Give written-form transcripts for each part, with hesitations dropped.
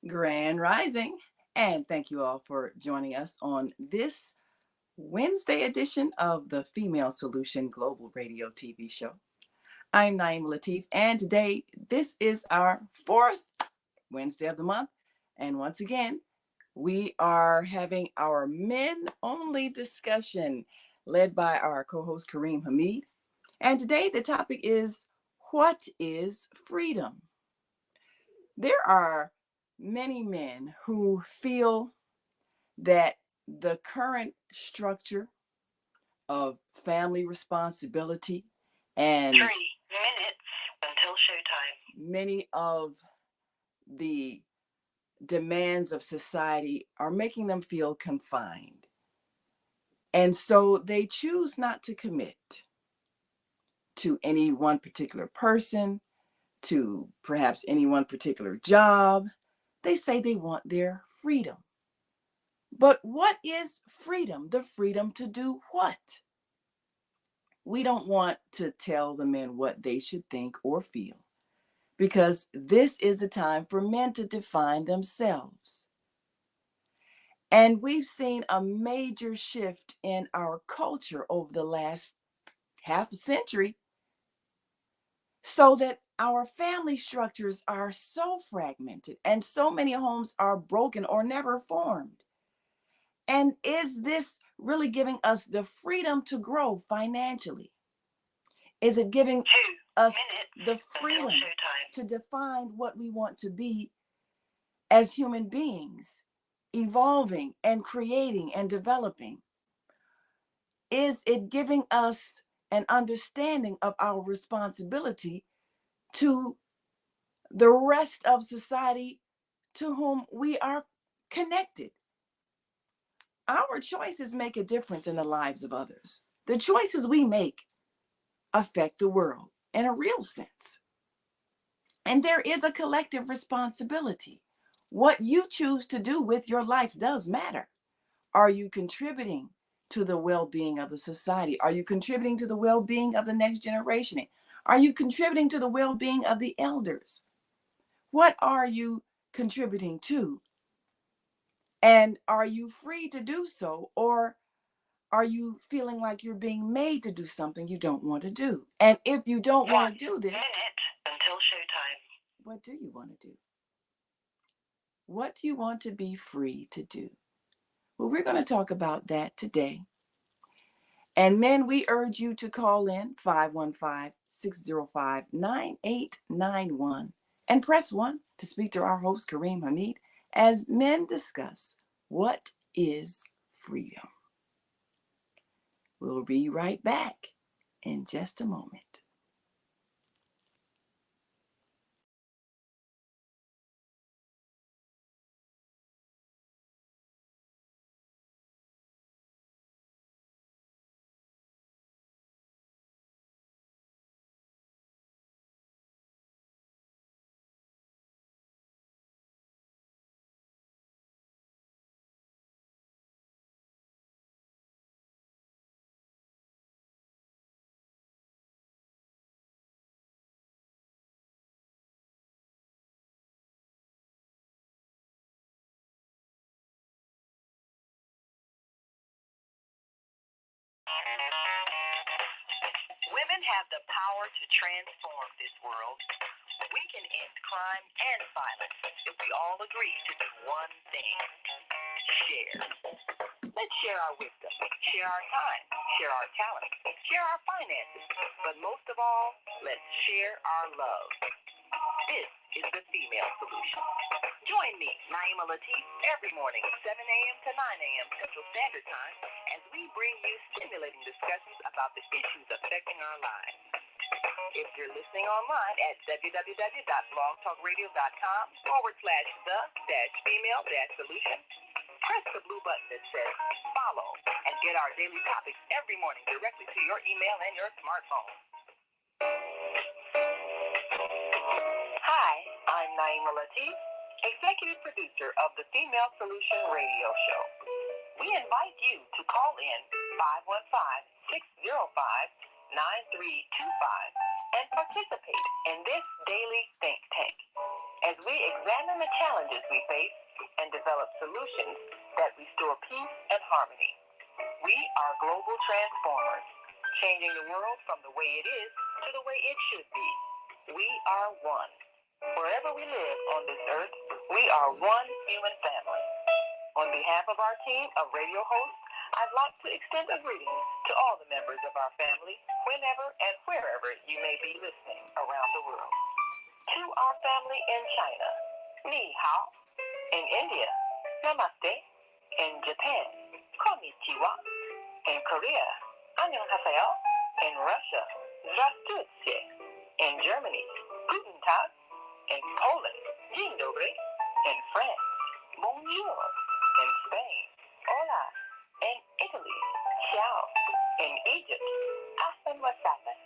Grand Rising. And thank you all for joining us on this Wednesday edition of the Female Solution Global Radio TV show. I'm Naeem Latif, and today this is our fourth Wednesday of the month. And once again, we are having our men-only discussion led by our co-host Karriem Hameed. And today the topic is, what is freedom? There are many men who feel that the current structure of family responsibility and 3 minutes until showtime. many of the demands of society are making them feel confined. And so they choose not to commit to any one particular person, to perhaps any one particular job. They say they want their freedom. But what is freedom? The freedom to do what? We don't want to tell the men what they should think or feel, because this is the time for men to define themselves. And we've seen a major shift in our culture over the last half a century, so that our family structures are so fragmented and so many homes are broken or never formed. And is this really giving us the freedom to grow financially? Is it giving 2 us minutes the freedom until showtime. to define what we want to be as human beings, evolving and creating and developing? Is it giving us an understanding of our responsibility to the rest of society to whom we are connected? Our choices make a difference in the lives of others. The choices we make affect the world in a real sense. And there is a collective responsibility. What you choose to do with your life does matter. Are you contributing to the well-being of the society? Are you contributing to the well-being of the next generation? Are you contributing to the well-being of the elders? What are you contributing to? And are you free to do so? Or are you feeling like you're being made to do something you don't want to do? And if you don't want to do this, 1 minute until showtime. what do you want to do? What do you want to be free to do? Well, we're going to talk about that today. And men, we urge you to call in 515-605-9891 and press 1 to speak to our host, Karriem Hameed, as men discuss what is freedom. We'll be right back in just a moment. Women have the power to transform this world. We can end crime and violence if we all agree to do one thing: share. Let's share our wisdom, share our time, share our talent, share our finances, but most of all, let's share our love. This is the Female Solution. Join me, Naeem Latif, every morning, 7 a.m. to 9 a.m. Central Standard Time, as we bring you stimulating discussions about the issues affecting our lives. If you're listening online at www.blogtalkradio.com/the-female-solution, press the blue button that says follow and get our daily topics every morning directly to your email and your smartphone. Hi, I'm Naeem Latif, executive producer of the Female Solution radio show. We invite you to call in 515-605-9325 and participate in this daily think tank. as we examine the challenges we face and develop solutions that restore peace and harmony. We are global transformers, changing the world from the way it is to the way it should be. We are one. Wherever we live on this earth, we are one human family. On behalf of our team of radio hosts, I'd like to extend a greeting to all the members of our family, whenever and wherever you may be listening around the world. To our family in China, Ni Hao. In India, Namaste. In Japan, Konnichiwa. In Korea, Annyeonghaseyo. In Russia, Здравствуйте. In Germany, Guten Tag. In Poland, Dzień dobry. In France, Bonjour. In Spain, Hola. In Italy, Ciao. In Egypt, Ahlan wa sahlan.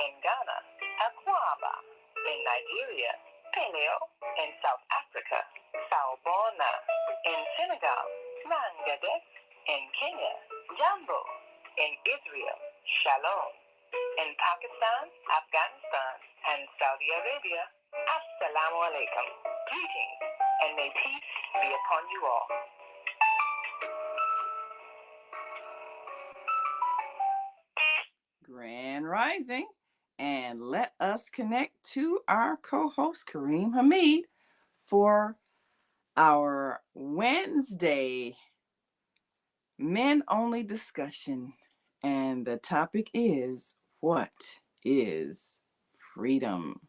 In Ghana, Akwaba. In Nigeria, Peleo. In South Africa, Sawubona. In Senegal, Mangadet. In Kenya, Jambo. In Israel, Shalom. In Pakistan, Afghanistan, and Saudi Arabia, Assalamu alaikum. Greetings, and may peace be upon you all. Grand Rising, and let us connect to our co-host Karriem Hameed for our Wednesday men-only discussion, and the topic is, what is freedom?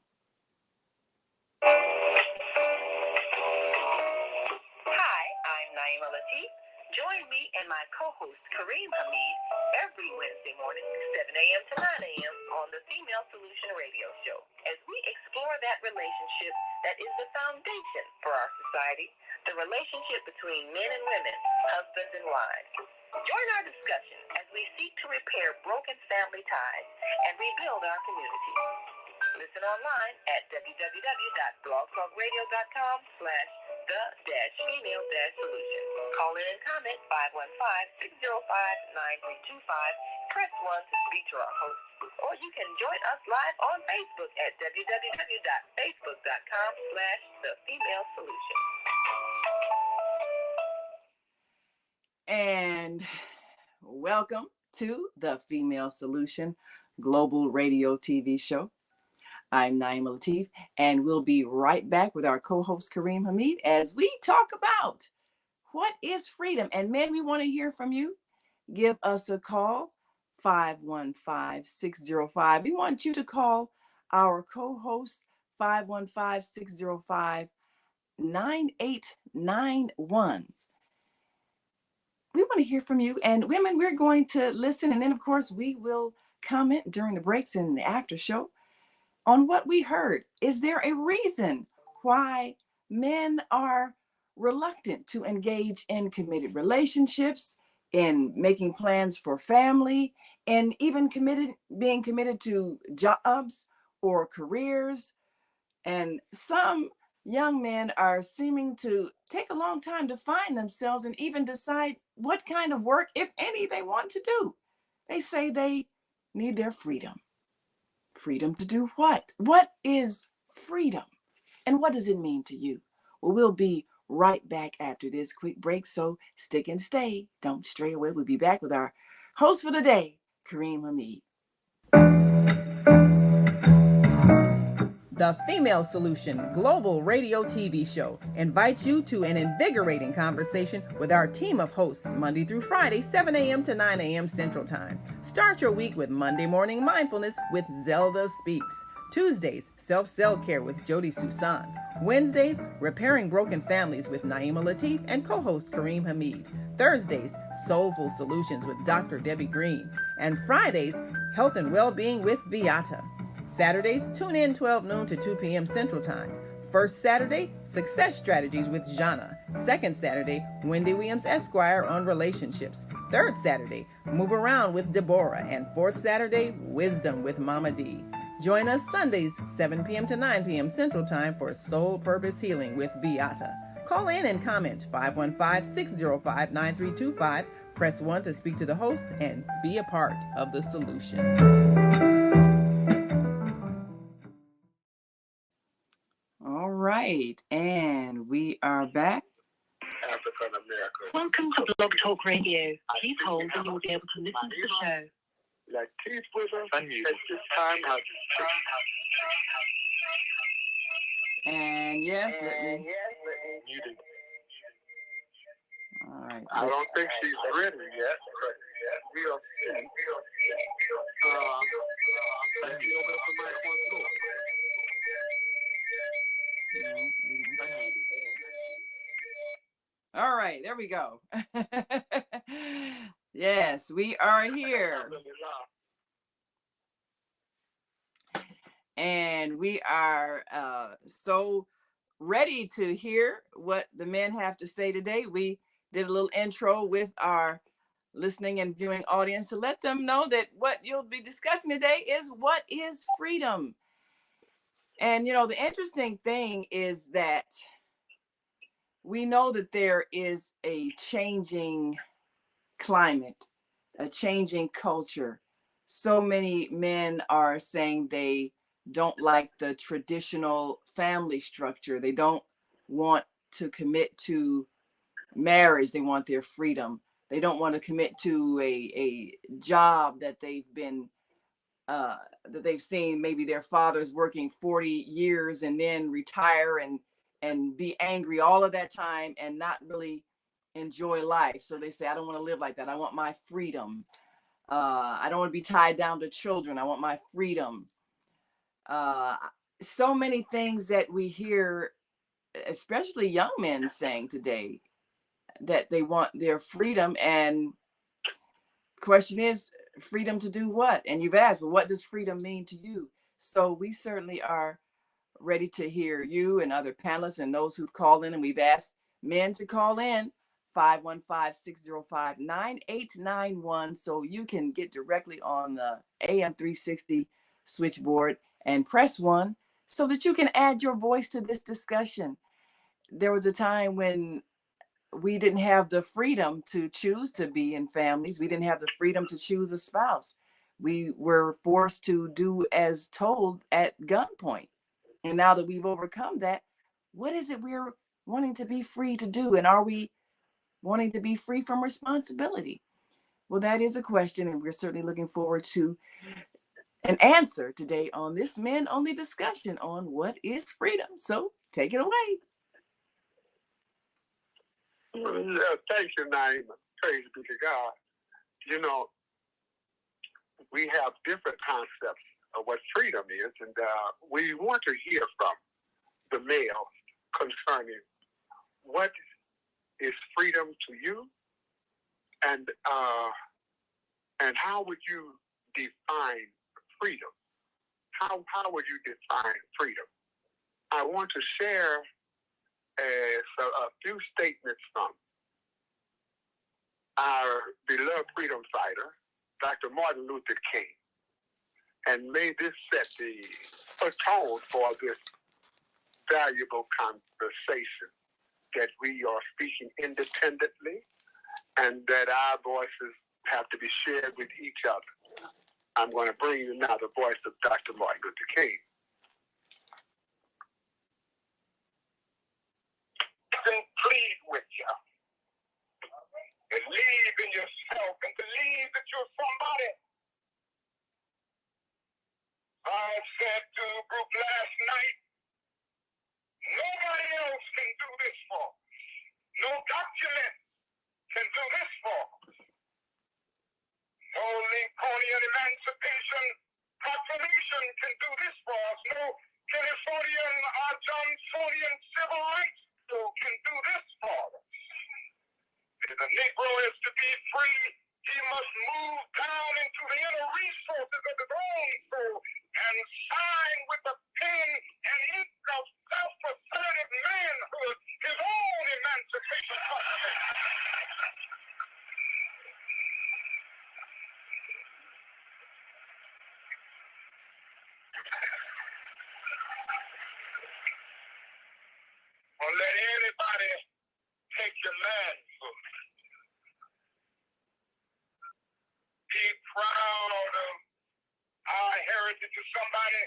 Hi, I'm Naima Latif. Join me and my co-host Karriem Hameed every Wednesday morning, 7 a.m. to 9 a.m. on the Female Solution Radio Show, as we explore that relationship that is the foundation for our society, the relationship between men and women, husbands and wives. Join our discussion as we seek to repair broken family ties and rebuild our community. Listen online at www.blogtalkradio.com/the-female-solution. Call in and comment 515-605-9325. Press 1 to speak to our host. Or you can join us live on Facebook at www.facebook.com/the-female-solution. And welcome to the Female Solution Global Radio TV show. I'm Naima Latif, and we'll be right back with our co-host Karriem Hameed as we talk about what is freedom. And men, we want to hear from you. Give us a call, 515-605. We want you to call our co-host, 515-605-9891. We want to hear from you. And women, we're going to listen. And then, of course, we will comment during the breaks and the after show on what we heard. Is there a reason why men are reluctant to engage in committed relationships, in making plans for family, and even being committed to jobs or careers? And some young men are seeming to take a long time to find themselves and even decide what kind of work, if any, they want to do. They say they need their freedom. Freedom to do what? What is freedom? And what does it mean to you? Well, we'll be right back after this quick break, so stick and stay. Don't stray away. We'll be back with our host for the day, Karriem Hameed. The Female Solution Global Radio TV show invites you to an invigorating conversation with our team of hosts Monday through Friday, 7 a.m. to 9 a.m. Central Time. Start your week with Monday Morning Mindfulness with Zelda Speaks. Tuesdays, Self-Cell Care with Jody Susan. Wednesdays, Repairing Broken Families with Naima Latif and co-host Karriem Hameed. Thursdays, Soulful Solutions with Dr. Debbie Green. And Fridays, Health and Wellbeing with Beata. Saturdays, tune in 12 noon to 2 p.m. Central Time. First Saturday, Success Strategies with Jana. Second Saturday, Wendy Williams Esquire on relationships. Third Saturday, Move Around with Deborah. And fourth Saturday, Wisdom with Mama D. Join us Sundays, 7 p.m. to 9 p.m. Central Time for Soul Purpose Healing with Beata. Call in and comment 515-605-9325. Press 1 to speak to the host and be a part of the solution. right, and we are back. African American. Welcome to Blog Talk Radio. Please hold and you will be able to listen to the show. Like keep with us at this time. And yes, let me. All right. I don't think she's ready yet. We'll see. Let me open up the mic once more. All right, there we go. Yes, we are here. And we are so ready to hear what the men have to say today. We did a little intro with our listening and viewing audience to let them know that what you'll be discussing today is what is freedom. And, you know, the interesting thing is that we know that there is a changing climate, a changing culture. So many men are saying they don't like the traditional family structure. They don't want to commit to marriage. They want their freedom. They don't want to commit to a job that they've been that they've seen maybe their fathers working 40 years and then retire and be angry all of that time and not really enjoy life. So they say, I don't want to live like that. I want my freedom. I don't want to be tied down to children. I want my freedom. So many things that we hear, especially young men saying today, that they want their freedom. And the question is, freedom to do what? And you've asked, well, what does freedom mean to you? So we certainly are ready to hear you and other panelists and those who've called in. And we've asked men to call in 515-605-9891 so you can get directly on the AM 360 switchboard and press 1 so that you can add your voice to this discussion. There was a time when we didn't have the freedom to choose to be in families. We didn't have the freedom to choose a spouse. We were forced to do as told at gunpoint. And now that we've overcome that, what is it we're wanting to be free to do? And are we wanting to be free from responsibility? Well, that is a question, and we're certainly looking forward to an answer today on this men-only discussion on what is freedom. So take it away. Thank you, Naima. Praise be to God. You know, we have different concepts of what freedom is, and we want to hear from the male concerning what is freedom to you, and how would you define freedom? How would you define freedom? I want to share a few statements from our beloved freedom fighter, Dr. Martin Luther King. And may this set the tone for this valuable conversation, that we are speaking independently and that our voices have to be shared with each other. I'm going to bring you now the voice of Dr. Martin Luther King. Plead with you. Believe in yourself and believe that you're somebody. I said to the group last night, nobody else can do this for us. No document can do this for us. No Lincolnian Emancipation Proclamation can do this for us. No Californian or Johnsonian Civil Rights Bill can do this for us. If the Negro is to be free, he must move down into the inner resources of his own soul and sign with the pen and ink of self-assertive manhood his own emancipation proclamation. Or let anybody take your manhood. Be proud of our heritage. Somebody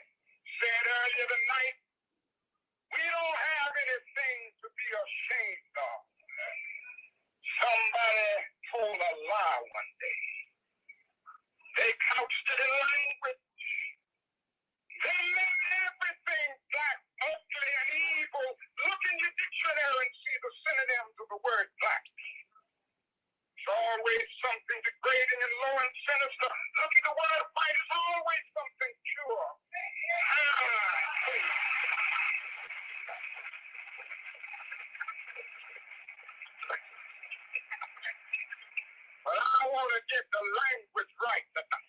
said earlier tonight, We don't have anything to be ashamed of. Somebody told a lie one day. They couched it in language. They made everything black, ugly, and evil. Look in your dictionary and see the synonyms of the word black. It's always something degrading and low and sinister. Look at the word white. It's always something pure. But I want to get the language right tonight.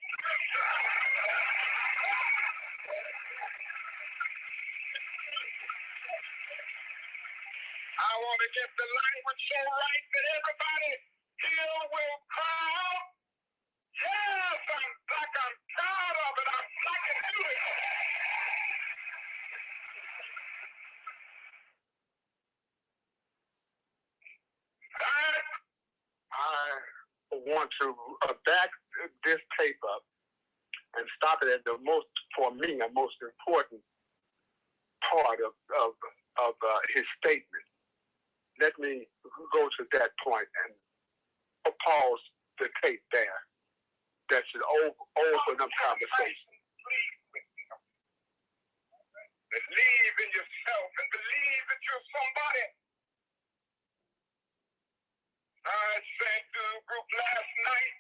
I want to get the language so right that everybody here will cry out, yes, I'm black, I'm proud of it, I'm black and beautiful. I want to back this tape up and stop it at the most, for me, a most important part of his statement. Let me go to that point and pause the tape there. That should open up conversation. Believe in yourself and believe that you're somebody. I said to the group last night,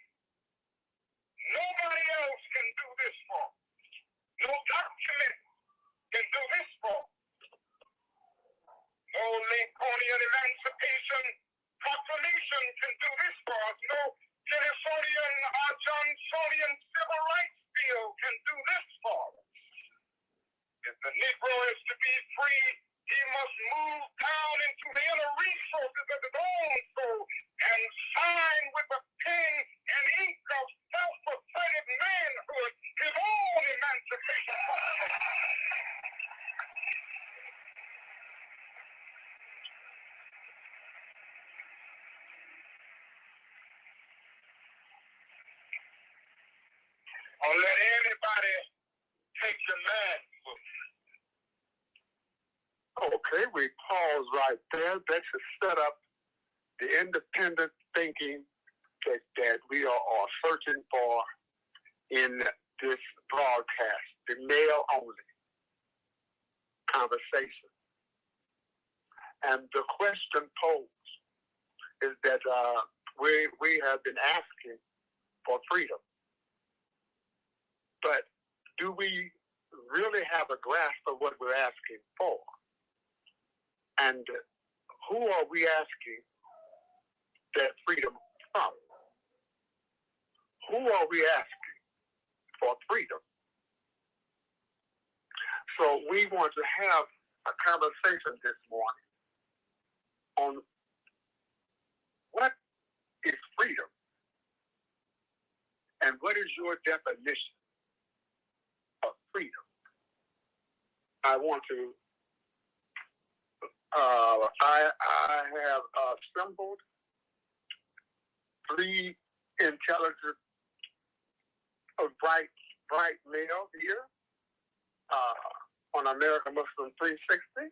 nobody else can do this for. No document can do this for. No Lincolnian Emancipation Proclamation can do this for us. No Jeffersonian or Johnsonian Civil Rights Bill can do this for us. If the Negro is to be free, he must move down into the inner resources of his own soul and sign with the pen and ink of self-assertive manhood his own emancipation proclamation. Or let anybody take your manhood. Okay, we pause right there. That should set up the independent thinking that we are searching for in this broadcast, the male-only conversation. And the question posed is that we have been asking for freedom. But do we really have a grasp of what we're asking for? And who are we asking that freedom from? Who are we asking for freedom? So we want to have a conversation this morning on what is freedom and what is your definition of freedom. I want to, I have assembled three intelligent, bright male here on American Muslim 360.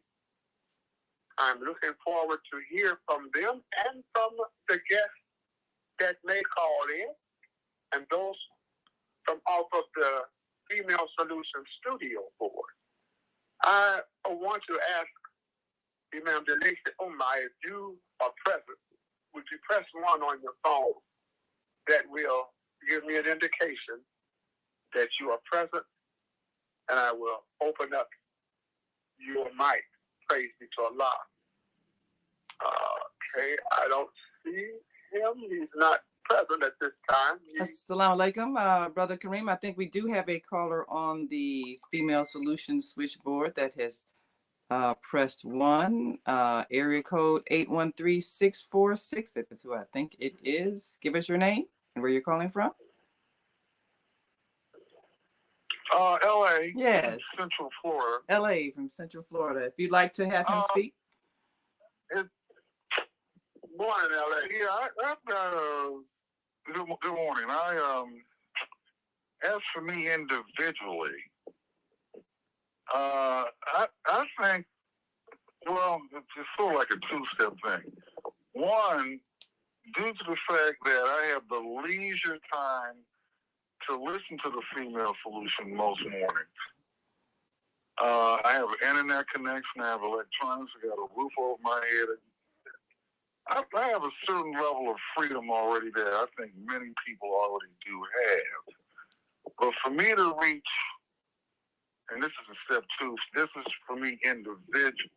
I'm looking forward to hear from them and from the guests that may call in and those from off of the Female Solutions Studio board. I want to ask Imam Denise Umar, if you are present, would you press 1 on your phone? That will give me an indication that you are present, and I will open up your mic. Praise be to Allah. Okay, I don't see him. He's not present at this time. Assalamu alaikum, Brother Karriem. I think we do have a caller on the Female Solutions switchboard that has pressed 1, area code 813-646. That's who I think it is. Give us your name and where you're calling from. L.A. Yes. Central Florida. L.A. from Central Florida. If you'd like to have him speak. Morning, L.A. Yeah, good morning. As for me individually, I think it's sort of like a two-step thing. One, due to the fact that I have the leisure time to listen to the Female Solution most mornings. I have an internet connection. I have electronics. I got a roof over my head. I have a certain level of freedom already there. I think many people already do have. But for me to reach, and this is a step two, this is for me individually.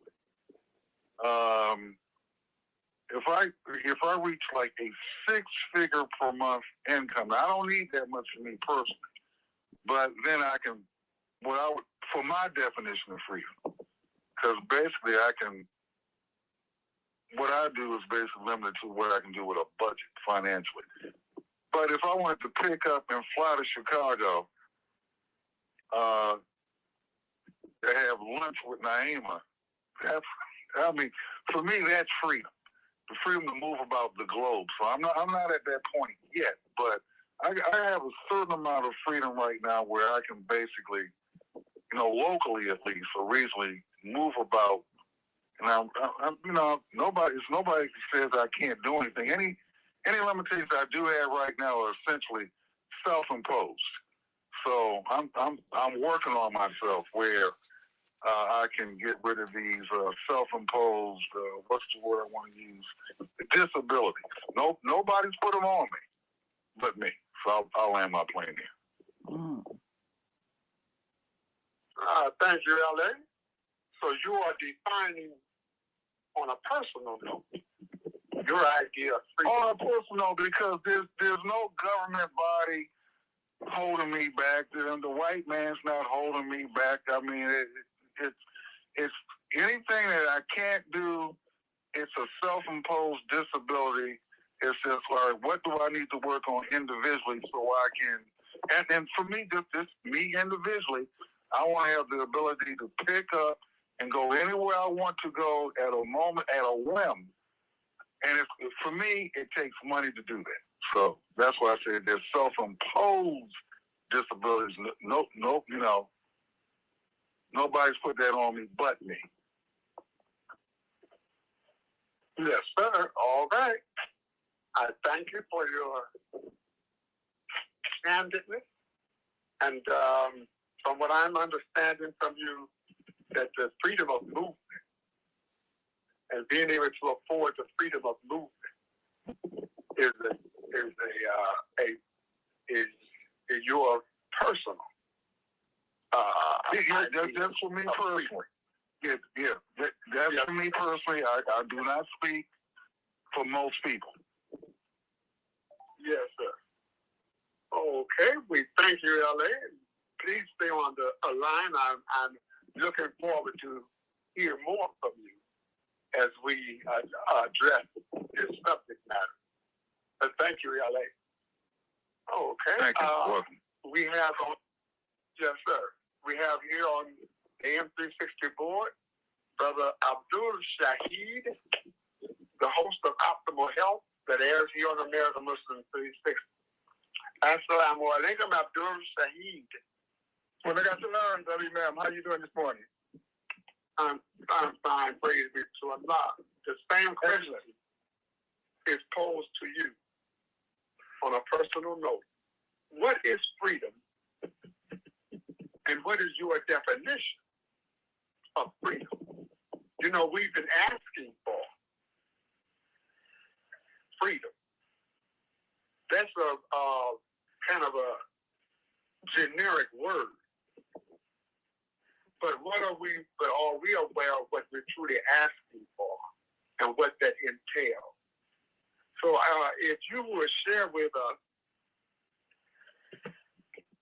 If I reach like a 6-figure per month income, I don't need that much for me personally, but then I can, for my definition of freedom, because basically what I do is basically limited to what I can do with a budget financially. But if I wanted to pick up and fly to Chicago, to have lunch with Naima, for me, that's freedom. The freedom to move about the globe. So I'm not at that point yet, but I have a certain amount of freedom right now where I can basically, locally at least, or regionally, move about. And nobody says I can't do anything. Any limitations I do have right now are essentially self-imposed. So I'm working on myself where I can get rid of these self-imposed, what's the word I want to use, disabilities. Nobody's put them on me but me. So I'll land my plane here. Thank you, L.A. So you are defining on a personal note your idea of freedom. On a personal, because there's no government body holding me back. The white man's not holding me back. I mean, it's anything that I can't do. It's a self-imposed disability. It's just like, what do I need to work on individually so I can? And for me, just me individually, I want to have the ability to pick up and go anywhere I want to go at a moment, at a whim. And for me, it takes money to do that. So that's why I say there's self-imposed disabilities. No, nobody's put that on me but me. Yes, sir. All right. I thank you for your candidness. And from what I'm understanding from you, that the freedom of movement and being able to afford the freedom of movement is your personal. That's for me personally. That's for me personally. I do not speak for most people. Yes, sir. Okay, we thank you, L.A. Please stay on the line. I'm looking forward to hear more from you as we address this subject matter. But thank you, L.A. Okay. Thank you. We have, yes, sir. We have here on the AM360 board, Brother Abdul Shaheed, the host of Optimal Health that airs here on American Muslim 360. Assalamu alaikum, Abdul Shaheed. Well, I got to learn, ma'am. How you doing this morning? I'm fine, praise be to Allah. The same question is posed to you on a personal note. What is freedom? And what is your definition of freedom? We've been asking for freedom. That's a kind of a generic word. But are we aware of what we're truly asking for and what that entails? So if you would share with us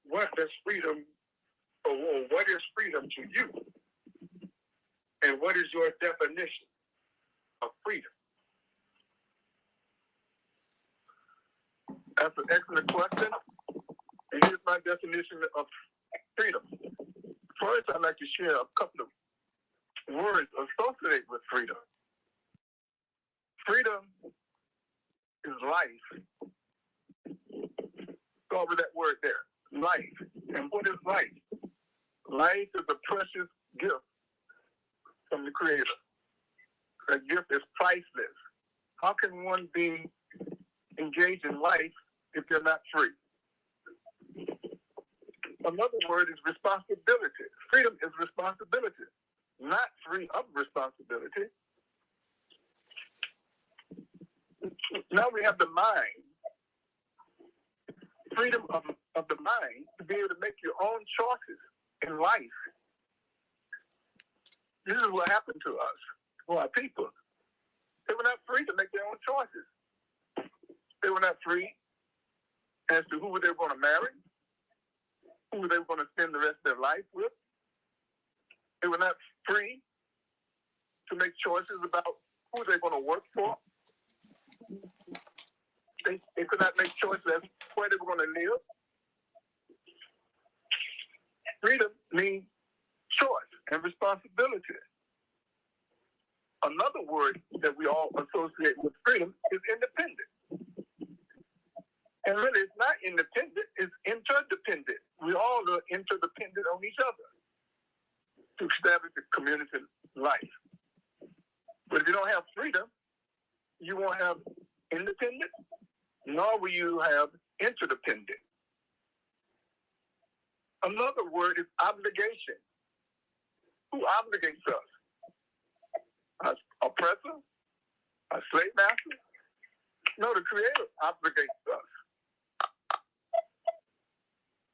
what does freedom, or what is freedom to you? And what is your definition of freedom? That's an excellent question. And here's my definition of freedom. First, I'd like to share a couple of words associated with freedom. Freedom is life. Go over that word there, life. And what is life? Life is a precious gift from the Creator. a gift is priceless. How can one be engaged in life if they're not free? Another word is responsibility. Freedom is responsibility, not free of responsibility. Now we have the mind, freedom of the mind to be able to make your own choices in life. This is what happened to us, to our people. They were not free to make their own choices. They were not free as to who they were going to marry, who they were going to spend the rest of their life with. They were not free to make choices about who they're going to work for. They could not make choices as where they were going to live. Freedom means choice and responsibility. Another word that we all associate with freedom is independent. And really, it's not independent, it's interdependent. We all are interdependent on each other to establish a community life. But if you don't have freedom, you won't have independence, nor will you have interdependent. Another word is obligation. Who obligates us? Our oppressor? Our slave master? No, the Creator obligates us.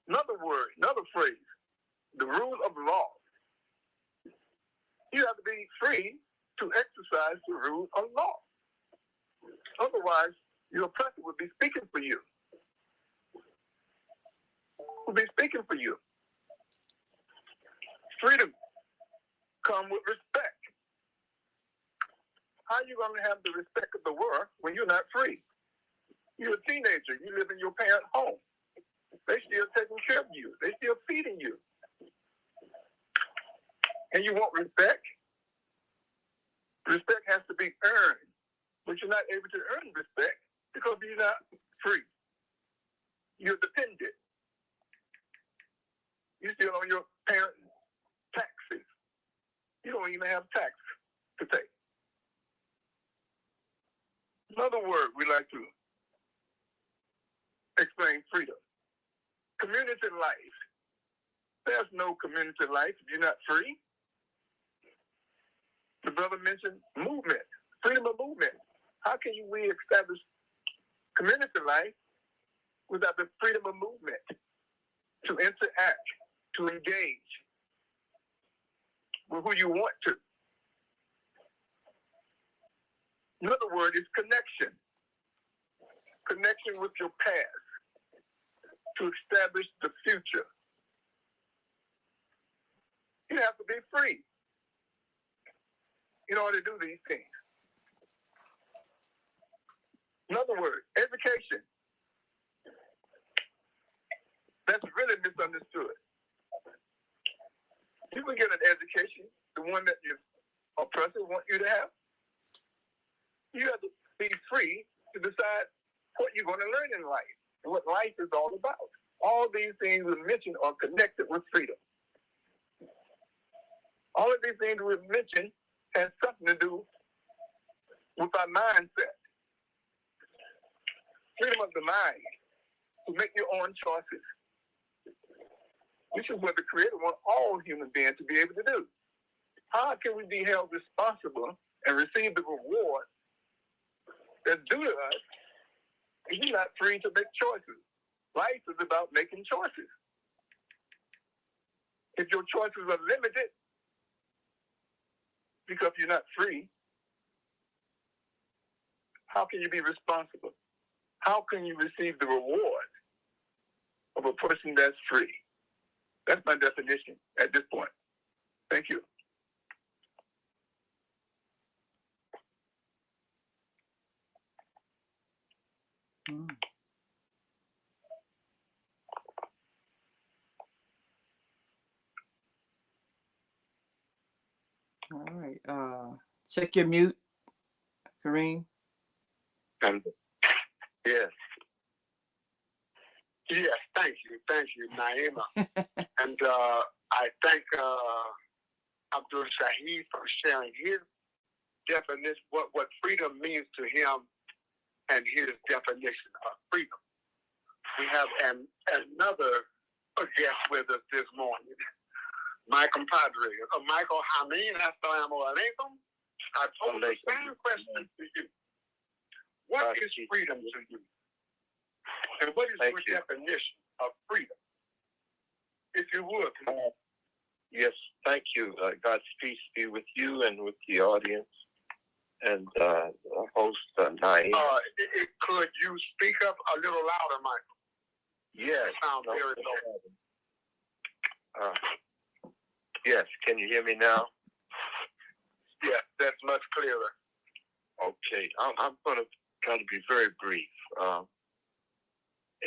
Another word, another phrase, the rule of law. You have to be free to exercise the rule of law. Otherwise, your oppressor would be speaking for you. Would be speaking for you. Freedom comes with respect. How are you going to have the respect of the world when you're not free? You're a teenager. You live in your parents' home. They still taking care of you. They still feeding you. And you want respect? Respect has to be earned. But you're not able to earn respect because you're not free. You're dependent. You're still on your parents' taxes. You don't even have tax to pay. Another word we like to explain freedom. Community life. There's no community life if you're not free. The brother mentioned movement, freedom of movement. How can we establish community life without the freedom of movement to interact, to engage with who you want to? Another word is connection. Connection with your past to establish the future. You have to be free in order to do these things. Another word, education. That's really misunderstood. You can get an education, the one that your oppressor wants you to have. You have to be free to decide what you're going to learn in life and what life is all about. All these things we mentioned are connected with freedom. All of these things we've mentioned has something to do with our mindset. Freedom of the mind to make your own choices. This is what the Creator wants all human beings to be able to do. How can we be held responsible and receive the reward that's due to us if you're not free to make choices? Life is about making choices. If your choices are limited because you're not free, how can you be responsible? How can you receive the reward of a person that's free? That's my definition at this point. Thank you. All right. Check your mute, Karriem. Yes. Yes, thank you, Naima. And I thank Abdul Shahid for sharing his definition, what freedom means to him, and his definition of freedom. We have another guest with us this morning, my compadre, Michael Hameed. Assalamu alaikum. I pose the same question to you. What is freedom to you? And what is your definition of freedom? If you would. Yes, thank you. God's peace be with you and with the audience and host Naeem. Could you speak up a little louder, Michael? Yes. Sound very low. Yes, can you hear me now? Yes, that's much clearer. Okay, I'm going to try to be very brief.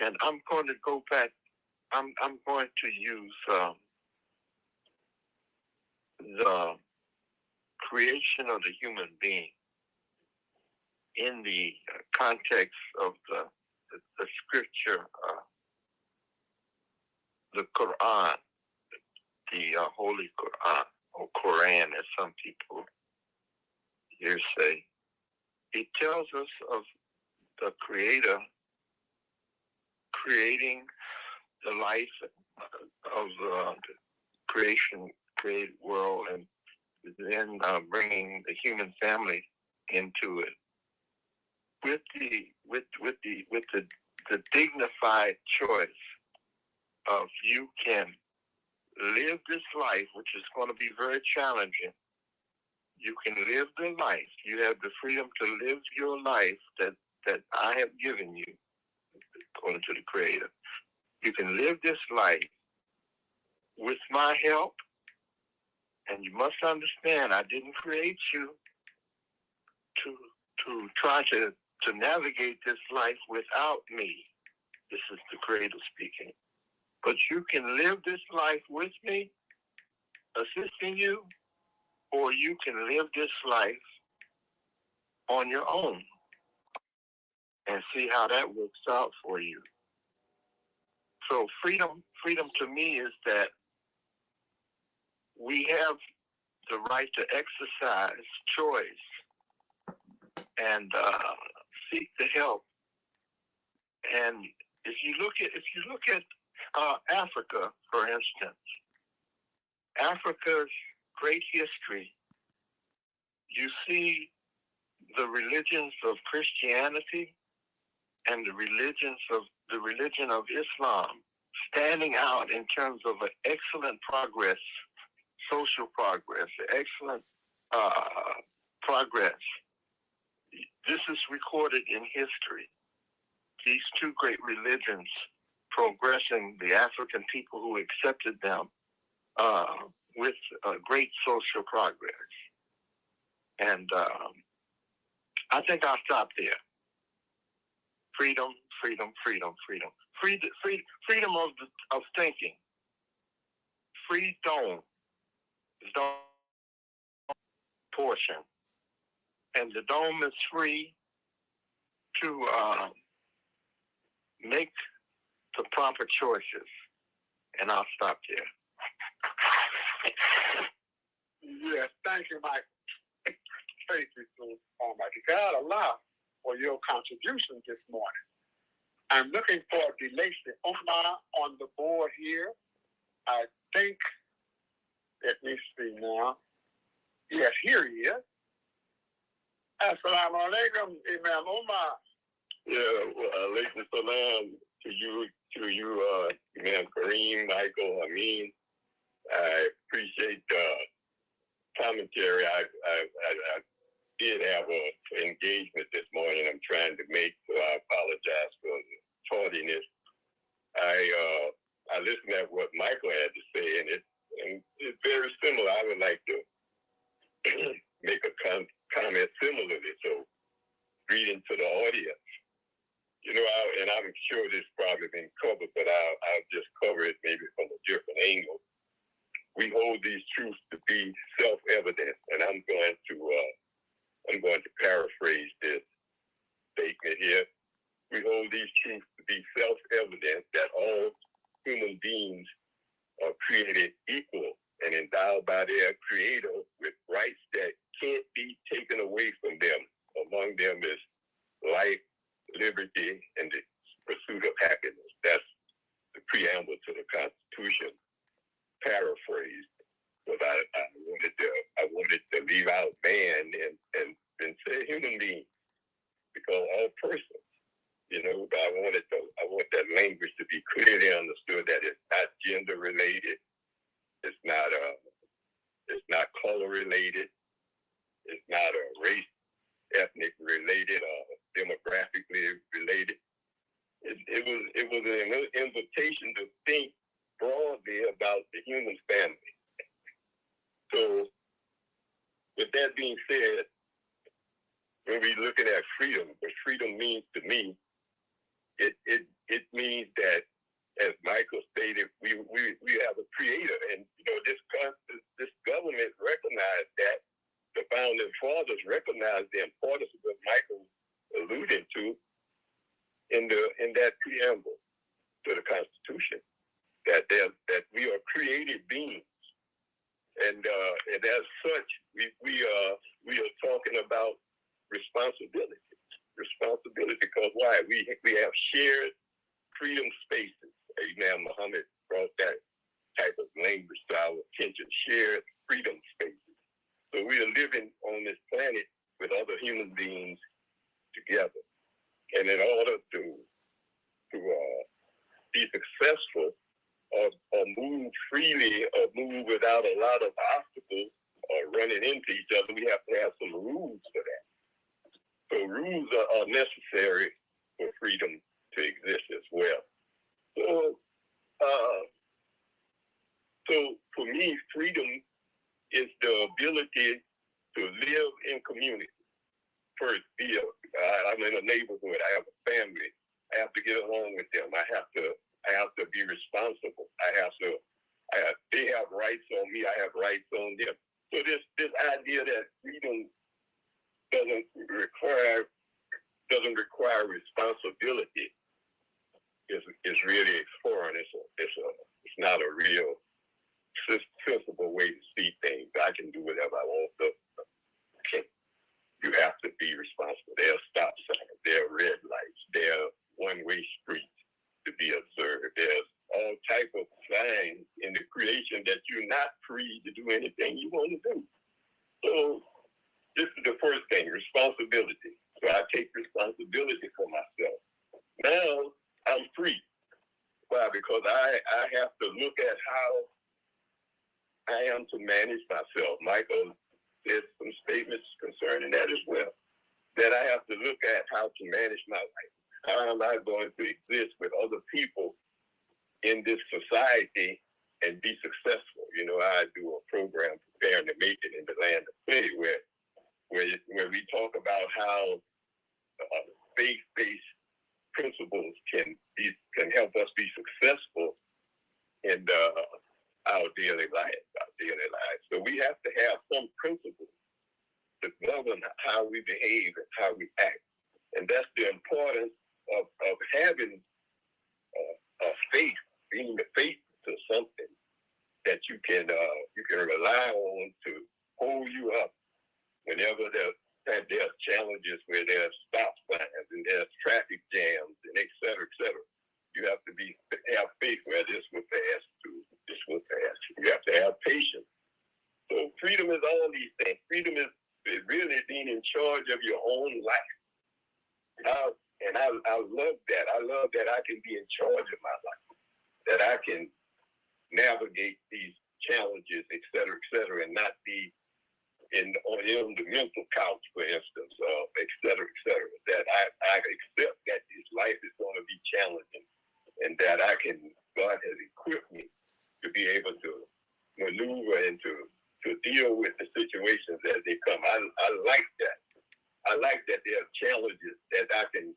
And I'm going to go back. I'm going to use the creation of the human being in the context of the scripture, the Quran, the Holy Quran, or Quran as some people here say. It tells us of the Creator creating the life of the created world, and then bringing the human family into it with the dignified choice of you can live this life, which is going to be very challenging. You can live the life. You have the freedom to live your life that I have given you, according to the Creator. You can live this life with my help, and you must understand I didn't create you to try to navigate this life without me. This is the Creator speaking. But you can live this life with me, assisting you, or you can live this life on your own and see how that works out for you. So freedom to me is that we have the right to exercise choice and seek the help. And if you look at Africa, for instance, Africa's great history, you see the religions of Christianity and the religion of Islam standing out in terms of an excellent progress, social progress, excellent progress. This is recorded in history. These two great religions progressing the African people who accepted them with great social progress. And I think I'll stop there. Freedom, freedom, freedom, freedom. Freedom of thinking. Freedom is the portion. And the dome is free to make the proper choices. And I'll stop there. Yes, thank you, Mike. Thank you to Almighty God Allah for your contribution this morning. I'm looking for Delacey Omar on the board here. I think, let me see now. Yes, here he is. Assalamu alaikum, Imam Omar. Yeah, alaikum salam to you, Imam Karriem, Michael, Hameed. I appreciate the commentary. I did have an engagement this morning I'm trying to make, so I apologize for the tardiness. I listened at what Michael had to say, and it's very similar. I would like to make a comment similarly, so reading to the audience. You know, and I'm sure this probably been covered, but I'll just cover it maybe from a different angle. We hold these truths to be self-evident, and I'm going to paraphrase this statement here. We hold these truths to be self-evident that all human beings are created equal and endowed by their Creator with rights that can't be taken away from them. Among them is life, liberty, and the pursuit of happiness. That's the preamble to the Constitution, paraphrased. But I wanted to leave out man and say human being, because all persons, you know, but I want that language to be clearly understood, that it's not gender related, it's not color related, it's not race, ethnic related, or demographically related. It was an invitation to think broadly about the human family. So, with that being said, when we're looking at freedom, what freedom means to me, it means that, as Michael stated, we have a creator, and you know this government recognized that. The founding fathers recognized the importance of what Michael alluded to in that preamble to the Constitution, that we are created beings, and as such, we are talking about responsibility, because why? We have shared freedom spaces. Imam Muhammad brought that type of language to our attention, shared freedom spaces. So we are living on this planet with other human beings together. And in order to be successful or move freely or move without a lot of obstacles or running into each other, we have to have some rules for that. So rules are necessary for freedom to exist as well. So for me, freedom is the ability to live in community. First, I'm in a neighborhood. I have a family. I have to get along with them. I have to be responsible. They have rights on me. I have rights on them. So this idea that freedom doesn't require responsibility is really foreign. It's not a real sensible way to see things. I can do whatever I want. You have to be responsible. There are stop signs, there are red lights, there are one-way streets to be observed. There's all type of signs in the creation that you're not free to do anything you want to do. So this is the first thing, responsibility. So I take responsibility for myself. Now I'm free. Why? Because I have to look at how I am to manage myself. Michael said some statements concerning that as well, that I have to look at how to manage my life. How am I going to exist with other people in this society and be successful? You know, I do a program, Preparing to Make It in the Land of Plenty, where we talk about how faith-based principles can help us be successful in our daily lives. So we have to have some principles to govern how we behave and how we act. And that's the importance of having a faith, being the faith to something that you can rely on to hold you up whenever there's challenges, where there's stop signs and there's traffic jams and et cetera, et cetera. You have to have faith where this will pass too. This will pass. You have to have patience. So freedom is all these things. Freedom is really being in charge of your own life. And I love that. I love that I can be in charge of my life, that I can navigate these challenges, et cetera, and not be on the mental couch, for instance, et cetera, that I accept that this life is going to be challenging, and that God has equipped me to be able to maneuver and to deal with the situations as they come. I like that. I like that there are challenges that I can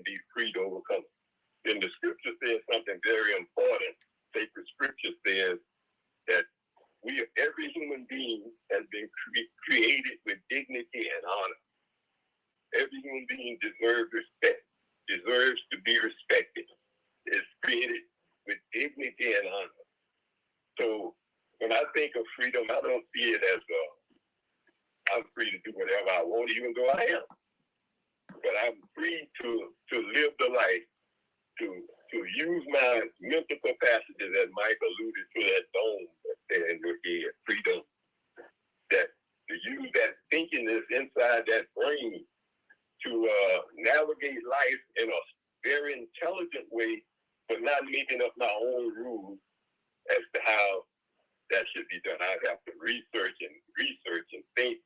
be free to overcome. Then the scripture says something very important. Sacred scripture says that every human being has been created with dignity and honor. Every human being deserves respect, deserves to be respected, is created with dignity and honor. So when I think of freedom, I don't see it as I'm free to do whatever I want, even though I am. But I'm free to live the life, to use my mental capacity that Mike alluded to, that dome that's there in your head, freedom, that to use that thinking that's inside that brain to navigate life in a very intelligent way, but not making up my own rules as to how that should be done. I have to research and think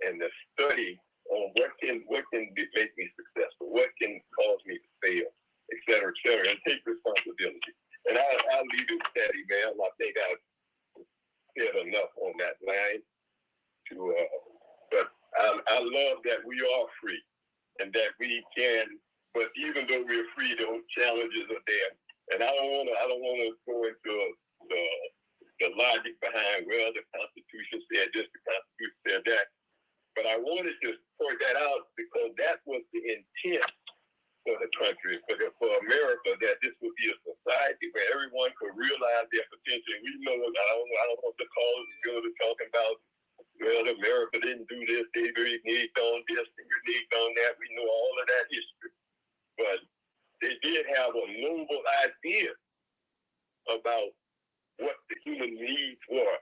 and to study on what can make me successful, what can cause me to fail, et cetera, and take responsibility. And I'll leave it with that, man. I think I've said enough on that line. But I love that we are free and that we can. But even though we're free, those challenges are there. And I don't want to go into the logic behind, well, the Constitution said this, the Constitution said that. But I wanted to point that out because that was the intent for the country, for America, that this would be a society where everyone could realize their potential. We know, I don't want to call it good at talking about, well, America didn't do this, they reneged on this, they reneged on that. We know all of that history. But they did have a noble idea about what the human needs were,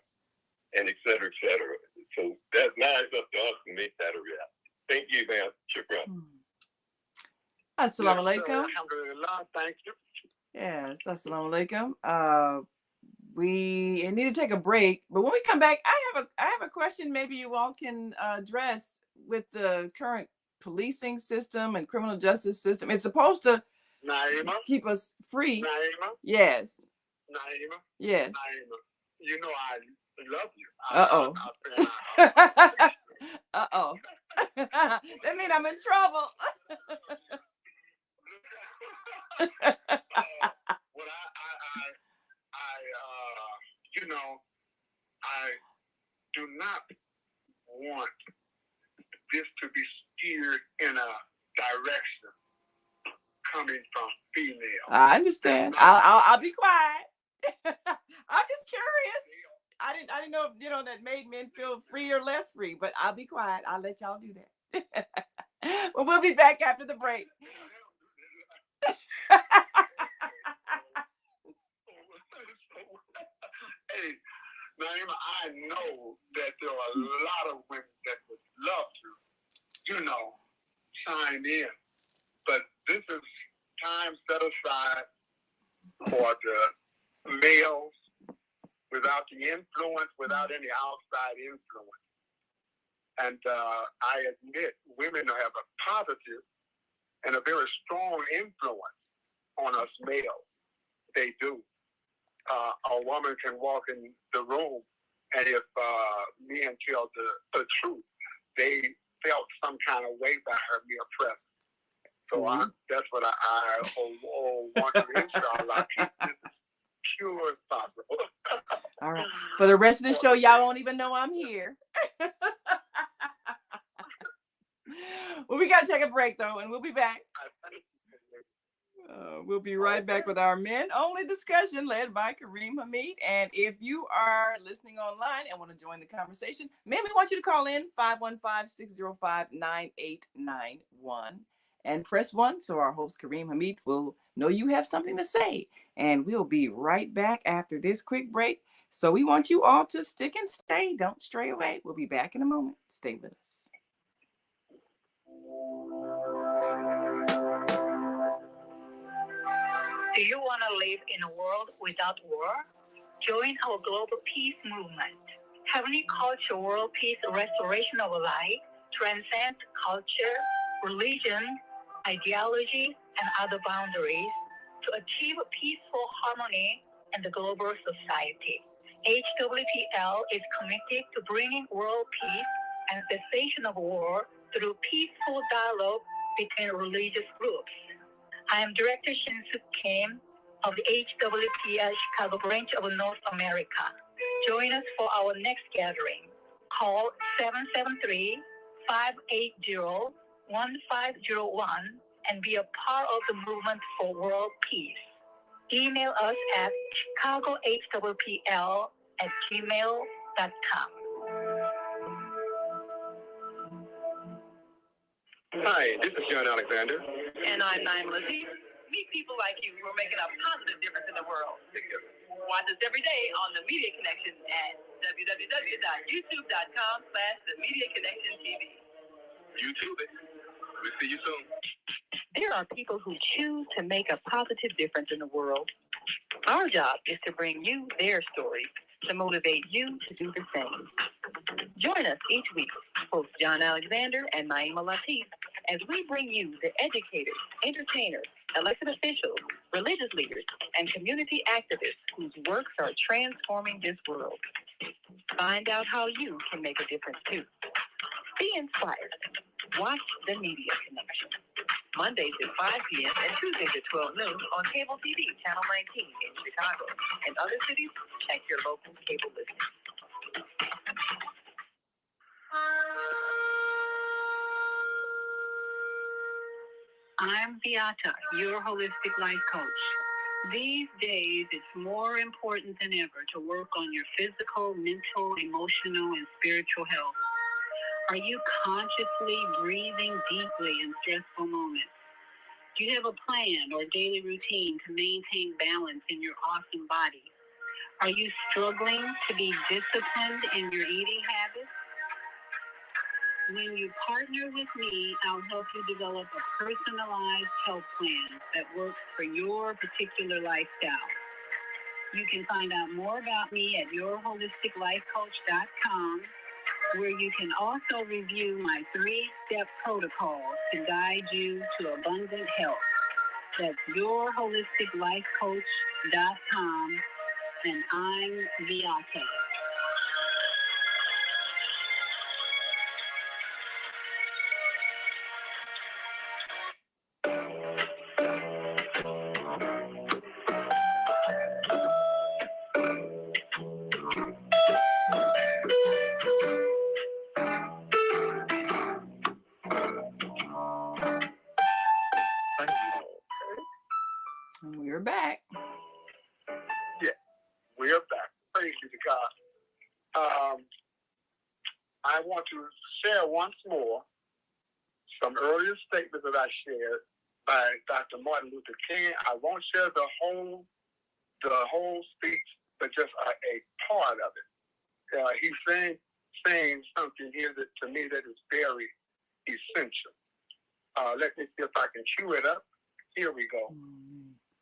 and et cetera, et cetera. So that's now it's up to us to make that a reality. Thank you, ma'am. Shukran. Assalamu alaikum. Alhamdulillah, thank you. Yes, assalamu alaikum. We need to take a break, but when we come back, I have a question maybe you all can address with the current policing system and criminal justice system. It's supposed to Naima, keep us free. Naima, Yes. Naima, Yes. Naima. You know I love you. Uh-oh. Uh-oh. That means I'm in trouble. Well, you know, I do not want this to be steered in a direction coming from female. I understand. I'll be quiet. I'm just curious. I didn't know if that made men feel free or less free, but I'll be quiet. I'll let y'all do that. Well, we'll be back after the break. Hey, Naima, I know that there are a lot of women that would love to, chime in. But this is time set aside for the males without the influence, without any outside influence. And I admit women have a positive and a very strong influence on us males. They do. A woman can walk in the room, and if men tell the truth, they felt some kind of way by her mere presence. So that's what I want to inshallah keep this as pure as possible. All right. For the rest of the show, y'all won't even know I'm here. Well, we got to take a break, though, and we'll be back. We'll be right back with our men-only discussion led by Karriem Hameed. And if you are listening online and want to join the conversation, men, we want you to call in 515-605-9891 and press 1 so our host Karriem Hameed will know you have something to say. And we'll be right back after this quick break. So we want you all to stick and stay. Don't stray away. We'll be back in a moment. Stay with us. Do you want to live in a world without war? Join our global peace movement. Heavenly Culture World Peace Restoration of Life transcends culture, religion, ideology, and other boundaries to achieve peaceful harmony in the global society. HWPL is committed to bringing world peace and cessation of war through peaceful dialogue between religious groups. I am Director Shin-Suk Kim of the HWPL Chicago branch of North America. Join us for our next gathering. Call 773-580-1501 and be a part of the movement for world peace. Email us at chicagohwpl@gmail.com. Hi, this is John Alexander. And I'm Naima Latif. Meet people like you who are making a positive difference in the world. Watch us every day on The Media Connection at www.youtube.com/The Media Connection TV. YouTube it. We'll see you soon. There are people who choose to make a positive difference in the world. Our job is to bring you their stories to motivate you to do the same. Join us each week, host John Alexander and Naima Latif, as we bring you the educators, entertainers, elected officials, religious leaders, and community activists whose works are transforming this world. Find out how you can make a difference too. Be inspired. Watch The Media Connection. Mondays at 5 p.m. and Tuesdays at 12 noon on cable TV, Channel 19 in Chicago. In other cities, check your local cable listing. I'm Beata, your holistic life coach. These days, it's more important than ever to work on your physical, mental, emotional, and spiritual health. Are you consciously breathing deeply in stressful moments? Do you have a plan or daily routine to maintain balance in your awesome body? Are you struggling to be disciplined in your eating habits? When you partner with me, I'll help you develop a personalized health plan that works for your particular lifestyle. You can find out more about me at yourholisticlifecoach.com, where you can also review my 3-step protocol to guide you to abundant health. That's yourholisticlifecoach.com, and I'm Beata. And we're back. Yeah, we're back. Praise be to God. I want to share once more some earlier statements that I shared by Dr. Martin Luther King. I won't share the whole speech, but just a part of it. He's saying something here that to me that is very essential. Let me see if I can cue it up. Here we go.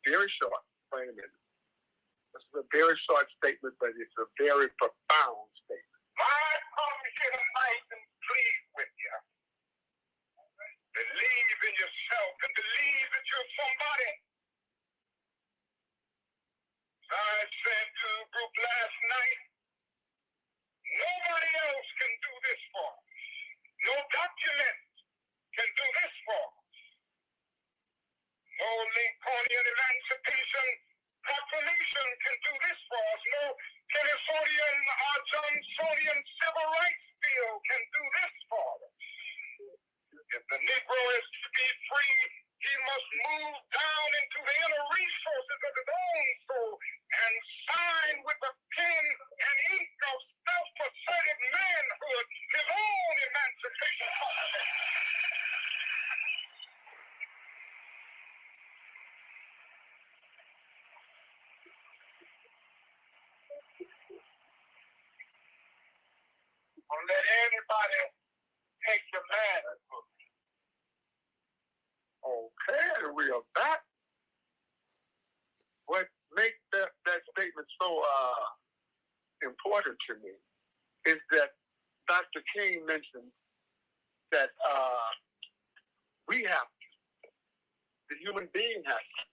Very short. Wait a minute. This is a very short statement, but it's a very profound statement. I come here tonight and plead with you. Believe in yourself and believe that you're somebody. As I said to the group last night, nobody else can do this for us. No document can do this for us. No Lincolnian Emancipation Proclamation can do this for us. No Kennesautian or Johnsonian Civil Rights Bill can do this for us. If the Negro is to be free, he must move down into the inner resources of his own soul and sign with the pen and ink of self-asserted manhood his own emancipation proclamation. Don't let anybody take your manhood. Okay, we are back. What makes that statement so important to me is that Dr. King mentioned that we have to, the human being has to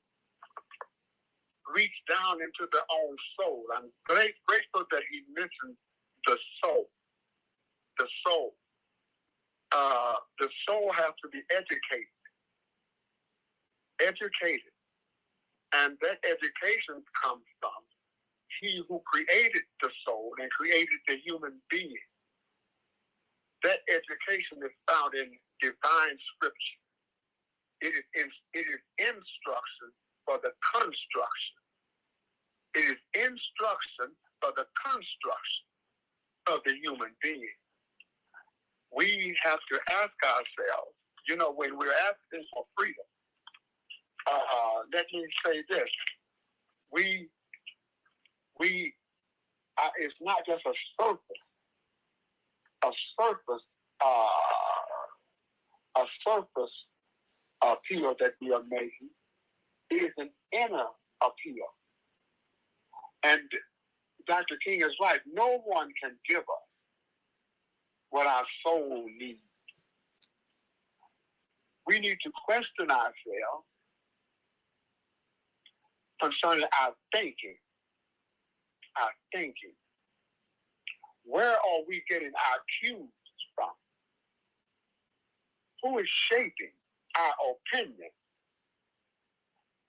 reach down into their own soul. I'm grateful that he mentioned the soul. The soul. The soul has to be educated. And that education comes from he who created the soul and created the human being. That education is found in divine scripture. It is instruction for the construction. It is instruction for the construction of the human being. We have to ask ourselves, when we're asking for freedom, let me say this: it's not just a surface appeal that we are making. It is an inner appeal. And Dr. King is right. No one can give us what our soul needs. We need to question ourselves concerning our thinking. Where are we getting our cues from? Who is shaping our opinion?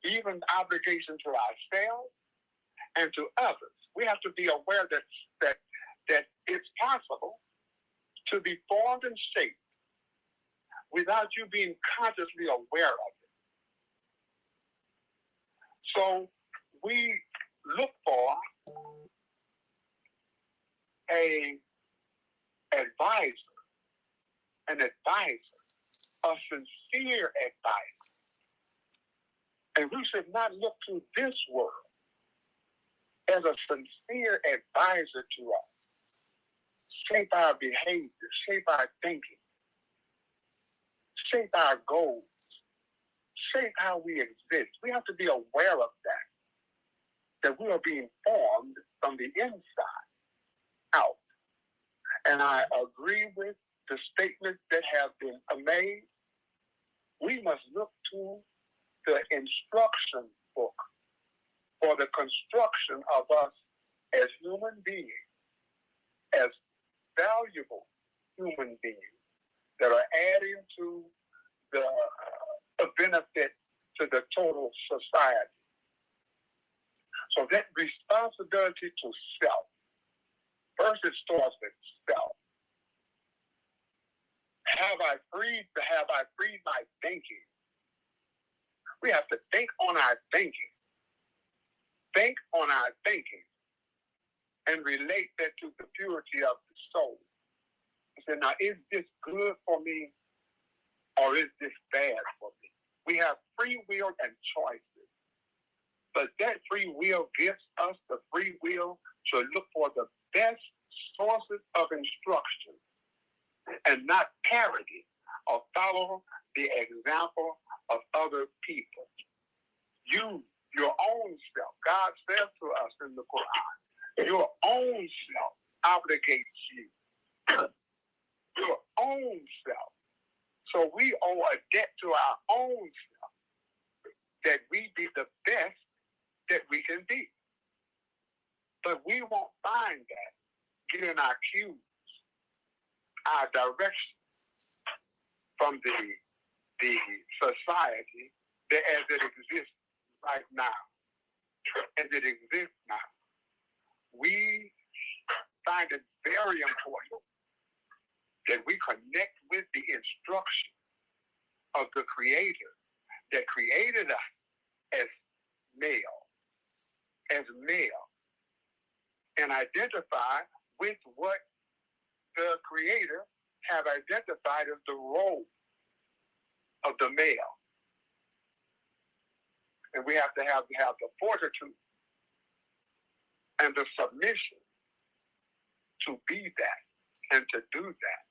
Even obligation to ourselves and to others. We have to be aware that it's possible to be formed and shaped without you being consciously aware of it. So we look for an advisor, a sincere advisor. And we should not look to this world as a sincere advisor to us. Shape our behavior, shape our thinking, shape our goals, shape how we exist. We have to be aware of that we are being formed from the inside out. And I agree with the statements that have been made. We must look to the instruction book for the construction of us as human beings, as valuable human beings that are adding to the benefit to the total society. So that responsibility to self, first it starts with self. Have I freed my thinking? We have to think on our thinking. Think on our thinking and relate that to the purity of the soul. I said, now, is this good for me or is this bad for me? We have free will and choices. But that free will gives us the free will to look for the best sources of instruction and not parody or follow the example of other people. You, your own self, God says to us in the Quran, your own self obligates you. Your own self. So we owe a debt to our own self that we be the best that we can be. But we won't find that getting our cues, our direction from the society that as it exists right now, as it exists now. We find it very important that we connect with the instruction of the Creator that created us as male, and identify with what the Creator have identified as the role of the male. And we have to have the fortitude and the submission to be that and to do that.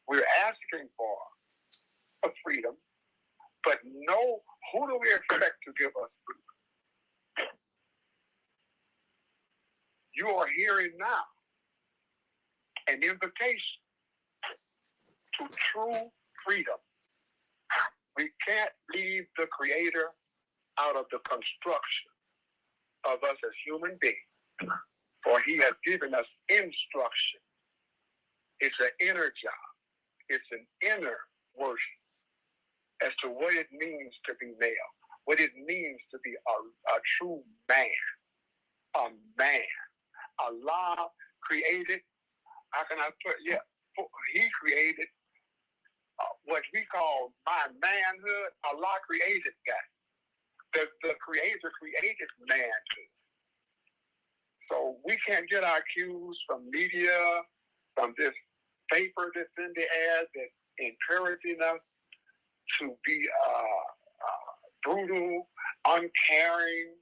We're asking for a freedom, but no, who do we expect to give us freedom? You are hearing now an invitation to true freedom. We can't leave the Creator out of the construction of us as human beings, for He has given us instruction. It's an inner job. It's an inner worship as to what it means to be male, what it means to be a true man, a man. Allah created, how can I put, He created what we call my manhood. Allah created that. The Creator created manhood. So we can't get our cues from media, from this paper that's in the air that encouraging us to be brutal, uncaring,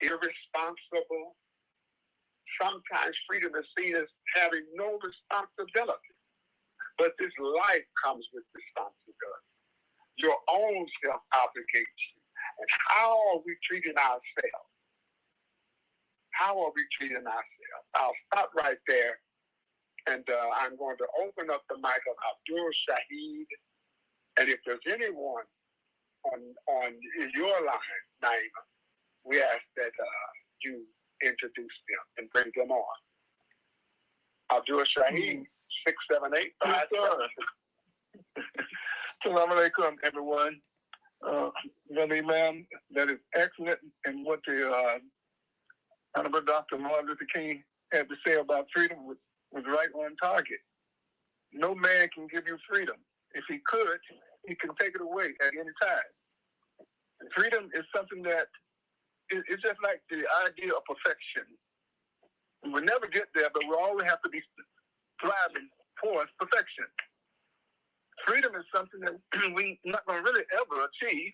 irresponsible. Sometimes freedom is seen as having no responsibility. But this life comes with responsibility. Your own self-obligation. And how are we treating ourselves? How are we treating ourselves? I'll stop right there. And I'm going to open up the mic of Abdul Shaheed. And if there's anyone on your line, Naima, we ask that you introduce them and bring them on. Abdul Shaheed, 678. Assalamu alaikum, everyone. Brother Imam, that is excellent. And what the Honorable Dr. Martin Luther King had to say about freedom was right on target. No man can give you freedom. If he could, he can take it away at any time. Freedom is something that it's just like the idea of perfection. We'll never get there, but we always have to be striving towards perfection. Freedom is something that we're not going to really ever achieve,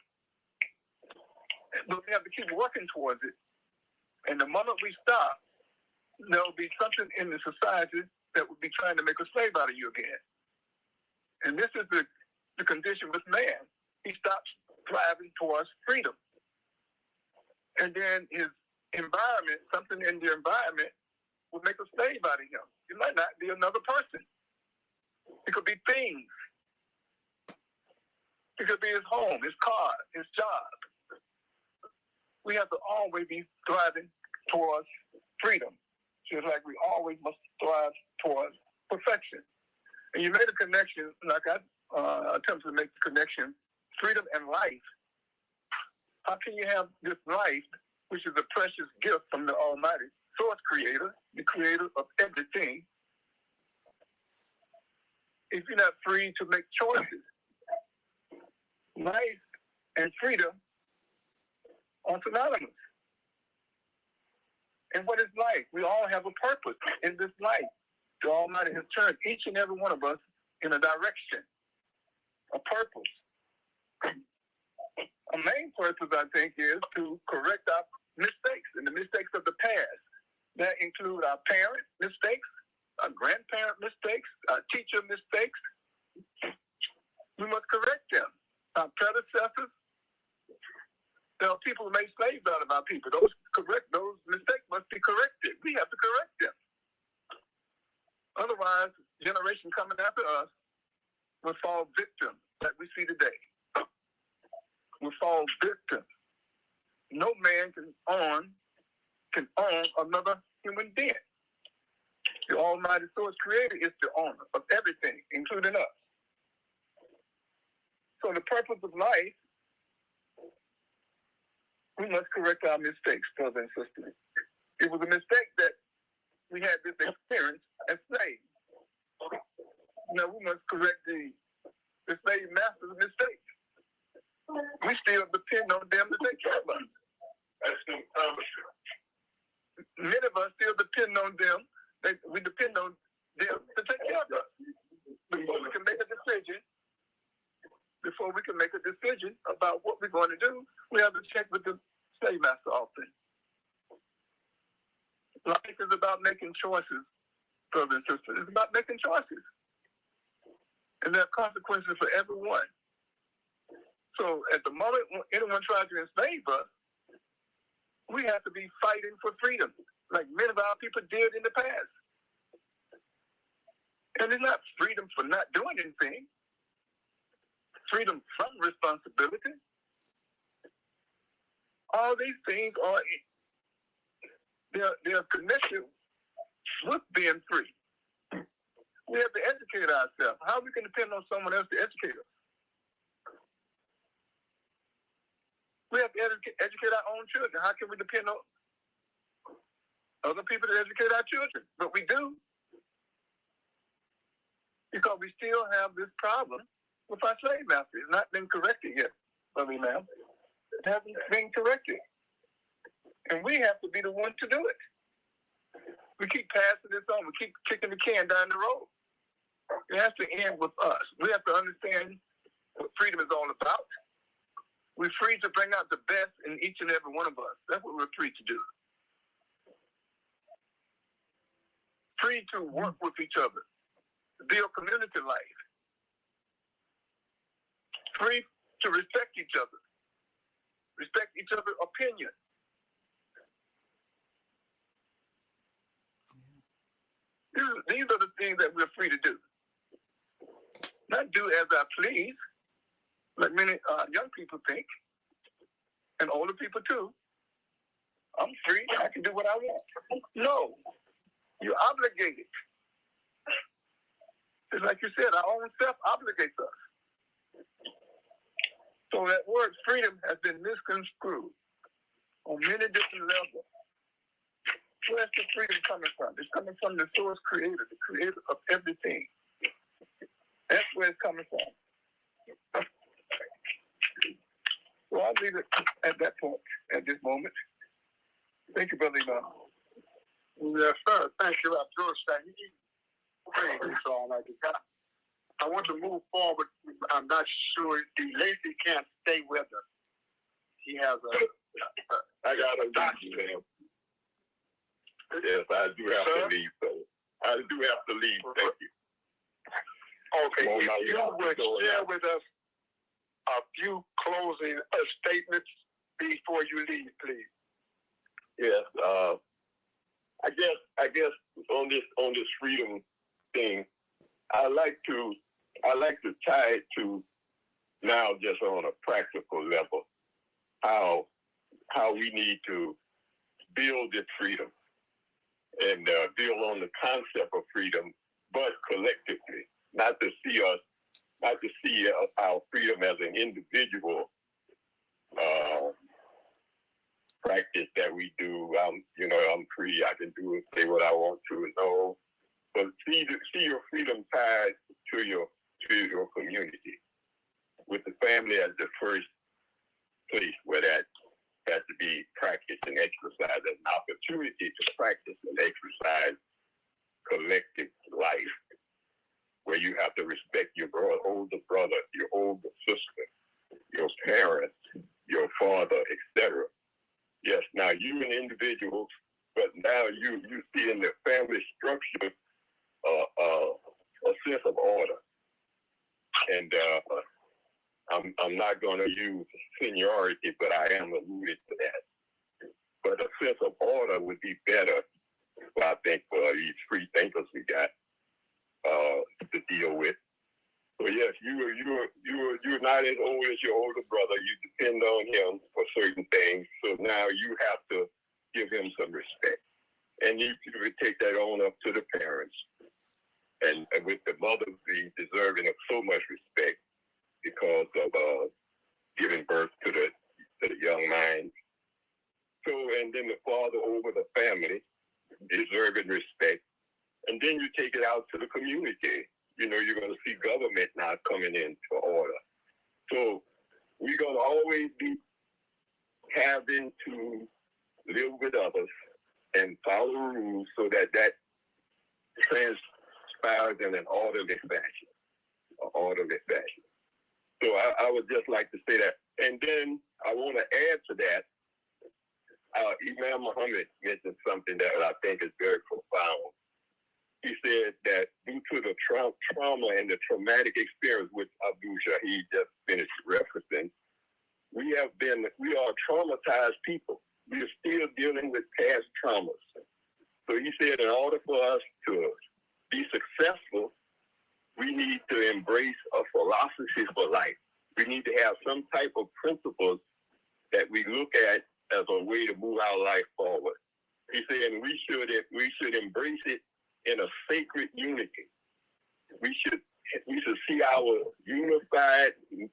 but we have to keep working towards it. And the moment we stop, there'll be something in the society that will be trying to make a slave out of you again. And this is the condition with man. He stops striving towards freedom. And then his environment, something in the environment, will make a slave out of him. It might not be another person. It could be things. It could be his home, his car, his job. We have to always be striving towards freedom, just like we always must strive towards perfection. And you made a connection, like I attempted to make the connection, freedom and life. How can you have this life, which is a precious gift from the Almighty Source Creator, the creator of everything, if you're not free to make choices? Life and freedom are synonymous. And what is life? We all have a purpose in this life. The Almighty has turned each and every one of us in a direction, a purpose. A main purpose, I think, is to correct our mistakes and the mistakes of the past. That include our parent mistakes, our grandparent mistakes, our teacher mistakes. We must correct them. Our predecessors. There are people who made slaves out of our people. Those mistakes must be corrected. We have to correct them. Otherwise, generation coming after us will fall victim, like we see today. Will fall victim. No man can own another human being. The Almighty Source Creator is the owner of everything, including us. So the purpose of life, we must correct our mistakes, brothers and sisters. It was a mistake that we had this experience as slaves. Now we must correct the slave master's mistakes. We still depend on them to take care of us. Many of us still depend on them. We depend on them to take care of us. Before we can make a decision about what we're going to do, we have to check with the slave master often. Life is about making choices, brothers and sisters. It's about making choices. And there are consequences for everyone. So at the moment when anyone tries to enslave us, we have to be fighting for freedom, like many of our people did in the past. And it's not freedom for not doing anything. Freedom from responsibility. All these things are they're connected with being free. We have to educate ourselves. How we can depend on someone else to educate us? We have to educate our own children. How can we depend on other people to educate our children? But we do. Because we still have this problem with our slave master. It's not been corrected yet, brother Imam. It hasn't been corrected. And we have to be the one to do it. We keep passing this on. We keep kicking the can down the road. It has to end with us. We have to understand what freedom is all about. We're free to bring out the best in each and every one of us. That's what we're free to do. Free to work with each other, build community life. Free to respect each other, respect each other's opinion. These are the things that we're free to do. Not do as I please, like many young people think, and older people too. I'm free, I can do what I want. No, you're obligated. Just like you said, our own self obligates us. So that word freedom has been misconstrued on many different levels. Where's the freedom coming from? It's coming from the source creator, the creator of everything. That's where it's coming from. So I'll leave it at that point, at this moment. Thank you, Brother Imam. Yes, sir. Thank you, George. Praise all I got. I want to move forward. I'm not sure. Lacey can't stay with us. She has I got a doctor. Yes, I do have to leave. So I do have to leave. Thank you. Okay, if you would share with us a few closing statements before you leave, please. Yes, I guess on this freedom thing, I like to tie it to now just on a practical level how we need to build this freedom and build on the concept of freedom, but collectively, not to see our freedom as an individual practice that we do. I'm free. I can do and say what I want to. No, but see your freedom tied to your community, with the family as the first place where that has to be practiced and exercised, as an opportunity to practice and exercise collective life, where you have to respect your older brother, your older sister, your parents, your father, etc. Yes, now you an individual, but now you see in the family structure a sense of order. And I'm not going to use seniority, but I am alluded to that. But a sense of order would be better, I think, for these free thinkers we got to deal with. So yes, you're not as old as your older brother. You depend on him for certain things. So now you have to give him some respect, and you would take that on up to the parents, and with the mother being deserving of so much respect because of giving birth to the young mind. So, and then the father over the family, deserving respect, and then you take it out to the community. You're going to see government now coming into order. So we're going to always be having to live with others and follow rules so that transpires in an orderly fashion. So I would just like to say that. And then I want to add to that, Imam Muhammad mentioned something that I think is very profound. He said that due to the trauma and the traumatic experience which Abdul Shahid just finished referencing, we are traumatized people. We are still dealing with past traumas. So he said in order for us to be successful, we need to embrace a philosophy for life. We need to have some type of principles that we look at as a way to move our life forward. He said we should embrace it in a sacred unity. We should see our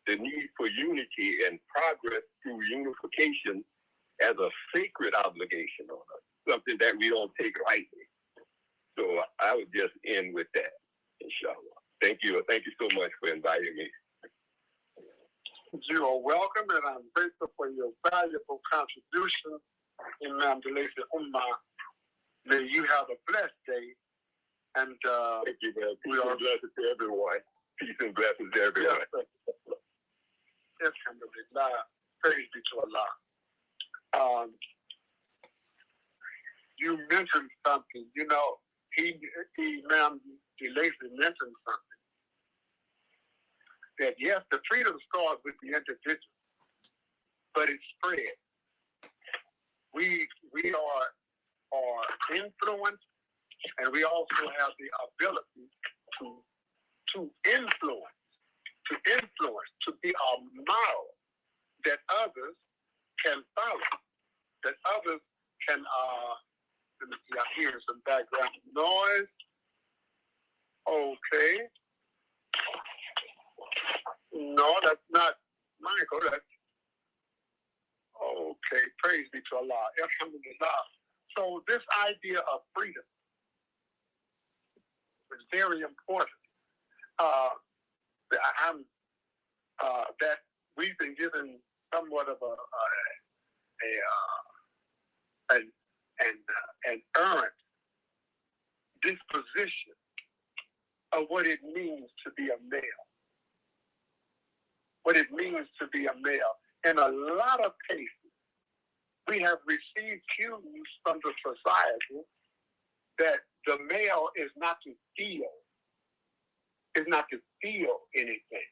the need for unity and progress through unification as a sacred obligation on us, something that we don't take lightly. So I would just end with that, inshallah. Thank you. Thank you so much for inviting me. You are welcome, and I'm grateful for your valuable contribution, Imam Delacey Ummah. May you have a blessed day, And thank you, man. Peace and blessings to everyone. Peace and blessings to everyone. Yes, alhamdulillah. Praise be to Allah. You mentioned something. You know, Ma'am Lacy mentioned something. That yes, the freedom starts with the individual, but it spreads. We are influenced, and we also have the ability to influence, to be a model that others can follow, that others can. Let me see. I hear some background noise. Okay. No, that's not Michael. That's okay. Praise be to Allah. Alhamdulillah. So this idea of freedom is very important. That we've been given somewhat of an earned disposition of what it means to be a male. What it means to be a male. In a lot of cases, we have received cues from the society that the male is not to feel anything.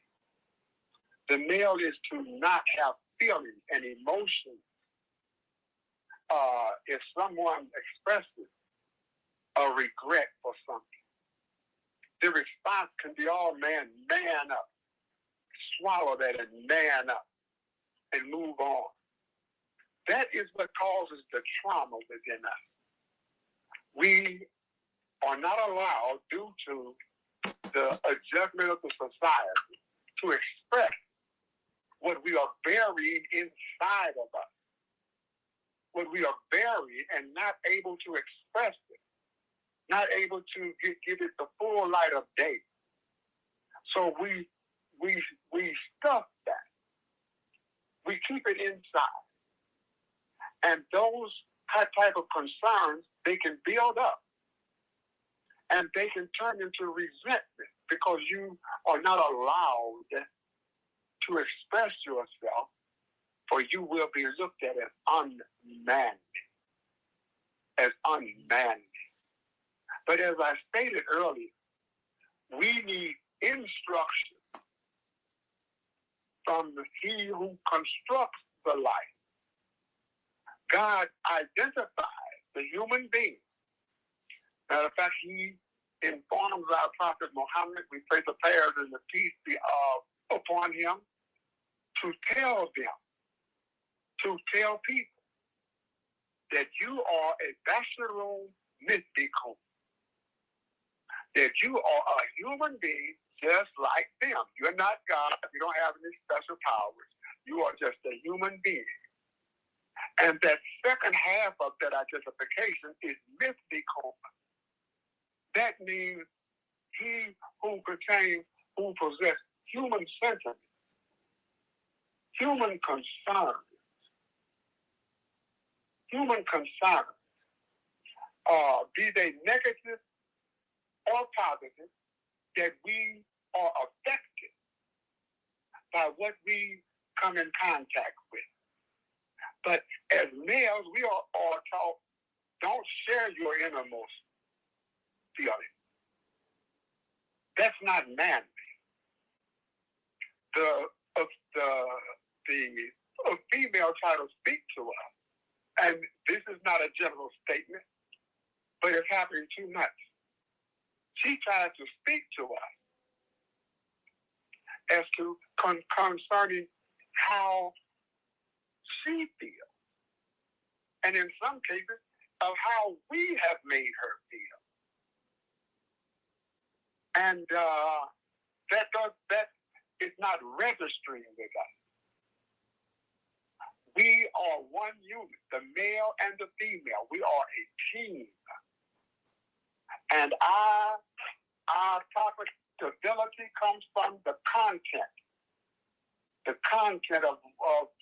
The male is to not have feelings and emotions. If someone expresses a regret for something, the response can be, "Oh man up, swallow that and man up and move on." That is what causes the trauma within us. We are not allowed, due to the adjustment of the society, to express what we are buried inside of us. What we are buried and not able to express it, not able to give it the full light of day. So we stuff that. We keep it inside. And those type of concerns, they can build up. And they can turn into resentment because you are not allowed to express yourself, for you will be looked at as unmanly. But as I stated earlier, we need instruction from he who constructs the life. God identifies the human being. Matter of fact, he informs our Prophet Muhammad, we pray the prayers and the peace be upon him, to tell people that you are a basharun mithlikum, that you are a human being just like them. You're not God. You don't have any special powers. You are just a human being. And that second half of that identification is mithlikum. That means he who possesses human sentiments, human concerns, be they negative or positive, that we are affected by what we come in contact with. But as males, we are all taught, don't share your innermost feeling. That's not manly. A female try to speak to us, and this is not a general statement, but it's happening too much. She tries to speak to us as to concerning how she feels, and in some cases of how we have made her feel, and that is not registering with us. We are one unit, the male and the female. We are a team, and our topic stability comes from the content of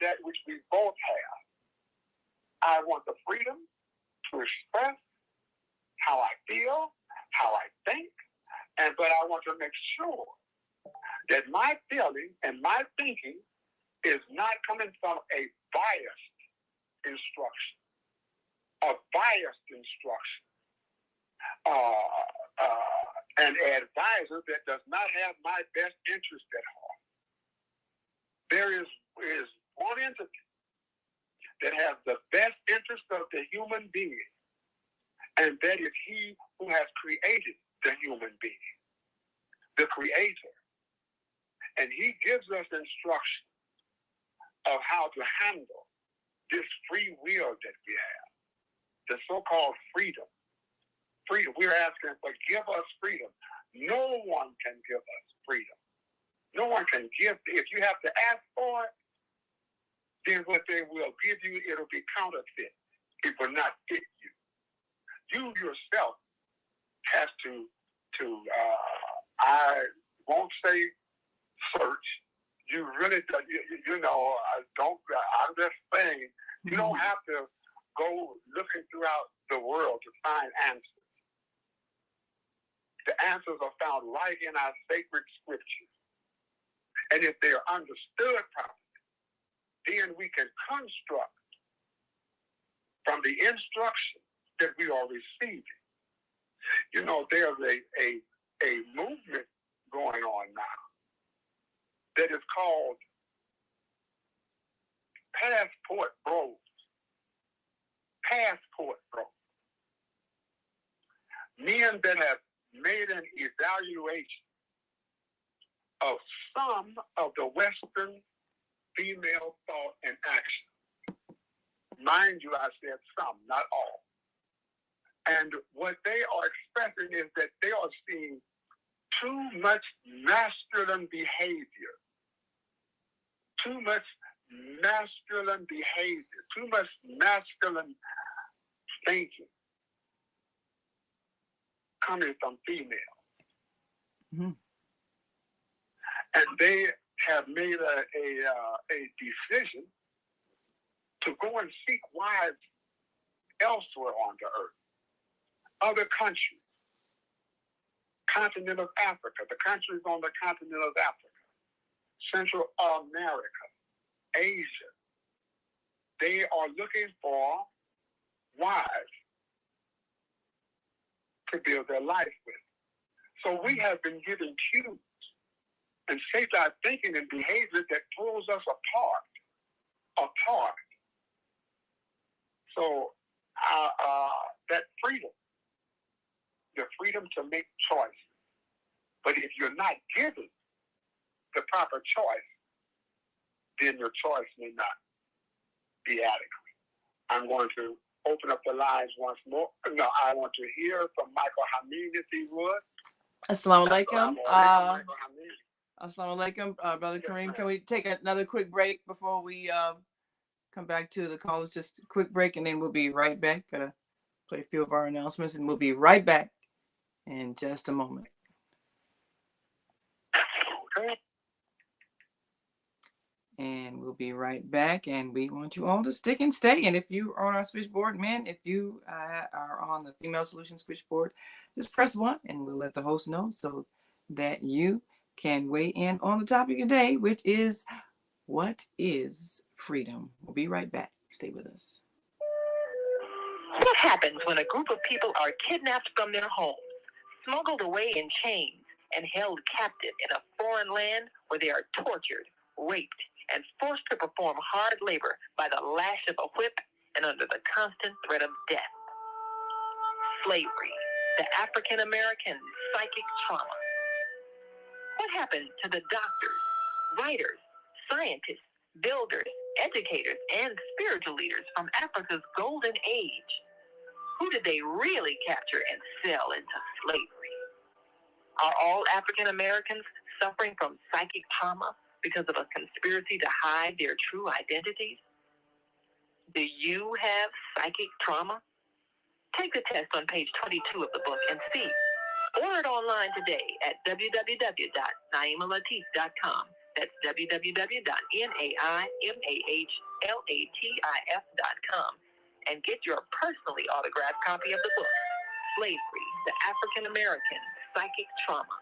that which we both have. I want the freedom to express how I feel, how I think, but I want to make sure that my feeling and my thinking is not coming from a biased instruction, an advisor that does not have my best interest at heart. There is one entity that has the best interest of the human being, and that is he who has created the human being, the creator. And he gives us instruction of how to handle this free will that we have, the so-called freedom. We're asking for, give us freedom. No one can give us freedom. No one can give. If you have to ask for it, then what they will give you, it'll be counterfeit. It will not fit you. You yourself have to I won't say search. You really, I'm just saying, you don't have to go looking throughout the world to find answers. The answers are found right in our sacred scriptures. And if they are understood properly, then we can construct from the instruction that we are receiving. There's a movement going on now that is called Passport Bros. Passport Bros. Men that have made an evaluation of some of the Western female thought and action. Mind you, I said some, not all. And what they are expressing is that they are seeing too much masculine behavior, too much masculine thinking coming from female. Mm-hmm. And they have made a decision to go and seek wives elsewhere on the earth, other countries, continent of Africa, the countries on the continent of Africa, Central America, Asia. They are looking for wives to build their life with. So we have been given cues and shaped our thinking and behavior that pulls us apart. So that freedom, the freedom to make choices. But if you're not given the proper choice, then your choice may not be adequate. I'm going to open up the lines once more. No, I want to hear from Michael Hameed, if he would. Assalamu alaikum. Michael Hameed. Assalamu alaikum, Brother Karriem. Can we take another quick break before we come back to the callers? Just a quick break, and then we'll be right back. Gotta play a few of our announcements, and we'll be right back in just a moment. Okay. And we'll be right back, and we want you all to stick and stay. And if you are on our switchboard, men, if you are on the Female Solution switchboard, just press 1, and we'll let the host know so that you can weigh in on the topic of the day, which is, what is freedom? We'll be right back. Stay with us. What happens when a group of people are kidnapped from their homes, smuggled away in chains, and held captive in a foreign land where they are tortured, raped, and forced to perform hard labor by the lash of a whip and under the constant threat of death? Slavery, the African-American psychic trauma. What happened to the doctors, writers, scientists, builders, educators, and spiritual leaders from Africa's golden age? Who did they really capture and sell into slavery? Are all African Americans suffering from psychic trauma because of a conspiracy to hide their true identities? Do you have psychic trauma? Take the test on page 22 of the book and see. Order it online today at www.naimalatif.com. That's www.naimalatif.com. And get your personally autographed copy of the book, Slavery, the African American psychic trauma.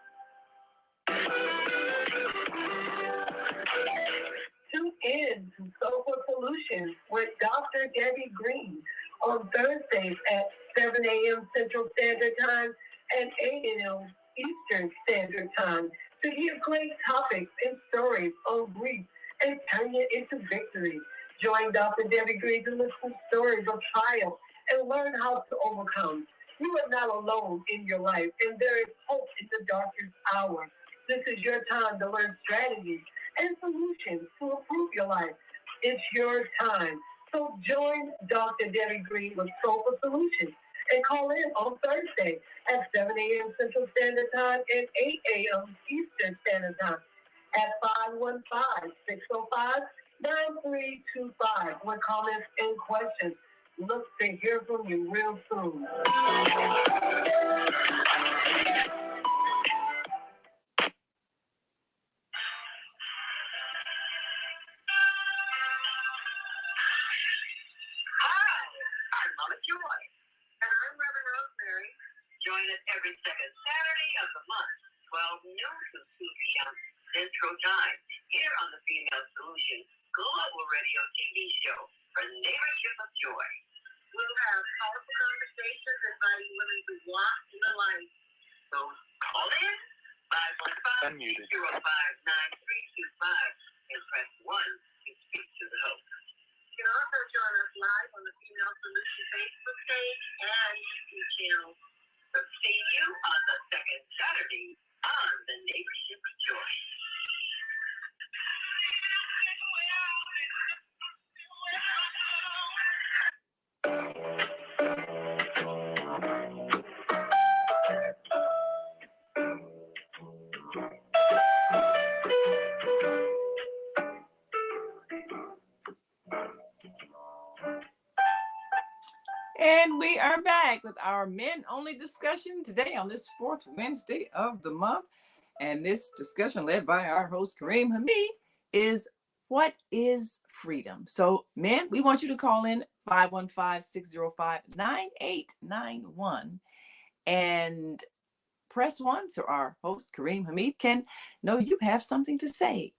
Tune in to Soulful Solutions with Dr. Debbie Green on Thursdays at 7 a.m. Central Standard Time and 8 a.m. Eastern Standard Time to hear great topics and stories on grief and turn it into victory. Join Dr. Debbie Green to listen to stories of triumph and learn how to overcome. You are not alone in your life, and there is hope in the darkest hour. This is your time to learn strategies and solutions to improve your life. It's your time. So join Dr. Debbie Green with Soulful Solutions and call in on Thursday at 7 a.m. Central Standard Time and 8 a.m. Eastern Standard Time at 515-605-9325 with comments and questions. Look to hear from you real soon. Join us every second Saturday of the month, 12 noon to 2 p.m. Central Time, here on the Female Solution Global Radio TV show for Neighborship of Joy. We'll have powerful conversations inviting women to walk in the light. So call in 515-605-9325 and press 1 to speak to the host. You can also join us live on the Female Solution Facebook page and YouTube channel. See you on the second Saturday on the Neighborship of Joy. And we are back with our men-only discussion today on this fourth Wednesday of the month. And this discussion, led by our host, Karriem Hameed, is what is freedom? So, men, we want you to call in 515-605-9891 and press 1 so our host, Karriem Hameed, can know you have something to say.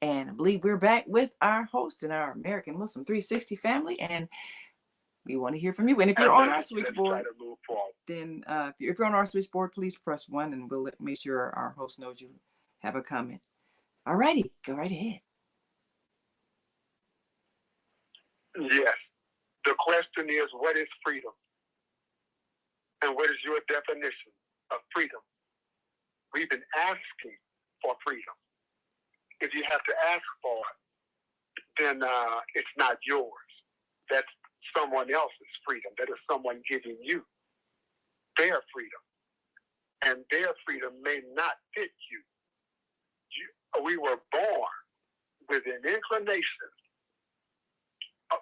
And I believe we're back with our host and our American Muslim 360 family, and we want to hear from you. And if you're on our switchboard, then if you're on our switchboard, please press 1 and we'll make sure our host knows you have a comment. All righty, go right ahead. Yes. The question is, what is freedom? And what is your definition of freedom? We've been asking for freedom. If you have to ask for it, then it's not yours. That's someone else's freedom. That is someone giving you their freedom. And their freedom may not fit you. We were born with an inclination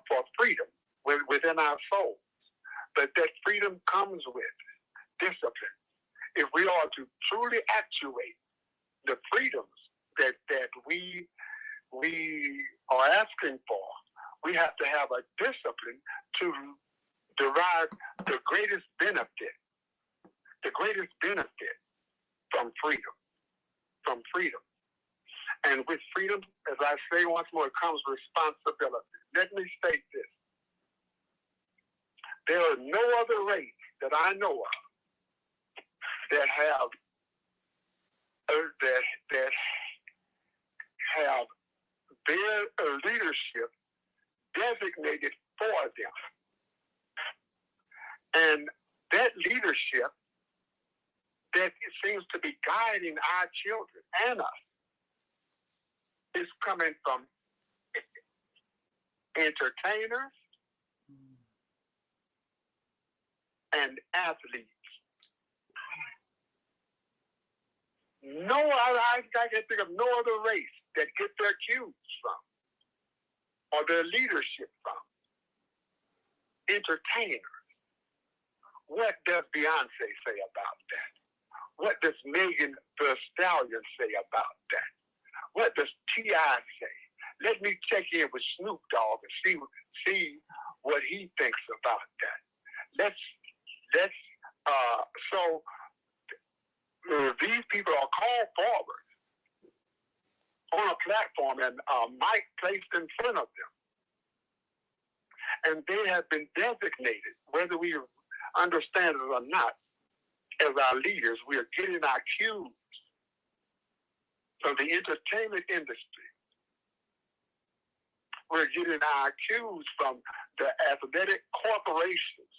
for freedom within our souls. But that freedom comes with discipline. If we are to truly actuate the freedoms that we are asking for, we have to have a discipline to derive the greatest benefit from freedom. And with freedom, as I say once more, comes responsibility. Let me state this. There are no other race that I know of that have their leadership designated for them. And that leadership that seems to be guiding our children and us is coming from entertainers and athletes. No, I can think of no other race that get their cues from or their leadership from entertainers. What does Beyonce say about that? What does Megan Thee Stallion say about that? What does T.I. say? Let me check in with Snoop Dogg and see what he thinks about that. Let's So these people are called forward on a platform and a mic placed in front of them. And they have been designated, whether we understand it or not, as our leaders. We are getting our cues from the entertainment industry. We're getting our cues from the athletic corporations,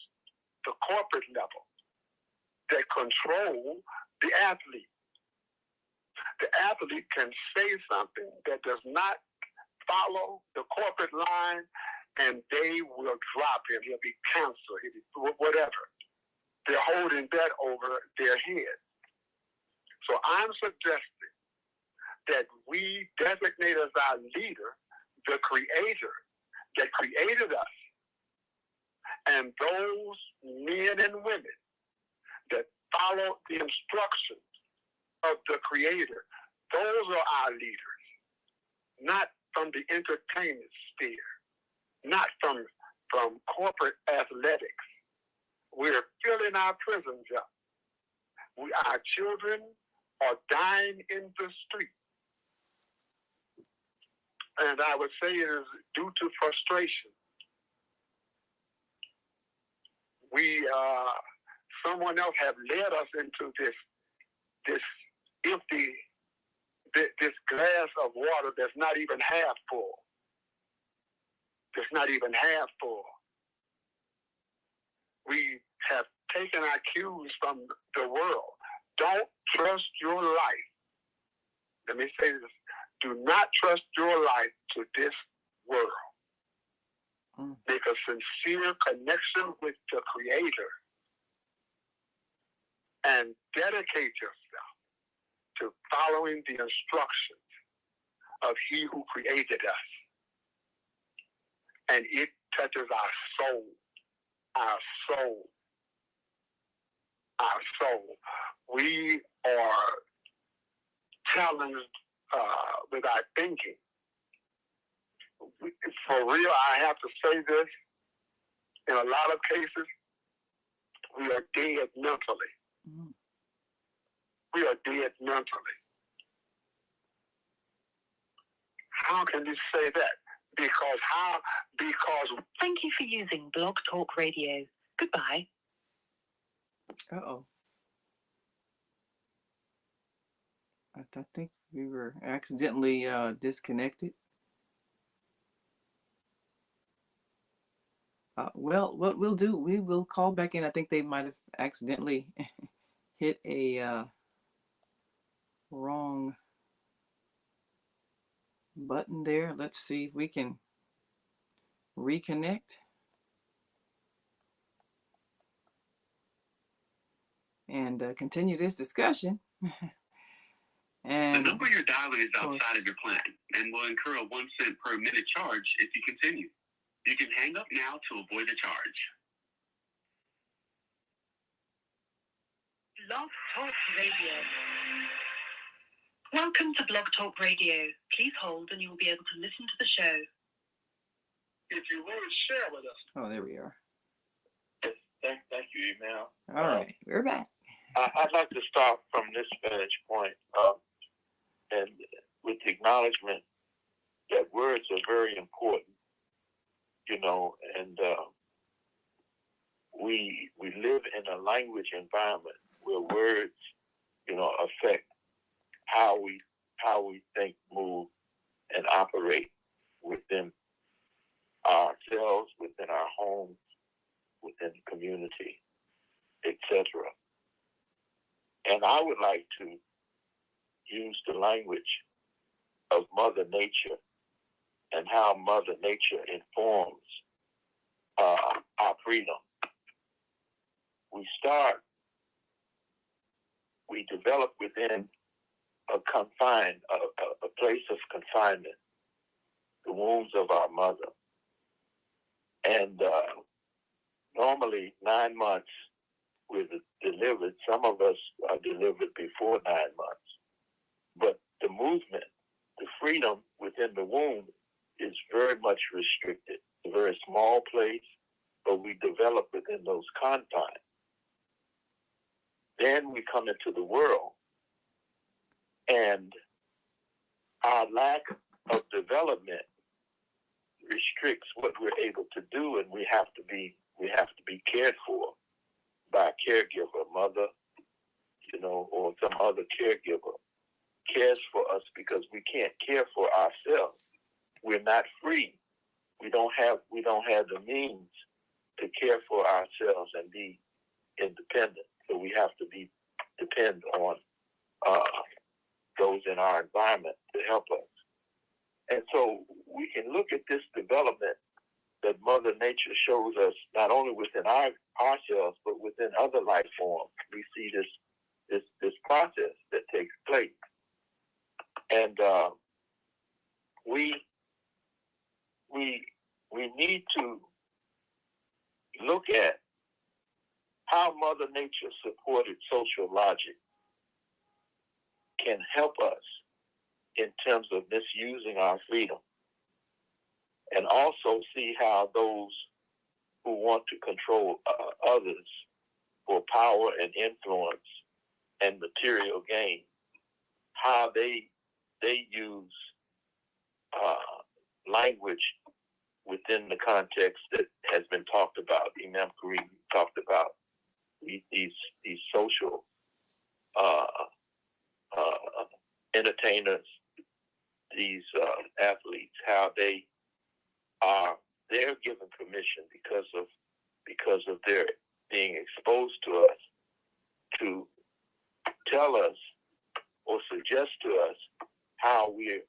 the corporate level, that control the athlete. The athlete can say something that does not follow the corporate line, and they will drop him. He'll be canceled, he'll be whatever. They're holding that over their head. So I'm suggesting that we designate as our leader the creator that created us, and those men and women that follow the instructions of the creator. Those are our leaders, not from the entertainment sphere, not from corporate athletics. We're filling our prisons up. Our children are dying in the street. And I would say it is due to frustration. Someone else have led us into this empty, this glass of water that's not even half full. That's not even half full. We have taken our cues from the world. Don't trust your life. Let me say this. Do not trust your life to this world. Make a sincere connection with the Creator and dedicate yourself to following the instructions of He who created us. And it touches our soul, our soul, our soul. We are challenged with our thinking. For real, I have to say this. In a lot of cases, we are dead mentally. We are dead mentally. How can you say that? Because Thank you for using Blog Talk Radio. Goodbye. Uh-oh. I think we were accidentally disconnected. Well, what we'll do, we will call back in. I think they might have accidentally hit a wrong button there. Let's see if we can reconnect and continue this discussion. And the number you're dialing is outside of your plan and will incur a 1 cent per minute charge if you continue. You can hang up now to avoid the charge. Blog Talk Radio. Welcome to Blog Talk Radio. Please hold and you will be able to listen to the show. if you would share with us. Oh, there we are. Thank you, Email. All right, we're back. I'd like to start from this vantage point and with the acknowledgement that words are very important, and we live in a language environment where words, affect how we think, move, and operate within ourselves, within our homes, within the community, etc. And I would like to use the language of Mother Nature and how Mother Nature informs our freedom. We develop within a place of confinement, the wombs of our mother. And normally 9 months we're delivered. Some of us are delivered before 9 months. But the movement, the freedom within the womb is very much restricted. It's a very small place, but we develop within those confines. Then we come into the world, and our lack of development restricts what we're able to do, and we have to be cared for by a caregiver, mother, or some other caregiver cares for us because we can't care for ourselves. We're not free. We don't have the means to care for ourselves and be independent. So we have to depend on those in our environment to help us. And so we can look at this development that Mother Nature shows us not only within ourselves, but within other life forms. We see this process that takes place. And we need to look at how Mother Nature supported social logic can help us in terms of misusing our freedom, and also see how those who want to control others for power and influence and material gain, how they use language within the context that has been talked about. Imam Karriem talked about these social entertainers, these athletes, how they're given permission because of their being exposed to us to tell us or suggest to us how we're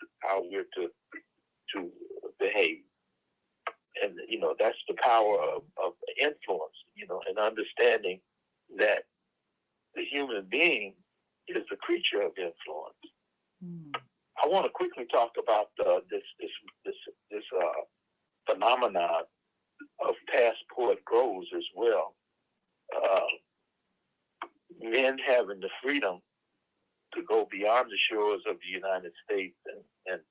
to behave. And that's the power of influence, and understanding that the human being is a creature of influence. I want to quickly talk about this phenomenon of passport grows as well. Men having the freedom to go beyond the shores of the United States and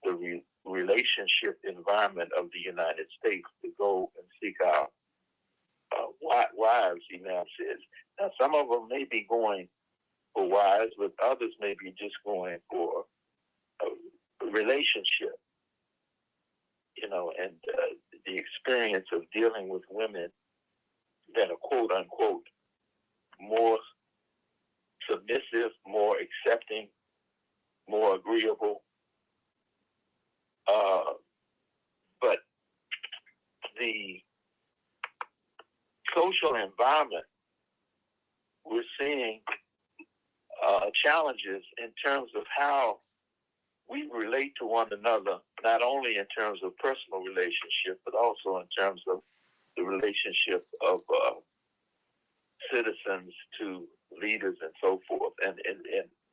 the relationship environment of the United States to go and seek out wives, Imam says. Now, some of them may be going for wives, but others may be just going for a relationship, and the experience of dealing with women that are quote unquote more submissive, more accepting, more agreeable. But the social environment, we're seeing challenges in terms of how we relate to one another, not only in terms of personal relationship, but also in terms of the relationship of citizens to leaders and so forth. And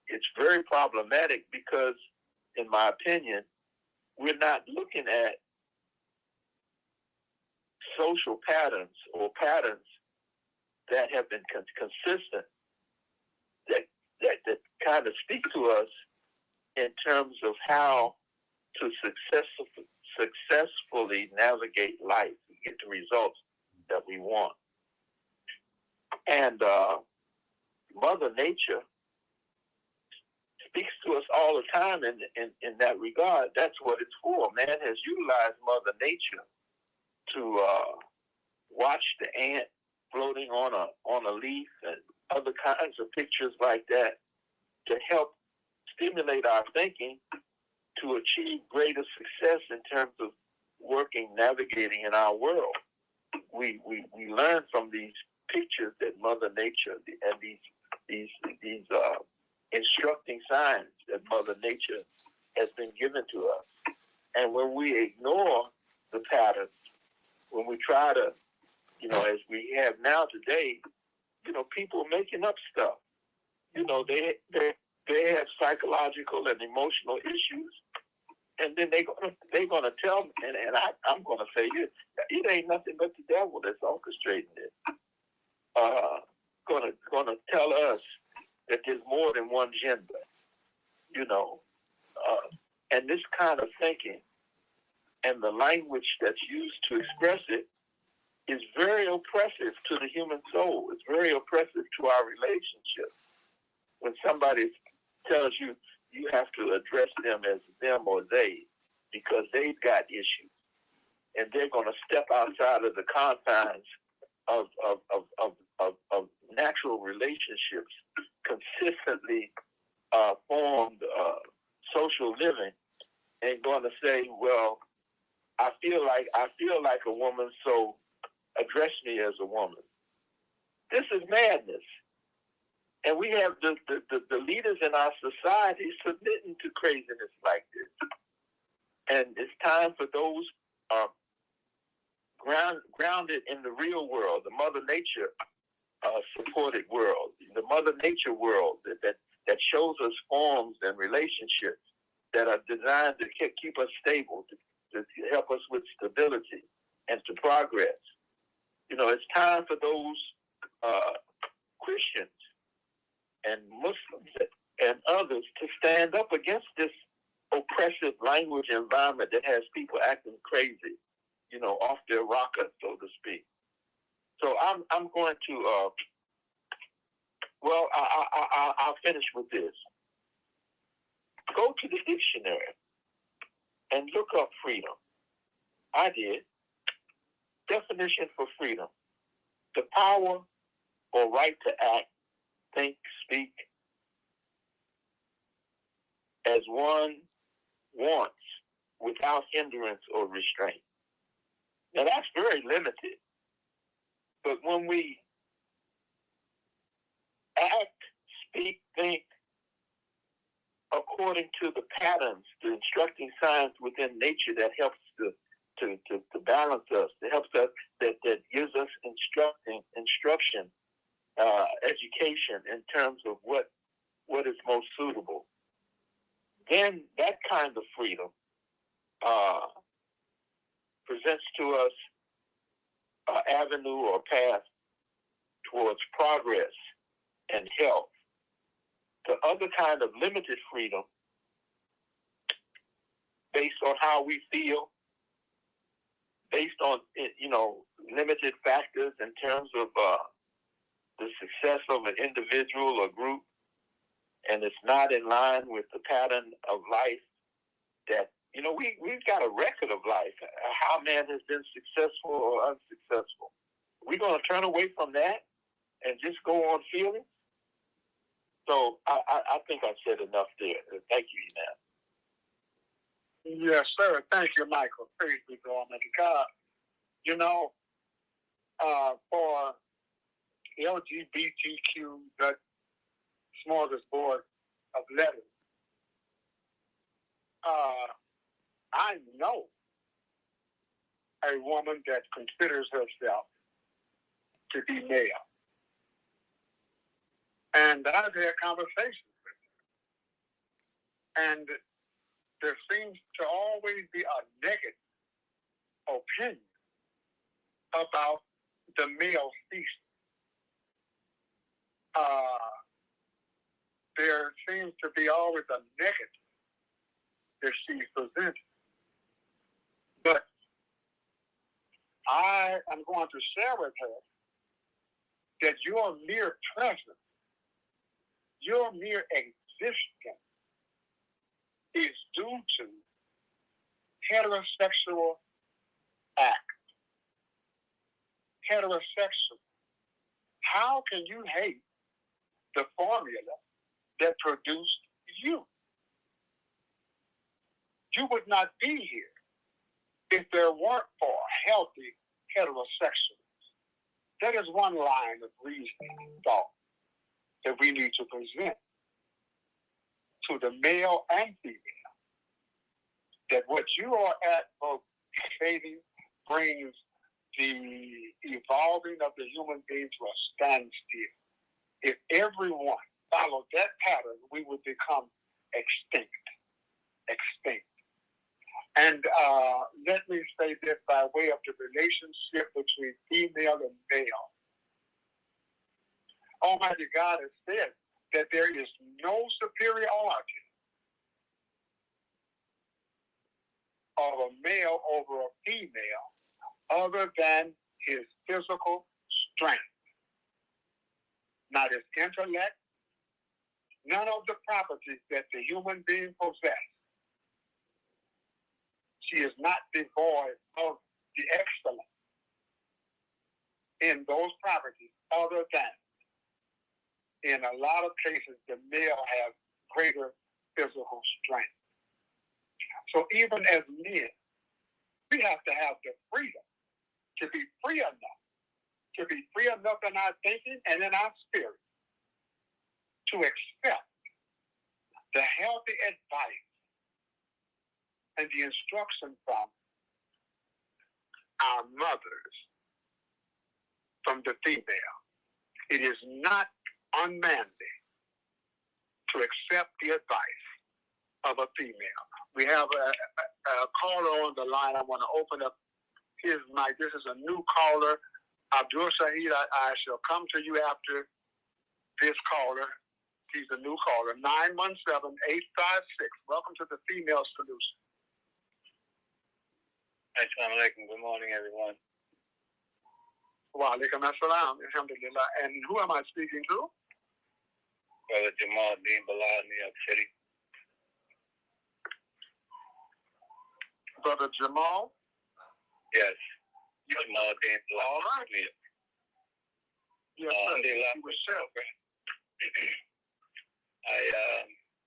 it's very problematic because, in my opinion, we're not looking at social patterns or patterns that have been consistent that kind of speak to us in terms of how to successfully navigate life and get the results that we want. And Mother Nature speaks to us all the time in that regard. That's what it's for. Man has utilized Mother Nature to watch the ant floating on a leaf and other kinds of pictures like that to help stimulate our thinking to achieve greater success in terms of navigating in our world. We learn from these pictures that Mother Nature and these instructing signs that Mother Nature has been given to us. And when we ignore the patterns, when we try to, as we have now today, people making up stuff. They have psychological and emotional issues, and then they're gonna tell me, and I'm gonna say it ain't nothing but the devil that's orchestrating it. Gonna tell us that there's more than one gender, and this kind of thinking and the language that's used to express it is very oppressive to the human soul. It's very oppressive to our relationships. When somebody tells you you have to address them as them or they because they've got issues, and they're going to step outside of the confines of natural relationships, consistently formed social living, and going to say, well, I feel like a woman, so address me as a woman. This is madness. And we have the leaders in our society submitting to craziness like this. And it's time for those grounded in the real world, the Mother Nature supported world, the Mother Nature world that shows us forms and relationships that are designed to keep us stable, to help us with stability and to progress. You know, it's time for those Christians and Muslims and others to stand up against this oppressive language environment that has people acting crazy, you know, off their rocker, so to speak. So I'm going to, I'll finish with this. Go to the dictionary and look up freedom. I did. Definition for freedom: the power or right to act, think, speak as one wants without hindrance or restraint. Now that's very limited. But when we act, speak, think according to the patterns, the instructing signs within nature that helps to balance us, that helps us, that gives us instruction, education in terms of what is most suitable, then that kind of freedom presents to us an avenue or path towards progress and health. The other kind of limited freedom, based on how we feel, based on, you know, limited factors in terms of the success of an individual or group, and it's not in line with the pattern of life that, you know, we've got a record of life, how man has been successful or unsuccessful. We're going to turn away from that and just go on feeling. So I think I've said enough there. Thank you, Enan. Yes, sir. Thank you, Michael. Praise be to Almighty God. You know, for LGBTQ, that smorgasbord of letters, I know a woman that considers herself to be male. And I've had conversations with her. And there seems to always be a negative opinion about the male species. There seems to be always a negative that she's presented. But I am going to share with her that your mere presence, your mere existence is due to heterosexual act. Heterosexual. How can you hate the formula that produced you? You would not be here if there weren't for healthy heterosexuals. That is one line of reasoning thought that we need to present to the male and female, that what you are advocating brings the evolving of the human being to a standstill. If everyone followed that pattern, we would become extinct. And let me say this by way of the relationship between female and male. Almighty God has said that there is no superiority of a male over a female other than his physical strength, not his intellect, none of the properties that the human being possesses. She is not devoid of the excellence in those properties, other than in a lot of cases the male has greater physical strength. So even as men, we have to have the freedom to be free enough in our thinking and in our spirit to accept the healthy advice and the instruction from our mothers, from the female. It is not unmanly to accept the advice of a female. We have a caller on the line. I want to open up his mic. This is a new caller. Abdul Shahid, I shall come to you after this caller. He's a new caller. 917-856. Welcome to the Female Solution. Assalamu alaikum. Good morning, everyone. Wa alaikum assalam. Alhamdulillah. And who am I speaking to? Brother Jamal Dean Bilal, New York City. Brother Jamal? Yes. Jamal Dean Bilal. All right. Yes, sir. I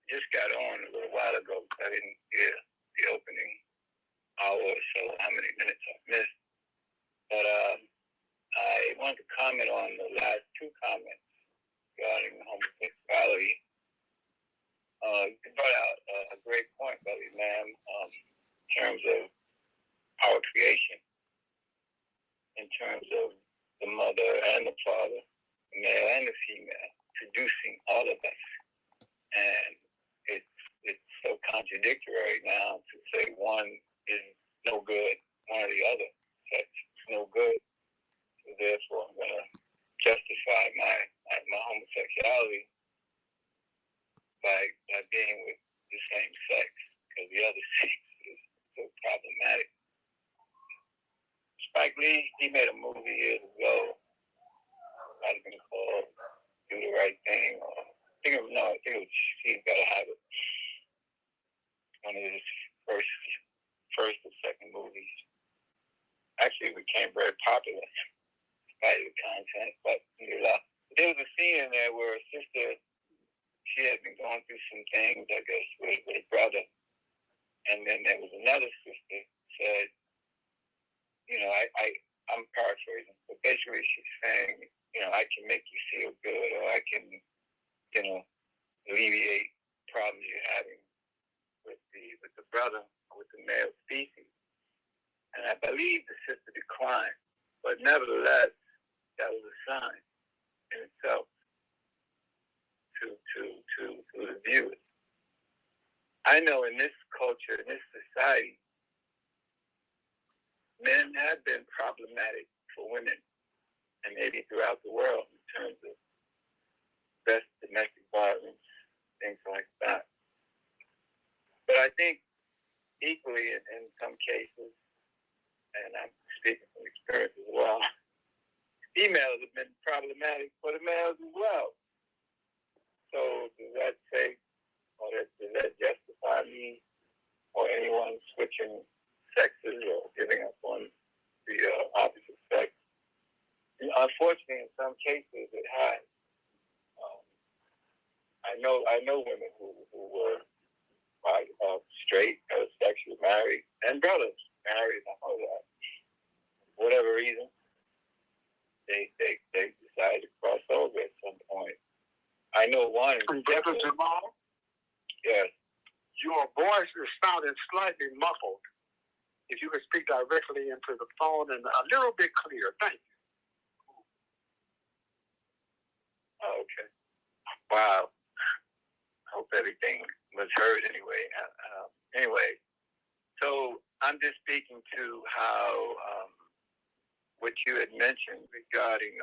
just got on a little while ago. I didn't hear the opening hour or so, how many minutes I missed. But I wanted to comment on the last two comments regarding homosexuality. You brought out a great point, Brother Ma'am, in terms of our creation, in terms of the mother and the father, the male and the female, producing all of us. And it's so contradictory now to say one is no good, one or the other. That's no good. So therefore, I'm going to justify my homosexuality by being with the same sex, because the other sex is so problematic. Spike Lee, he made a movie years ago. Might have been called Do the Right Thing, or I think it was She's Gotta Have It. One of his first or second movies. Actually, it became very popular despite the content. But there was a scene in there where a sister, she had been going through some things, I guess, with a brother. And then there was another sister said, I'm paraphrasing, but basically she's saying, I can make you feel good, or I can, alleviate problems you're having with the brother, with the male species. And I believe the sister declined, but nevertheless, that was a sign in itself to the viewers. I know in this culture, in this society, men have been problematic for women, and maybe throughout the world in terms of domestic violence, things like that. But I think equally in some cases, and I'm speaking from experience as well, females have been problematic for the males as well. So does that say, or does that justify me or anyone switching sexes or giving up on the opposite sex? And unfortunately, in some cases, it has. I know women who were straight, heterosexual, married, and brothers married. I know that. For whatever reason, they decided to cross over at some point. I know one. Brother Jamal? Yes. Your voice is sounding slightly muffled. If you could speak directly into the phone and a little bit clearer. Thank you. Okay. Wow. I hope everything was heard anyway. Anyway, so I'm just speaking to how what you had mentioned regarding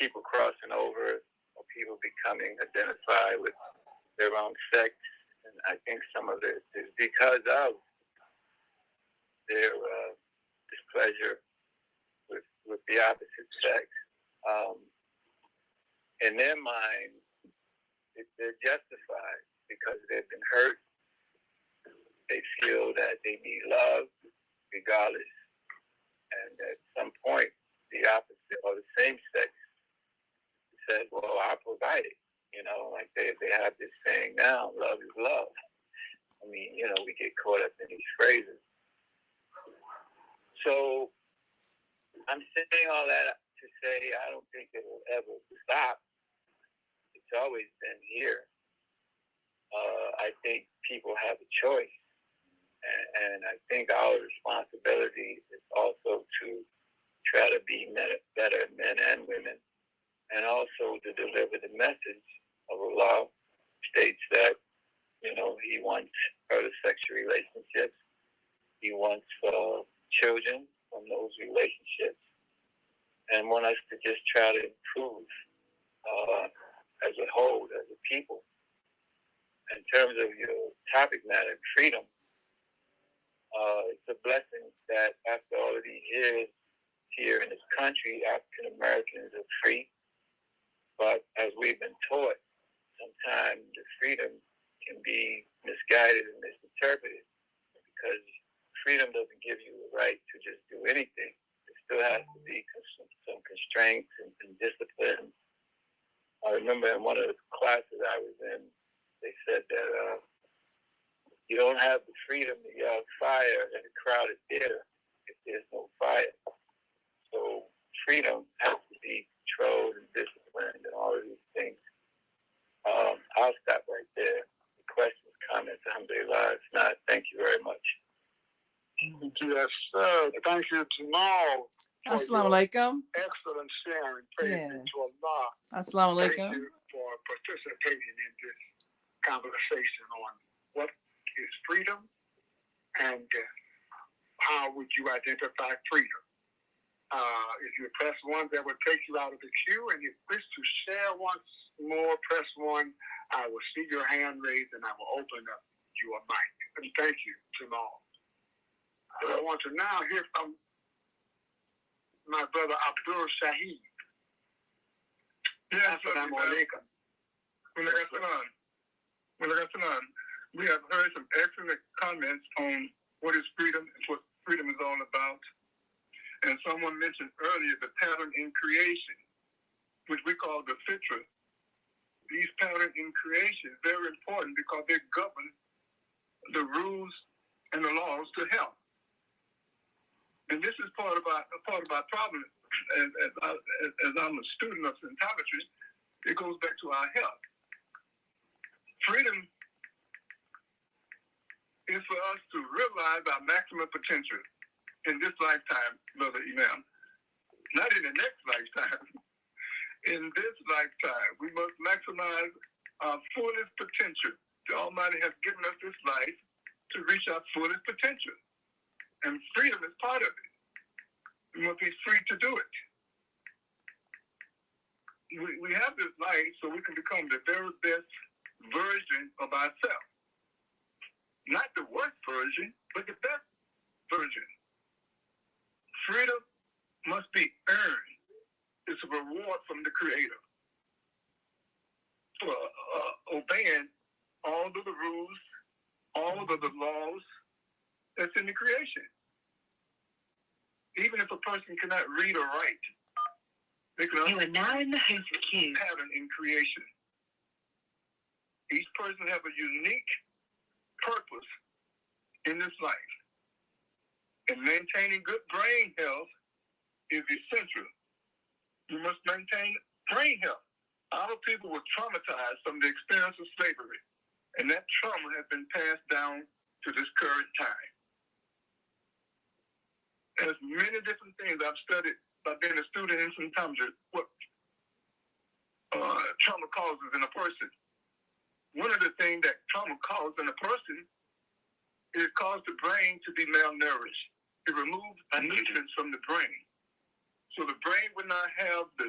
people crossing over or people becoming identified with their own sex. And I think some of it is because of their displeasure with the opposite sex. In their mind, they're justified because they've been hurt. They feel that they need love regardless. And at some point, the opposite or the same sex says, well, I'll provide it. Like they have this saying now, love is love. I mean, we get caught up in these phrases. So I'm saying all that to say I don't think it will ever stop. It's always been here. I think people have a choice. And I think our responsibility is also to try to be better men and women, and also to deliver the message of Allah states that, he wants heterosexual relationships. He wants children from those relationships, and want us to just try to improve as a whole, as a people. In terms of your topic matter, freedom, it's a blessing that after all of these years here in this country, African Americans are free. But as we've been taught, sometimes the freedom can be misguided and misinterpreted, because freedom doesn't give you the right to just do anything. There still has to be some constraints and discipline. I remember in one of the classes I was in, they said that you don't have the freedom to yell fire in a crowded theater if there's no fire. So freedom has to be controlled and disciplined and all of these things. I'll stop right there. Questions, comments, alhamdulillah. If not, thank you very much. Yes, sir. Thank you, Jamal. Assalamu alaikum. Excellent sharing. Praise be to Allah. Assalamu Thank alaikum. you for participating in this conversation on what is freedom and how would you identify freedom. If you press 1, that would take you out of the queue, and if you wish to share once more, press 1. I will see your hand raised and I will open up your mic. And thank you, Jamal. I want to now hear from my brother Abdul Shaheed. Yes, Assalamu alaikum. We have heard some excellent comments on what is freedom and what freedom is all about. And someone mentioned earlier the pattern in creation, which we call the fitra. These patterns in creation are very important because they govern the rules and the laws to health. And this is part of our problem. As I'm a student of syntology, it goes back to our health. Freedom is for us to realize our maximum potential in this lifetime, Brother Imam. Not in the next lifetime. In this lifetime, we must maximize our fullest potential. The Almighty has given us this life to reach our fullest potential. And freedom is part of it. We must be free to do it. We have this life so we can become the very best version of ourselves. Not the worst version, but the best version. Freedom must be earned. It's a reward from the Creator for obeying all of the rules, all of the laws that's in the creation. Even if a person cannot read or write, they can You are now in the host queue. pattern in creation. Each person has a unique purpose in this life. And maintaining good brain health is essential. You must maintain brain health. Our people were traumatized from the experience of slavery, and that trauma has been passed down to this current time. There's many different things I've studied by being a student in symptometry, what trauma causes in a person. One of the things that trauma causes in a person is cause the brain to be malnourished. It removes nutrients from the brain. So the brain would not have the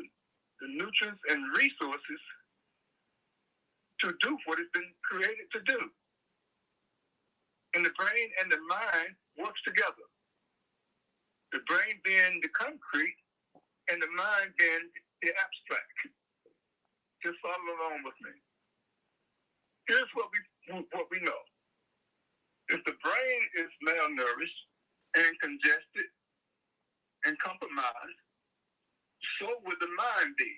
nutrients and resources to do what it's been created to do. And the brain and the mind works together. The brain being the concrete and the mind being the abstract. Just follow along with me. Here's what we know. If the brain is malnourished and congested and compromised, so would the mind be.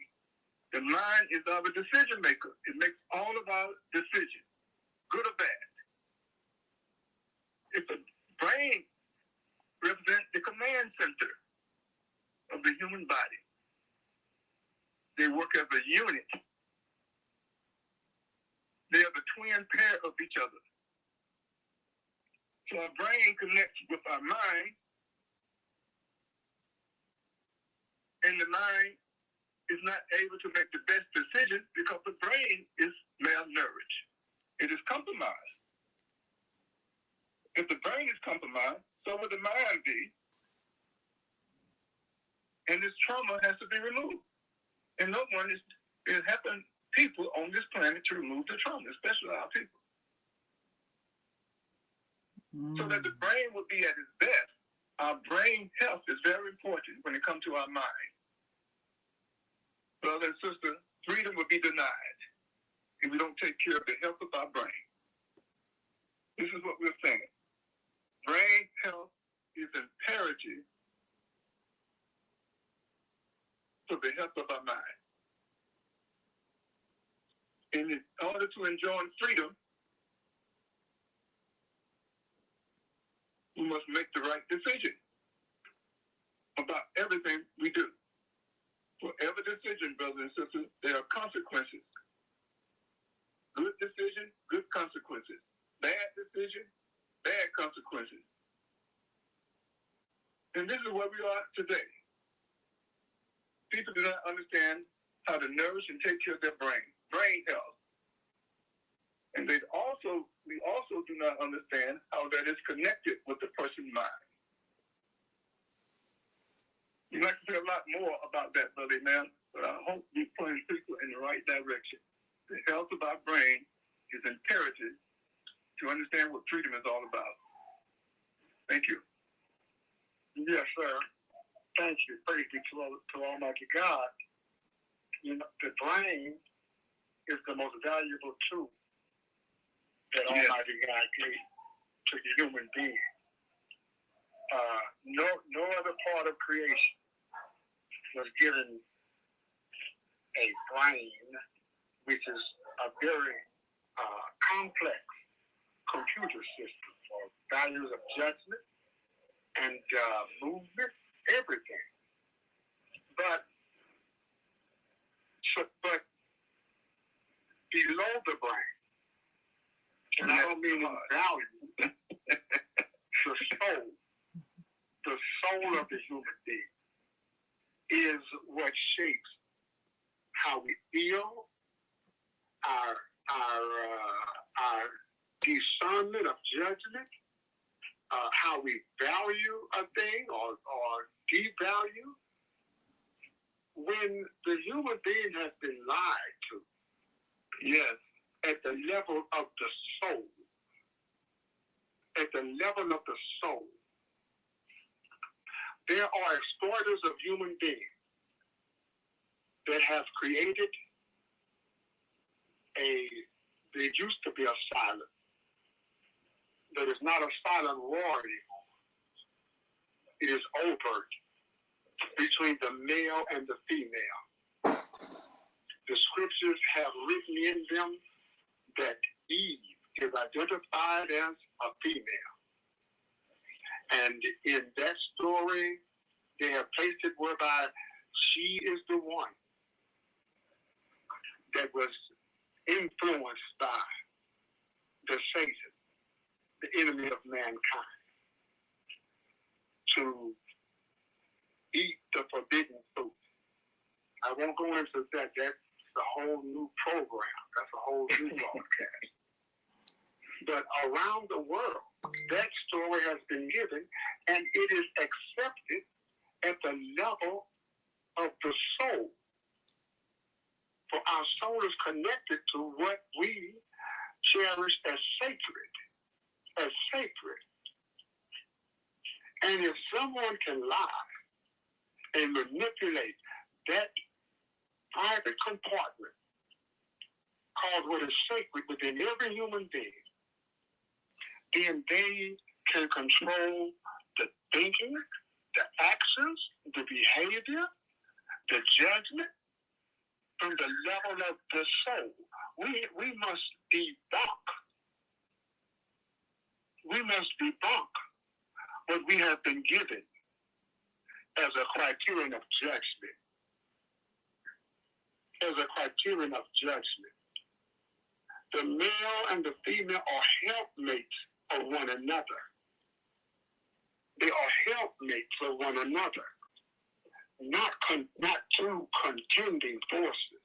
The mind is our decision maker. It makes all of our decisions, good or bad. If the brain represents the command center of the human body, they work as a unit. They are the twin pair of each other. So our brain connects with our mind, and the mind is not able to make the best decision because the brain is malnourished. It is compromised. If the brain is compromised, so will the mind be, and this trauma has to be removed. And no one is helping people on this planet to remove the trauma, especially our people. So that the brain will be at its best. Our brain health is very important when it comes to our mind. Brother and sister, freedom will be denied if we don't take care of the health of our brain. This is what we're saying. Brain health is imperative for the health of our mind. And in order to enjoy freedom, we must make the right decision about everything we do. For every decision, brothers and sisters, there are consequences. Good decision, good consequences. Bad decision, bad consequences. And this is where we are today. People do not understand how to nourish and take care of their brain health. And we also do not understand how that is connected with the person's mind. We'd like to say a lot more about that, Brother Man, but I hope we point people in the right direction. The health of our brain is imperative to understand what freedom is all about. Thank you. Yes, sir. Thank you. Praise be to Almighty God. You know, the brain is the most valuable tool that Almighty God gave to the human being. No other part of creation was given a brain, which is a very complex computer system for values of judgment and movement, everything. But below the brain, and I don't mean in value, the soul of the human being is what shapes how we feel, our discernment of judgment, how we value a thing or devalue. When the human being has been lied to, yes, at the level of the soul, there are exploiters of human beings that have created there used to be a silence. There is not a silent war anymore. It is overt between the male and the female. The scriptures have written in them that Eve is identified as a female. And in that story, they have placed it whereby she is the one that was influenced by the Satan, the enemy of mankind, to eat the forbidden fruit. I won't go into that. That's a whole new program. That's a whole new broadcast. But around the world, that story has been given, and it is accepted at the level of the soul. For our soul is connected to what we cherish as sacred. And if someone can lie and manipulate that private compartment called what is sacred within every human being, then they can control the thinking, the actions, the behavior, the judgment from the level of the soul. We must debunk. We must debunk what we have been given as a criterion of judgment. As a criterion of judgment. The male and the female are helpmates of one another. They are helpmates of one another, not two contending forces.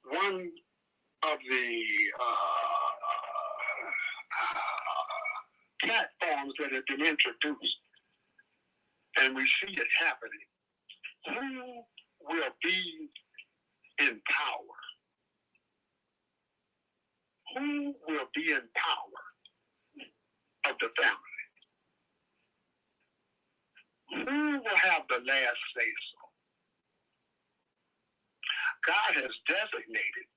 One of the platforms that have been introduced, and we see it happening. Who will be in power? Who will be in power of the family? Who will have the last say-so? God has designated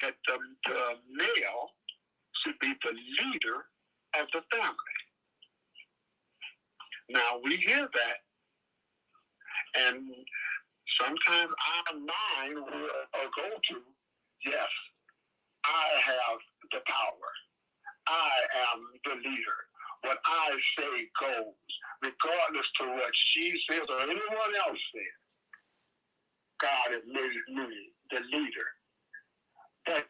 that the male should be the leader of the family. Now we hear that, and sometimes our mind will go to, yes, I have the power. I am the leader. What I say goes, regardless to what she says or anyone else says. God has made me the leader. But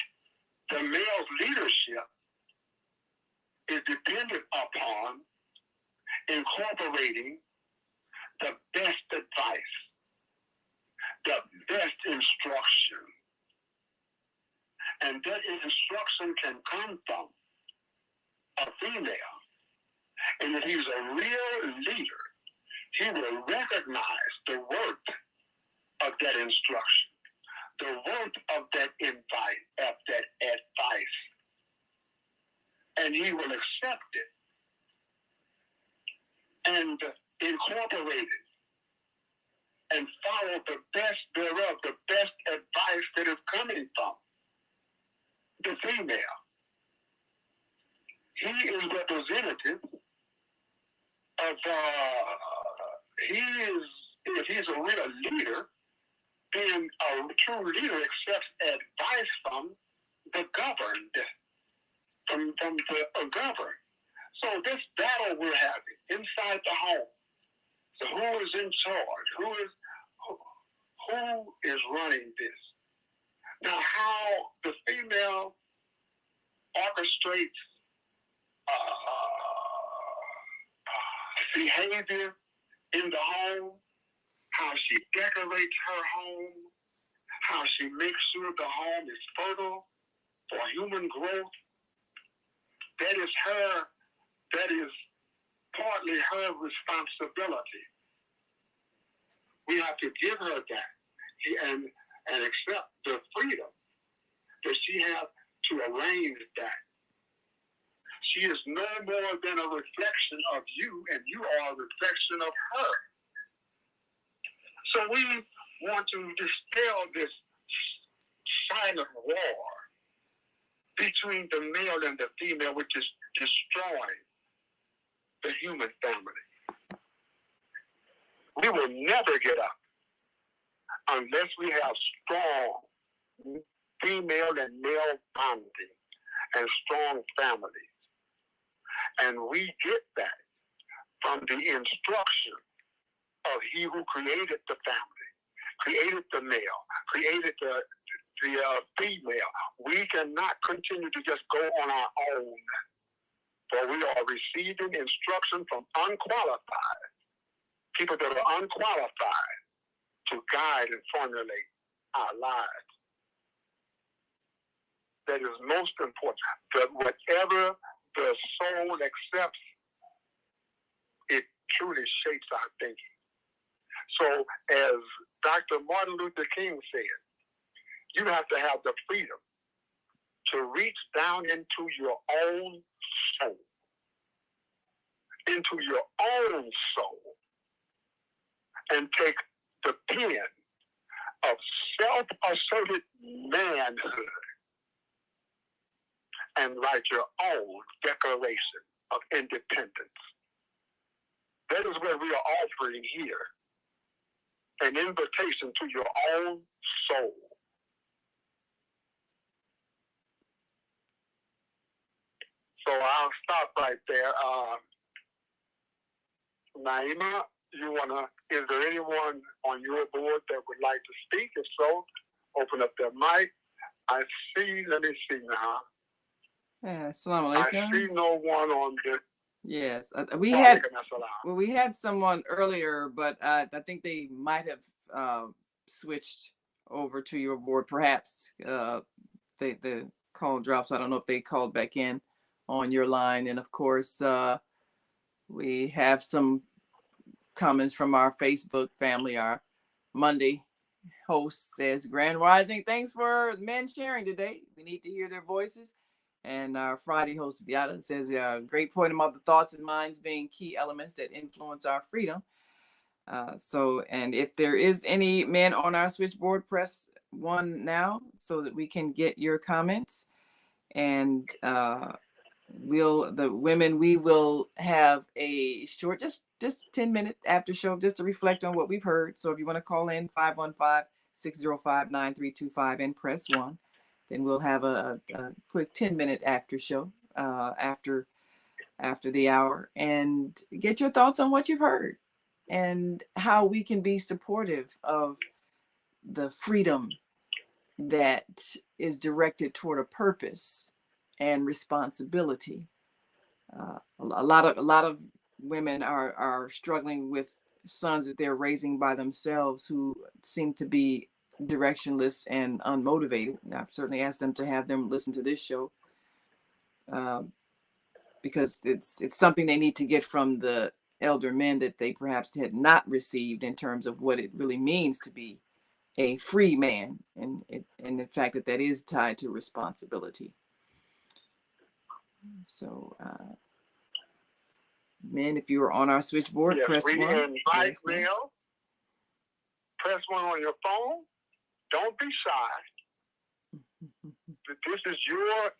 the male's leadership is dependent upon incorporating the best advice, the best instruction. And that instruction can come from a female. And if he's a real leader, he will recognize the worth of that instruction, the worth of that invite, of that advice. And he will accept it and incorporate it and follow the best thereof, the best advice that is coming from the female. He is representative of, if he's a real leader, then a true leader accepts advice from the governed, from the governed. So this battle we're having inside the home. So who is in charge? Who is running this? Now, how the female orchestrates behavior in the home, how she decorates her home, how she makes sure the home is fertile for human growth, that is partly her responsibility. We have to give her that and accept the freedom that she has to arrange that. She is no more than a reflection of you, and you are a reflection of her. So we want to dispel this silent war between the male and the female, which is destroying the human family. We will never get up unless we have strong female and male bonding and strong families. And we get that from the instruction of he who created the family, created the male, created the female. We cannot continue to just go on our own, for we are receiving instruction from unqualified people that are unqualified to guide and formulate our lives. That is most important. That whatever the soul accepts, it truly shapes our thinking. So as Dr. Martin Luther King said, you have to have the freedom to reach down into your own soul into your own soul and take the pen of self-asserted manhood and write your own Declaration of Independence. That is what we are offering here, an invitation to your own soul. So I'll stop right there. Naima, is there anyone on your board that would like to speak? If so, open up their mic. Let me see now. Assalamu I alaikum. see no one on the. Yes, we had someone earlier, but I think they might have switched over to your board. Perhaps the call drops. I don't know if they called back in on your line. And of course, we have some comments from our Facebook family. Our Monday host says, Grand Rising, thanks for men sharing today. We need to hear their voices. And our Friday host, Beata, says, great point about the thoughts and minds being key elements that influence our freedom. And if there is any men on our switchboard, press 1 now so that we can get your comments. And we will have a short, just 10-minute after show, just to reflect on what we've heard. So if you want to call in, 515-605-9325 and press 1. Then we'll have a quick 10-minute after show after the hour, and get your thoughts on what you've heard and how we can be supportive of the freedom that is directed toward a purpose and responsibility. A lot of women are struggling with sons that they're raising by themselves who seem to be directionless and unmotivated. And I've certainly asked them to have them listen to this show because it's something they need to get from the elder men that they perhaps had not received in terms of what it really means to be a free man, and the fact that is tied to responsibility. So, men, if you are on our switchboard, yes, press 1. Invite Mel. Press 1 on your phone. Don't be shy. This is your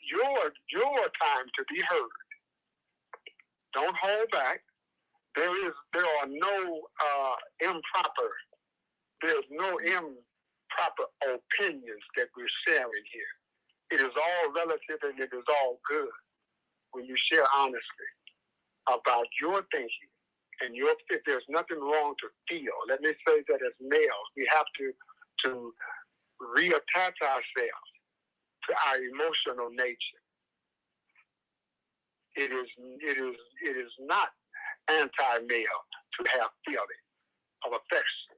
time to be heard. Don't hold back. There are no there's no improper opinions that we're sharing here. It is all relative and it is all good when you share honestly about your thinking and if there's nothing wrong to feel. Let me say that as males, we have to reattach ourselves to our emotional nature. It is not anti-male to have feelings of affection,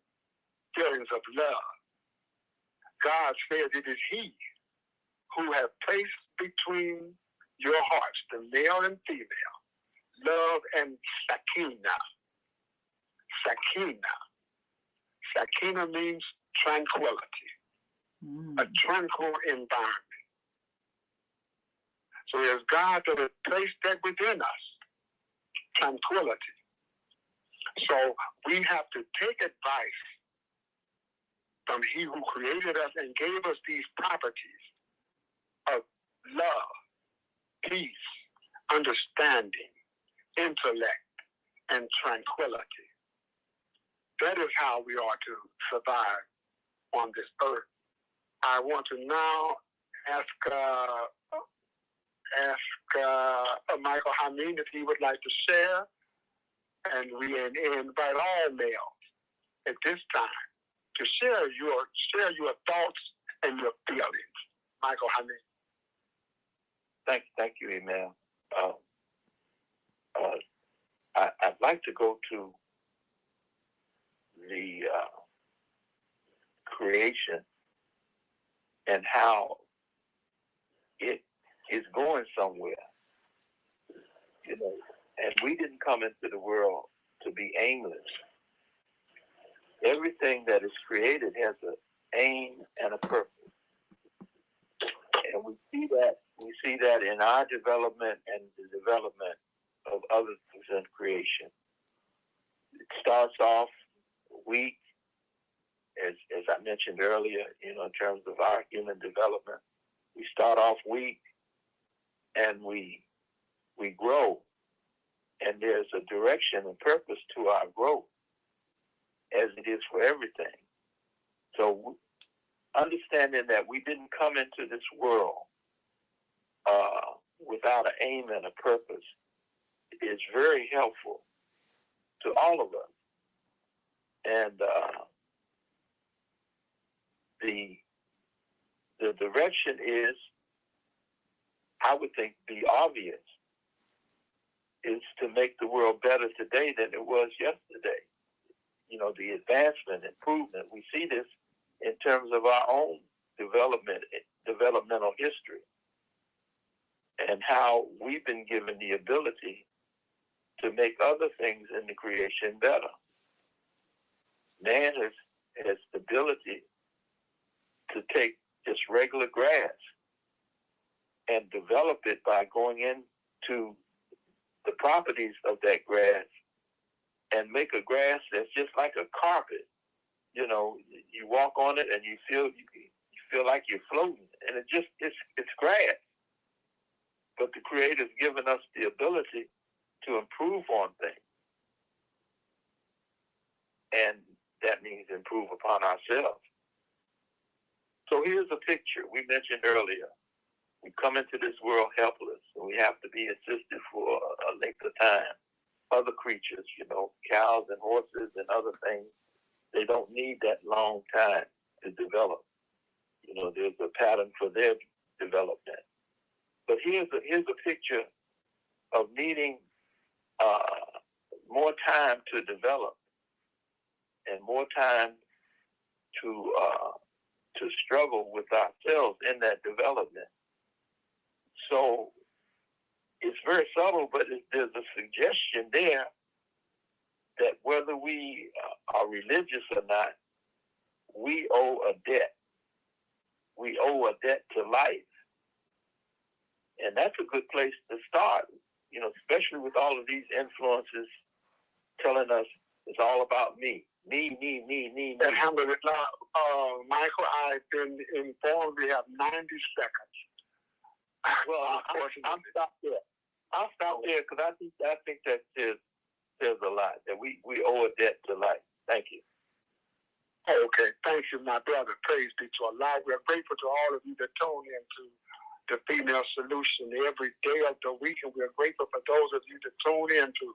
feelings of love. God says it is He who has placed between your hearts, the male and female, love and sakina. Sakina means tranquility, a tranquil environment. So it is God that has placed that within us, tranquility. So we have to take advice from He who created us and gave us these properties of love, peace, understanding, intellect, and tranquility. That is how we are to survive on this earth. I want to now ask Michael Hameed if he would like to share, and we invite all males at this time to share your thoughts and your feelings. Michael Hameed. Thank you, Emil. I'd like to go to the creation and how it is going somewhere. And we didn't come into the world to be aimless. Everything that is created has an aim and a purpose. And we see that in our development and the development of other represent creation. It starts off weak, as I mentioned earlier, in terms of our human development. We start off weak, and we grow, and there's a direction and purpose to our growth, as it is for everything. So understanding that we didn't come into this world without an aim and a purpose is very helpful to all of us. And the direction is, I would think, the obvious, is to make the world better today than it was yesterday. The advancement, improvement, we see this in terms of our own developmental history, and how we've been given the ability to make other things in the creation better. Man has the ability to take just regular grass and develop it by going into the properties of that grass and make a grass that's just like a carpet. You walk on it and you feel like you're floating, and it's grass. But the Creator's given us the ability to improve on things, and that means improve upon ourselves. So here's a picture we mentioned earlier. We come into this world helpless, and we have to be assisted for a length of time. Other creatures, cows and horses and other things, they don't need that long time to develop. There's a pattern for their development. But here's a picture of needing more time to develop and more time to struggle with ourselves in that development. So it's very subtle, but there's a suggestion there that whether we are religious or not, we owe a debt. We owe a debt to life. And that's a good place to start, especially with all of these influences telling us it's all about me. Me. Alhamdulillah, Michael, I've been informed we have 90 seconds. Well, I'm stopped there. I'll stop there because I think that says a lot, that we owe a debt to life. Thank you. Okay, thank you, my brother. Praise be to Allah. We're grateful to all of you that tune into the Female Solution every day of the week, and we're grateful for those of you that tune into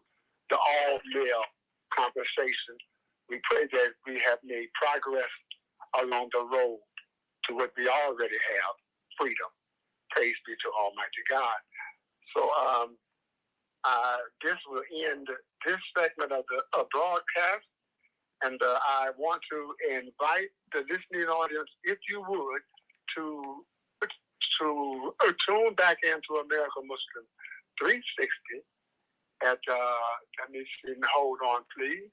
the all-male conversation. We pray that we have made progress along the road to what we already have, freedom. Praise be to Almighty God. So this will end this segment of the broadcast, and I want to invite the listening audience, if you would, to tune back into American Muslim 360 at, let me see, hold on, please.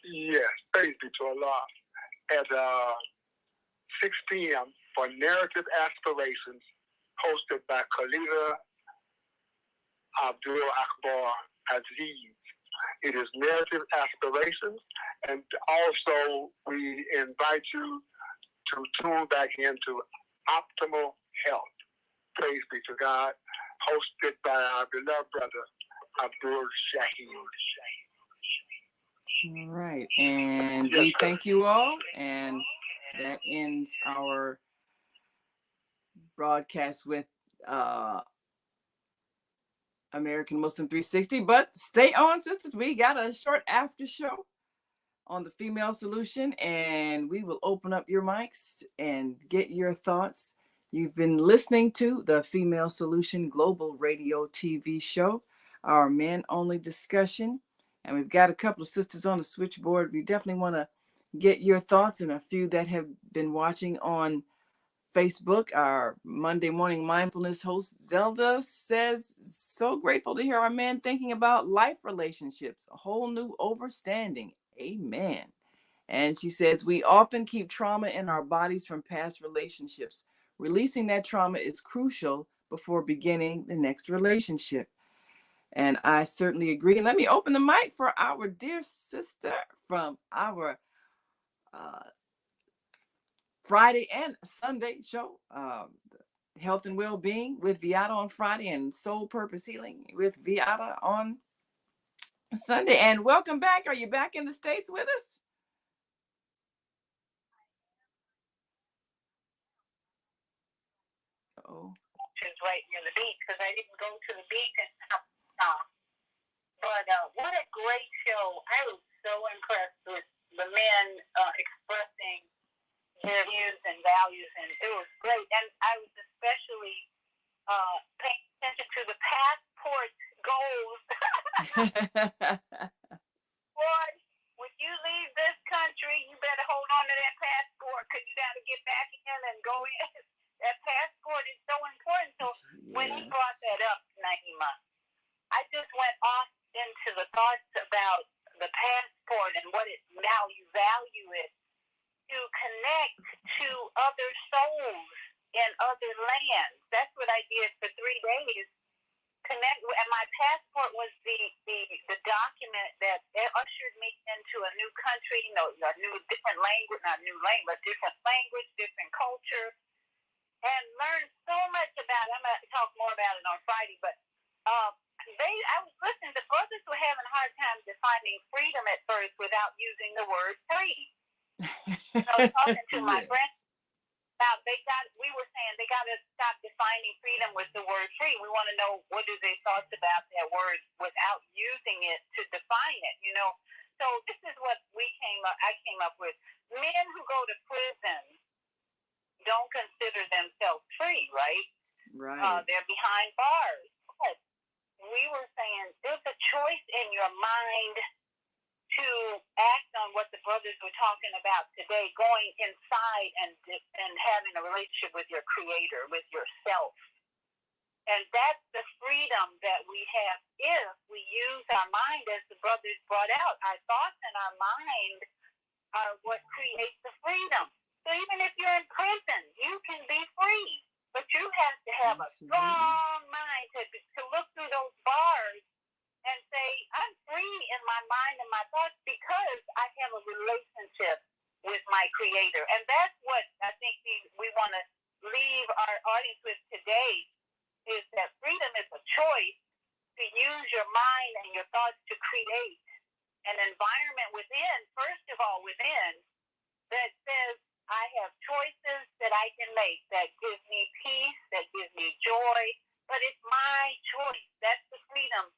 Yes, praise be to Allah. At 6 p.m. for Narrative Aspirations, hosted by Khalida Abdul Akbar Aziz. It is Narrative Aspirations, and also we invite you to tune back into Optimal Health. Praise be to God, hosted by our beloved brother Abdul Shaheen. All right, and yes, we thank you all, and that ends our broadcast with American Muslim 360. But stay on, sisters. We got a short after show on the Female Solution, and we will open up your mics and get your thoughts. You've been listening to the Female Solution Global Radio TV show, our men-only discussion. And we've got a couple of sisters on the switchboard. We definitely want to get your thoughts, and a few that have been watching on Facebook. Our Monday morning mindfulness host, Zelda, says, so grateful to hear our men thinking about life relationships, a whole new overstanding. Amen. And she says, we often keep trauma in our bodies from past relationships. Releasing that trauma is crucial, before beginning the next relationship. And I certainly agree. Let me open the mic for our dear sister from our Friday and Sunday show, Health and Well-Being with Viata on Friday and Soul Purpose Healing with Viata on Sunday. And welcome back. Are you back in the States with us? Oh. Right near the beach, because I didn't go to the beach and but what a great show. I was so impressed with the men expressing their views and values, and it was great. And I was especially paying attention to the passport goals. Boy, when you leave this country, you better hold on to that passport, because you got to get back in and go in. That passport is so important. So when he brought that up, Naima, I just went off into the thoughts about the passport and what it value it to connect to other souls in other lands. That's what I did for 3 days. Connect, and my passport was the document that ushered me into a new country, a new different language, not new language, different language, different culture, and learned so much about it. I'm going to talk more about it on Friday, but I was listening. The brothers were having a hard time defining freedom at first without using the word free. I was talking to my friends about we were saying they got to stop defining freedom with the word free. We want to know what are their thoughts about that word without using it to define it, So this is what I came up with. Men who go to prison don't consider themselves free, right? Right. They're behind bars. But we were saying there's a choice in your mind to act on what the brothers were talking about today, going inside and having a relationship with your creator, with yourself. And that's the freedom that we have if we use our mind, as the brothers brought out. Our thoughts and our mind are what creates the freedom. So even if you're in prison, you can be free. But you have to have a strong mind to look through those bars and say, I'm free in my mind and my thoughts because I have a relationship with my creator. And that's what I think we want to leave our audience with today, is that freedom is a choice to use your mind and your thoughts to create an environment within, first of all, that says, I have choices that I can make that gives me peace, that gives me joy, but it's my choice. That's the freedom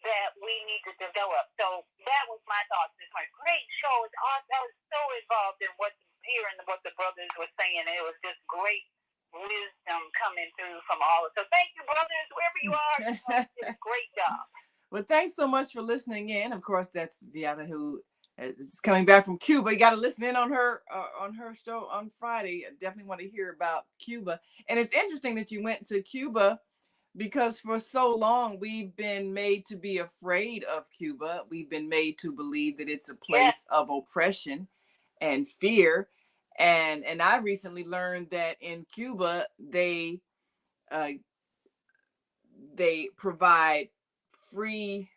that we need to develop. So that was my thoughts. It's my great show. It's awesome. I was so involved in hearing what the brothers were saying. It was just great wisdom coming through from all of us. So thank you, brothers, wherever you are. You did a great job. Well, thanks so much for listening in. Of course, that's Viata, who is coming back from Cuba. You got to listen in on her show on Friday. I definitely want to hear about Cuba. And it's interesting that you went to Cuba, because for so long we've been made to be afraid of Cuba. We've been made to believe that it's a place of oppression and fear. And I recently learned that in Cuba they provide free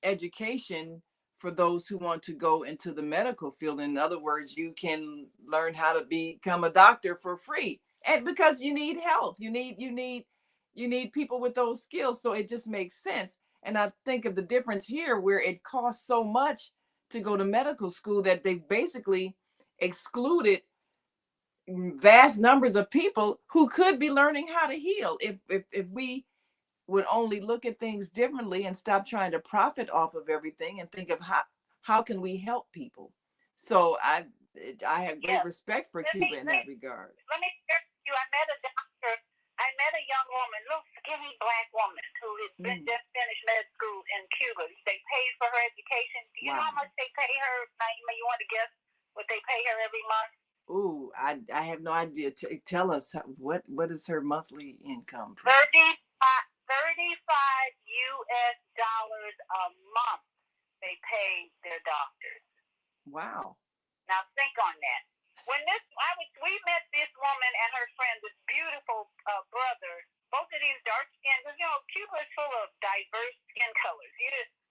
education for those who want to go into the medical field. In other words, you can learn how to become a doctor for free, and because you need health, you need people with those skills. So it just makes sense. And I think of the difference here, where it costs so much to go to medical school that they basically excluded vast numbers of people who could be learning how to heal if we would only look at things differently and stop trying to profit off of everything and think of how can we help people. So I have great respect for Cuba in that regard. Let me share with you. I met a doctor. I met a young woman, little skinny black woman who had just finished med school in Cuba. They paid for her education. Do you know how much they pay her, Naima? You want to guess what they pay her every month? Ooh, I have no idea. Tell us, what is her monthly income? $35 US a month they pay their doctors. Wow. Now think on that. We met this woman and her friend, this beautiful brother. Both of these dark skinned, because Cuba is full of diverse skin colors.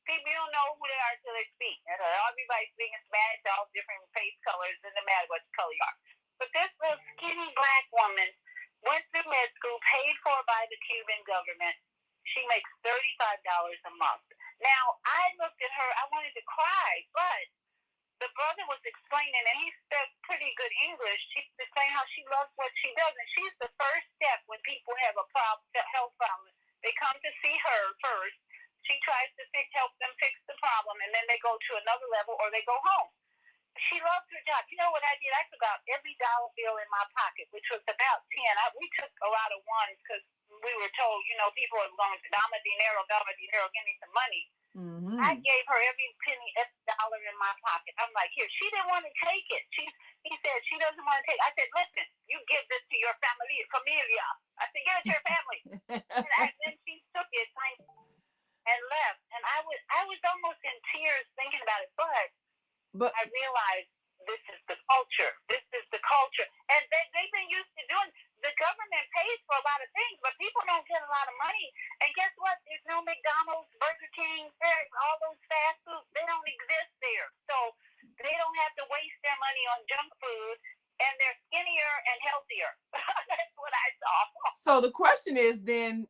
People don't know who they are until they speak. Everybody's speaking Spanish, all different face colors. Doesn't matter what color you are. But this little skinny black woman went through med school, paid for by the Cuban government. She makes $35 a month. Now, I looked at her, I wanted to cry, but the brother was explaining, and he spoke pretty good English. She was explaining how she loves what she does, and she's the first step when people have a health problem. They come to see her first. She tries to help them fix the problem, and then they go to another level or they go home. She loves her job. You know what I did? I took out every dollar bill in my pocket, which was about 10. We took a lot of ones because we were told, people are going to dama dinero, give me some money. Mm-hmm. I gave her every penny, every dollar in my pocket. I'm like, here. She didn't want to take it. He said she doesn't want to take it. I said, listen, you give this to your familia. I said, give it to your family. And then she took it and left. And I was almost in tears thinking about it, but I realized this is the culture. This is the culture. And they've been used to doing. The government pays for a lot of things, but people don't get a lot of money. And guess what? There's no McDonald's, Burger King, all those fast foods. They don't exist there. So they don't have to waste their money on junk food, and they're skinnier and healthier. That's what I saw. So the question is then,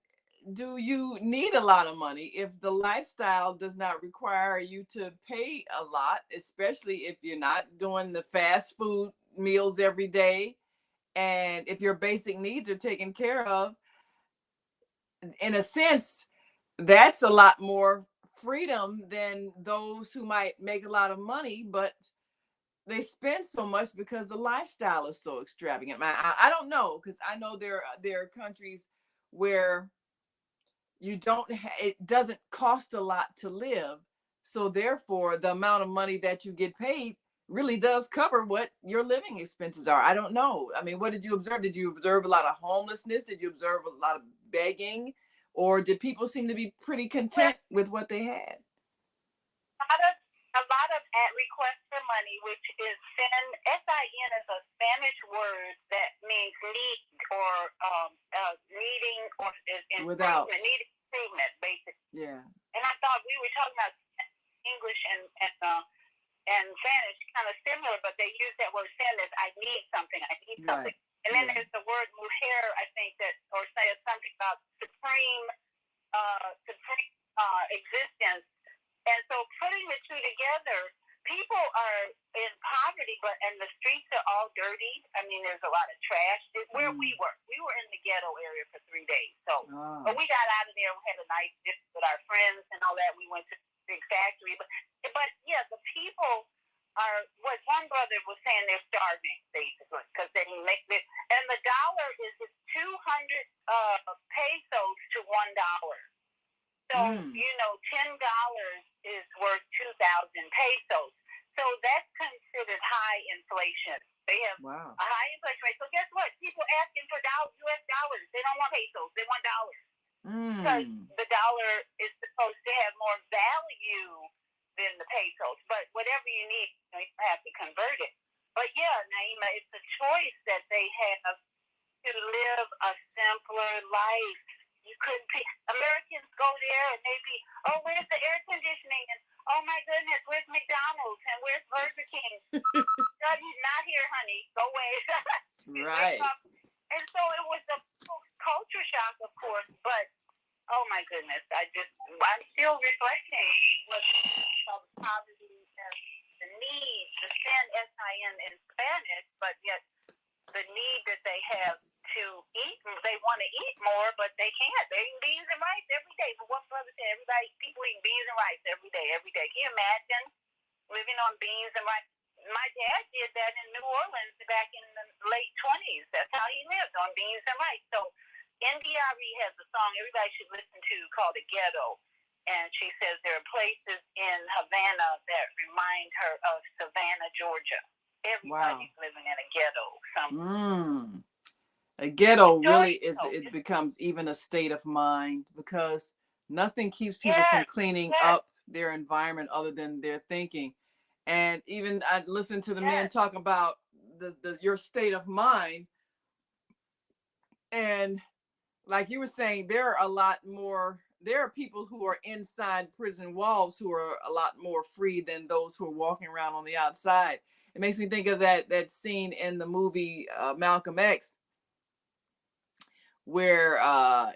do you need a lot of money if the lifestyle does not require you to pay a lot, especially if you're not doing the fast food meals every day? And if your basic needs are taken care of, in a sense, that's a lot more freedom than those who might make a lot of money, but they spend so much because the lifestyle is so extravagant. I don't know, because I know there are countries where it doesn't cost a lot to live. So therefore, the amount of money that you get paid really does cover what your living expenses are. I don't know. I mean, what did you observe? Did you observe a lot of homelessness? Did you observe a lot of begging? Or did people seem to be pretty content with what they had? A lot of requests for money, which is sin. S-I-N is a Spanish word that means need or needing or without needing improvement, basically. Yeah. And I thought we were talking about English and Spanish kind of similar, but they use that word sin as I need something. Right. And then there's the word mujer, I think, or says something about supreme existence. And so putting the two together, people are in poverty, and the streets are all dirty. I mean, there's a lot of trash. Where we were in the ghetto area for 3 days. So, but we got out of there. We had a nice dinner with our friends and all that. We went to the big factory. But yeah, the people are, what one brother was saying, they're starving, basically, because they make it. And the dollar is 200 pesos to $1. So, $10 is worth 2,000 pesos. So that's considered high inflation. They have a high inflation rate. So guess what? People asking for U.S. dollars. They don't want pesos. They want dollars. Because the dollar is supposed to have more value than the pesos. But whatever you need, you have to convert it. But yeah, Naima, it's a choice that they have to live a simpler life. You couldn't pick. Americans go there and they be, oh, where's the air conditioning? And oh my goodness, where's McDonald's? And where's Burger King? God, he's not here, honey. Go away. Right. And so it was a culture shock, of course, but oh my goodness, I'm still reflecting what the poverty and the need, the sin, S-I-N in Spanish, but yet the need that they have to eat. They want to eat more, but they can't. They eat beans and rice every day. But one brother said, people eat beans and rice every day. Can you imagine living on beans and rice? My dad did that in New Orleans back in the late 20s. That's how he lived, on beans and rice. So NDRE has a song everybody should listen to called The Ghetto. And she says there are places in Havana that remind her of Savannah, Georgia. Everybody's living in a ghetto. A ghetto really it becomes even a state of mind, because nothing keeps people from cleaning up their environment other than their thinking. And even I listen to the men talk about your state of mind. And like you were saying, there are people who are inside prison walls who are a lot more free than those who are walking around on the outside. It makes me think of that scene in the movie Malcolm X, where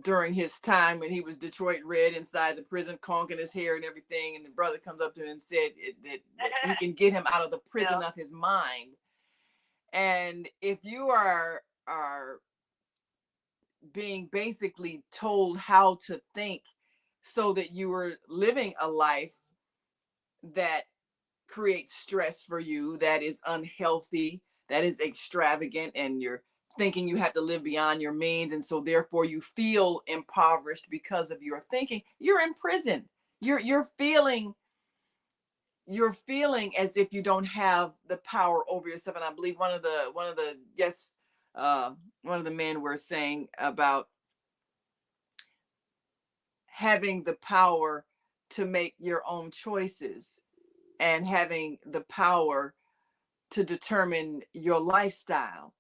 during his time when he was Detroit Red inside the prison, conking his hair and everything, and the brother comes up to him and said that he can get him out of the prison of his mind. And if you are being basically told how to think so that you are living a life that creates stress for you, that is unhealthy, that is extravagant, and you're thinking you have to live beyond your means, and so therefore you feel impoverished because of your thinking, you're in prison. You're feeling as if you don't have the power over yourself. And I believe one of the guests, one of the men were saying about having the power to make your own choices and having the power to determine your lifestyle,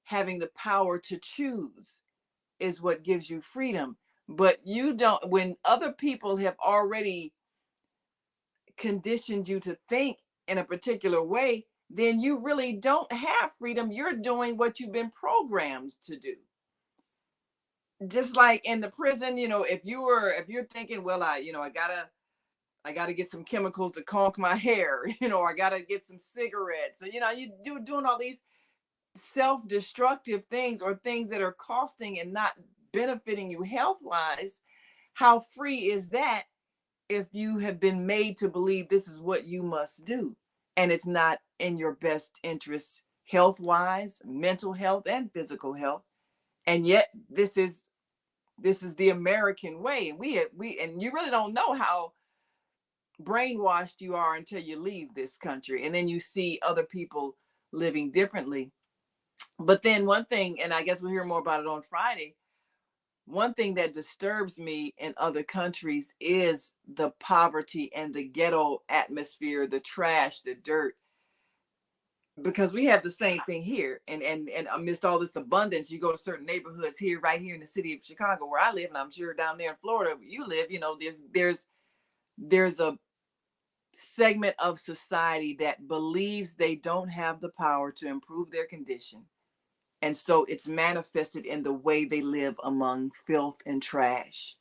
having the power to choose is what gives you freedom. But you don't, when other people have already conditioned you to think in a particular way, then you really don't have freedom. You're doing what you've been programmed to do. Just like in the prison, if you're thinking, well, I gotta get some chemicals to conk my hair, I gotta get some cigarettes. So, you doing all these self-destructive things or things that are costing and not benefiting you health-wise. How free is that if you have been made to believe this is what you must do and it's not in your best interest health-wise, mental health and physical health? And yet this is the American way, and and you really don't know how brainwashed you are until you leave this country and then you see other people living differently. But then one thing, and I guess we'll hear more about it on Friday, one thing that disturbs me in other countries is the poverty and the ghetto atmosphere, the trash, the dirt, because we have the same thing here. And amidst all this abundance, you go to certain neighborhoods here, right here in the city of Chicago, where I live, and I'm sure down there in Florida where you live, there's a segment of society that believes they don't have the power to improve their condition. And so it's manifested in the way they live among filth and trash,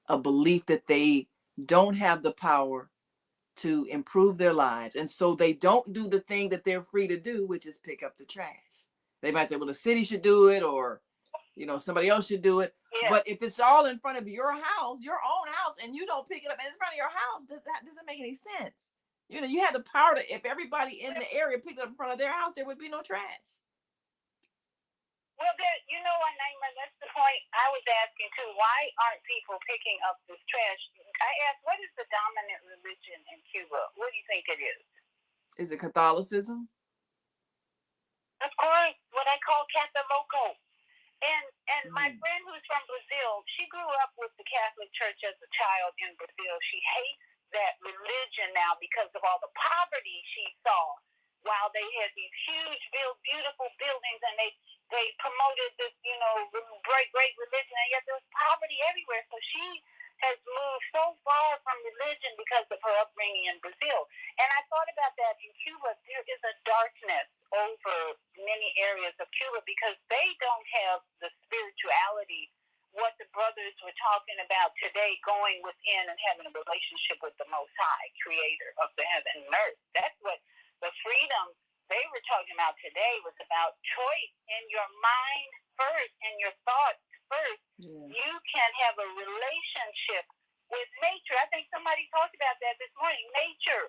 a belief that they don't have the power to improve their lives. And so they don't do the thing that they're free to do, which is pick up the trash. They might say, well, the city should do it, or, somebody else should do it. Yeah. But if it's all in front of your house, your own house, and you don't pick it up in front of your house, that doesn't make any sense. You have the power to, if everybody in the area picked it up in front of their house, there would be no trash. Well, Naima, that's the point I was asking too. Why aren't people picking up this trash? I asked, what is the dominant religion in Cuba? What do you think it is? Is it Catholicism? Of course, what I call Catholico. And my friend who's from Brazil, she grew up with the Catholic Church as a child in Brazil. She hates that religion now because of all the poverty she saw while they had these huge, beautiful buildings, and they promoted this, great religion, and yet there was poverty everywhere. So she has moved so far from religion because of her upbringing in Brazil. And I thought about that in Cuba. There is a darkness over many areas of Cuba because they don't have the spirituality, what the brothers were talking about today, going within and having a relationship with the Most High, creator of the heaven and earth. That's what the freedom they were talking about today was about. Choice in your mind first and your thoughts first. Yes. You can have a relationship with nature. I think somebody talked about that this morning. Nature.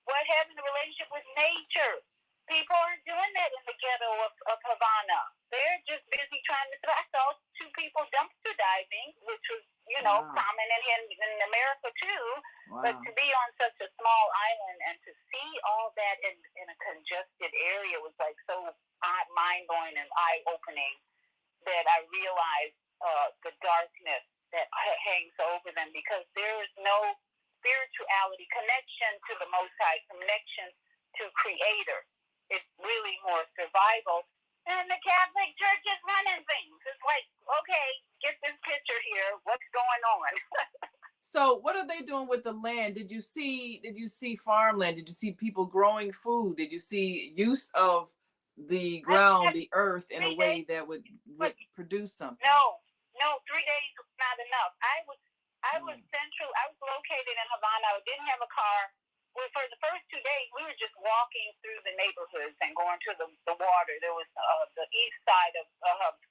What having a relationship with nature? People aren't doing that in the ghetto of Havana. They're just busy trying to. I saw two people dumpster diving, which was, common in America too. Wow. But to be on such a small island and to see all that in a congested area was like so mind-blowing and eye-opening that I realized the darkness that hangs over them because there is no spirituality, connection to the Most High, connection to Creator. it's really more survival. And the Catholic Church is running things. It's like, okay, get this picture here. What's going on? So what are they doing with the land? Did you see farmland? Did you see people growing food? Did you see use of the ground, the earth in a way that would produce something? No, 3 days was not enough. I was central. I was located in Havana. I didn't have a car. Well, for the first 2 days, we were just walking through the neighborhoods and going to the water. There was the east side of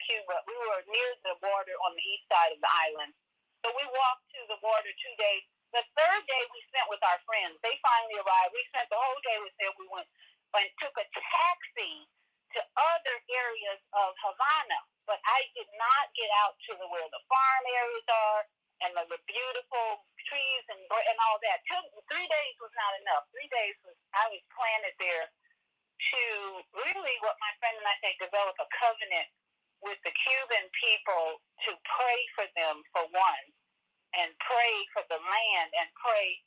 Cuba. We were near the water on the east side of the island. So we walked to the water 2 days. The third day we spent with our friends. They finally arrived. We spent the whole day with them. We went and took a taxi to other areas of Havana. But I did not get out to where the farm areas are and the beautiful trees and all that. 3 days was not enough. 3 days I was planted there to really, what my friend and I say, develop a covenant with the Cuban people to pray for them, for one, and pray for the land, and pray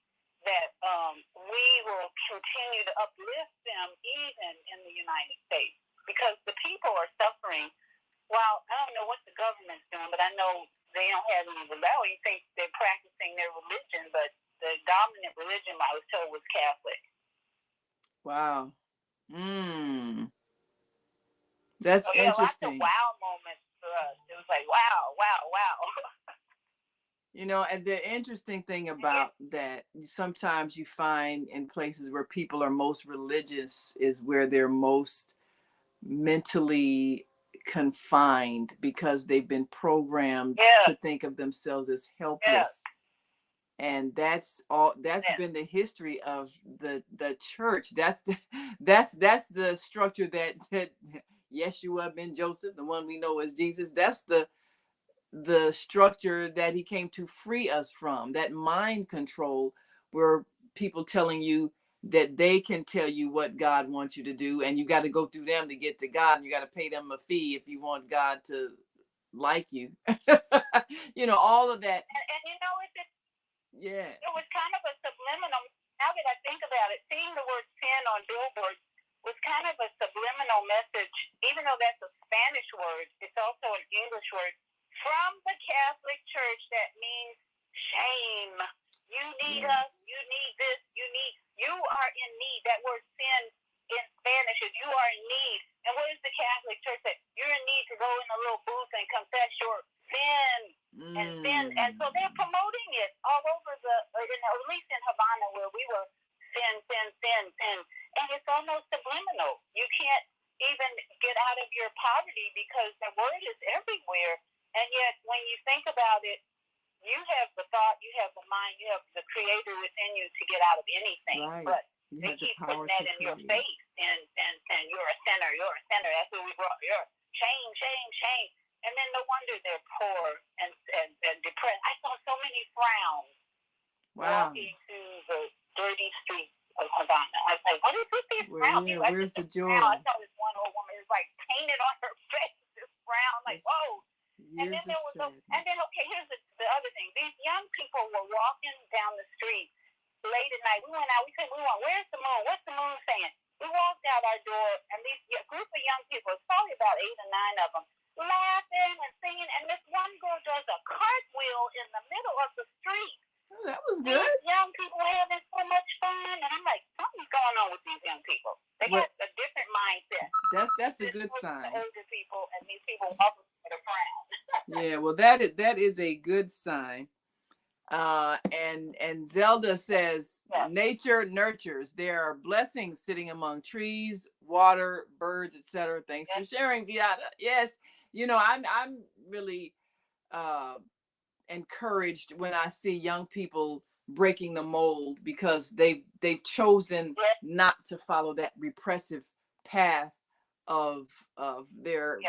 that we will continue to uplift them even in the United States, because the people are suffering. Well, I don't know what the government's doing, but I know they don't have any rebellion. I don't think they're practicing their religion, but the dominant religion, I was told, was Catholic. Wow. That's interesting. Lots of wow moments for us. It was like, wow, wow, wow. You know, and the interesting thing about that, sometimes you find in places where people are most religious is where they're most mentally confined, because they've been programmed to think of themselves as helpless. And that's been the history of the church. That's the structure that Yeshua ben Joseph, the one we know as Jesus, that's the structure that he came to free us from, that mind control, where people telling you that they can tell you what God wants you to do, and you got to go through them to get to God, and you got to pay them a fee if you want God to like you. You know, all of that. And you know, it was kind of a subliminal. Now that I think about it, seeing the word sin on billboards was kind of a subliminal message, even though that's a Spanish word. It's also an English word from the Catholic Church that means shame. You need us. You need this. You are in need. That word sin in Spanish is you are in need. And what is the Catholic Church say? You're in need to go in a little booth and confess your sin and sin. And so they're promoting it all over at least in Havana, where we were, sin. And it's almost subliminal. You can't even get out of your poverty because the word is everywhere. And yet, when you think about it, you have the thought, you have the mind, you have the creator within you to get out of anything. Right. But they keep putting that in your face and you're a sinner, you're a sinner. That's what we brought. You're shame. And then no wonder they're poor and depressed. I saw so many frowns walking through the dirty streets of Havana. I was like, what is with these frowns? Where's the joy? I saw this one old woman, it was like painted on her face, this frown. I'm like, whoa. And then okay, here's the other thing. These young people were walking down the street late at night. We went out. We said, where's the moon? What's the moon saying? We walked out our door, and these group of young people, it's probably about 8 or 9 of them, laughing and singing. And this one girl does a cartwheel in the middle of the street. Oh, that was good. These young people having so much fun, and I'm like, something's going on with these young people. They got a different mindset. That's a good sign. Older people, and these people walking with a frown. Yeah, well, that is a good sign. And Zelda says, nature nurtures. There are blessings sitting among trees, water, birds, etc. Thanks for sharing, Beata. Yes, you know, I'm really encouraged when I see young people breaking the mold, because they've chosen not to follow that repressive path of their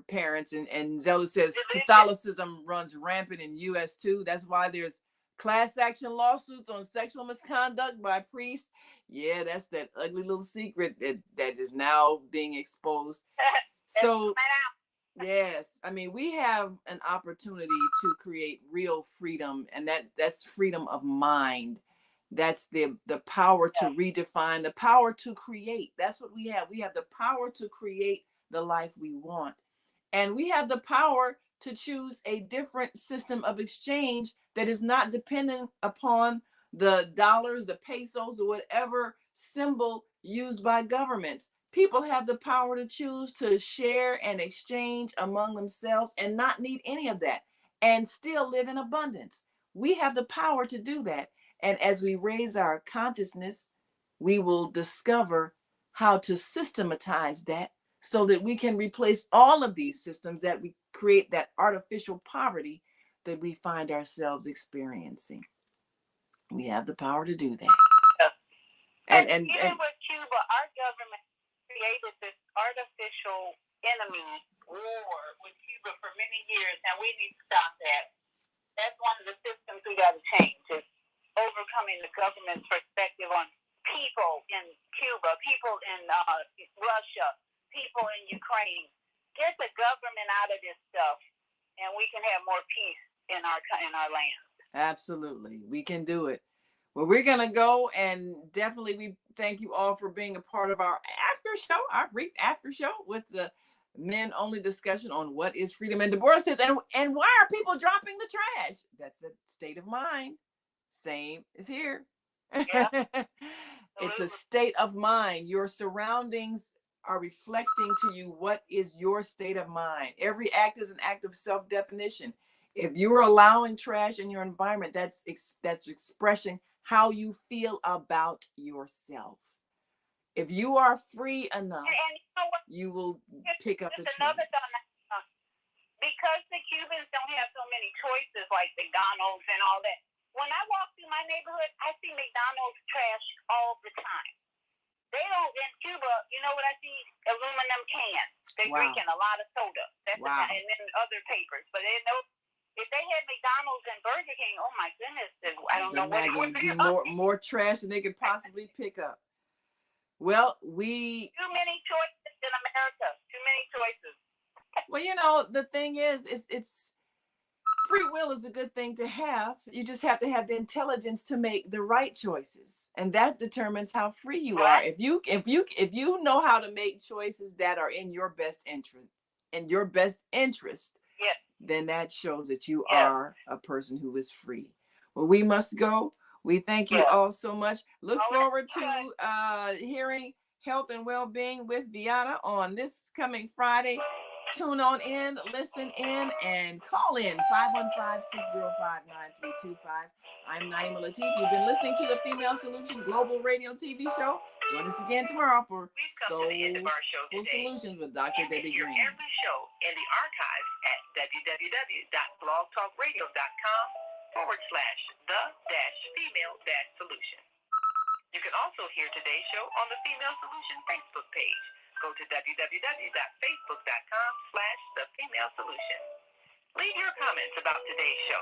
parents. And Zelda says Catholicism runs rampant in US too. That's why there's class action lawsuits on sexual misconduct by priests. Yeah, that's that ugly little secret that is now being exposed. So yes, I mean, we have an opportunity to create real freedom, and that's freedom of mind. That's the power to redefine, the power to create. That's what we have. We have the power to create the life we want. And we have the power to choose a different system of exchange that is not dependent upon the dollars, the pesos, or whatever symbol used by governments. People have the power to choose to share and exchange among themselves and not need any of that and still live in abundance. We have the power to do that. And as we raise our consciousness, we will discover how to systematize that so that we can replace all of these systems that we create that artificial poverty that we find ourselves experiencing. We have the power to do that. And even with Cuba, our government created this artificial enemy war with Cuba for many years, and we need to stop that. That's one of the systems we got to change, is overcoming the government's perspective on people in Cuba, people in Russia, people in Ukraine. Get the government out of this stuff, and we can have more peace in our land. Absolutely, we can do it. Well, we're going to go, and definitely we thank you all for being a part of our after show, our brief after show with the men only discussion on what is freedom. And Deborah says, and why are people dropping the trash? That's a state of mind. Same is here. Yeah. It's a state of mind. Your surroundings are reflecting to you what is your state of mind. Every act is an act of self-definition. If you're allowing trash in your environment, that's expressing how you feel about yourself. If you are free enough, and you know what? You will pick up the trash. Another thought, because the Cubans don't have so many choices like McDonald's and all that. When I walk through my neighborhood, I see McDonald's trash all the time. They don't, in Cuba, you know what I see? Aluminum cans. They're drinking a lot of soda. That's and then other papers. But they know, if they had McDonald's and Burger King, oh my goodness, I don't know what it would be. More trash than they could possibly pick up. Well, too many choices in America. Too many choices. Well, you know, the thing is, it's free will is a good thing to have. You just have to have the intelligence to make the right choices, and that determines how free you are. If you know how to make choices that are in your best interest, then that shows that you are a person who is free. Well, we must go. We thank you all so much. Look forward to hearing Health and Well-Being with Viana on this coming Friday. Tune on in, listen in, and call in 515-605-9325. I'm Naima Latif. You've been listening to the Female Solution Global Radio TV show. Join us again tomorrow for Soulful Solutions with Dr. Debbie Green. Every show in the archives at www.blogtalkradio.com/the-female-solution. You can also hear today's show on the Female Solution Facebook page. Go to www.facebook.com/thefemalesolution. Leave your comments about today's show.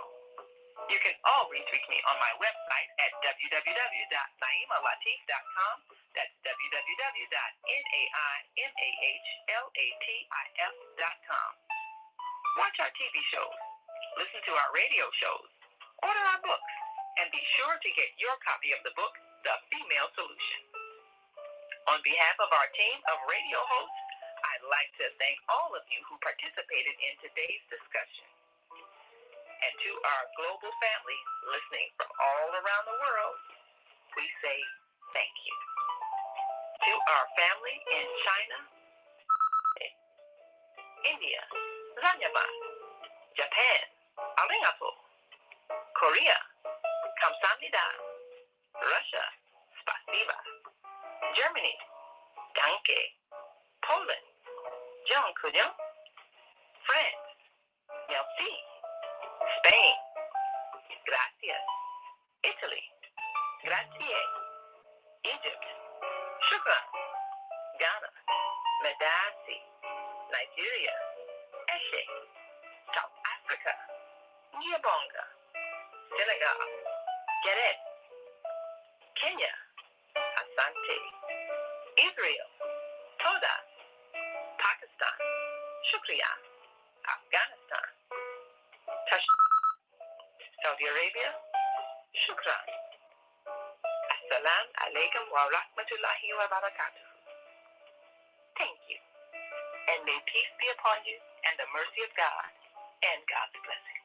You can always reach me on my website at www.naimalatif.com. That's www.naimalatif.com. Watch our TV shows, listen to our radio shows, order our books, and be sure to get your copy of the book, The Female Solution. On behalf of our team of radio hosts, I'd like to thank all of you who participated in today's discussion. And to our global family listening from all around the world, we say thank you. To our family in China, India, Zanyaba, Japan, Arigato, Korea, Kamsahamnida, Russia, Spasiba, Germany, Danke, Poland, Jean-Couillon, France, Merci, Spain, Gracias, Italy, Grazie, Egypt, Shukran, Ghana, Medasi, Nigeria, Eshe, South Africa, Nyabonga, Senegal, Geret, Kenya, Asante, Israel, Toda, Pakistan, Shukriya, Afghanistan, Saudi Arabia, Shukran, Salam alaikum wa rahmatullahi wa barakatuh. Thank you. And may peace be upon you and the mercy of God and God's blessing.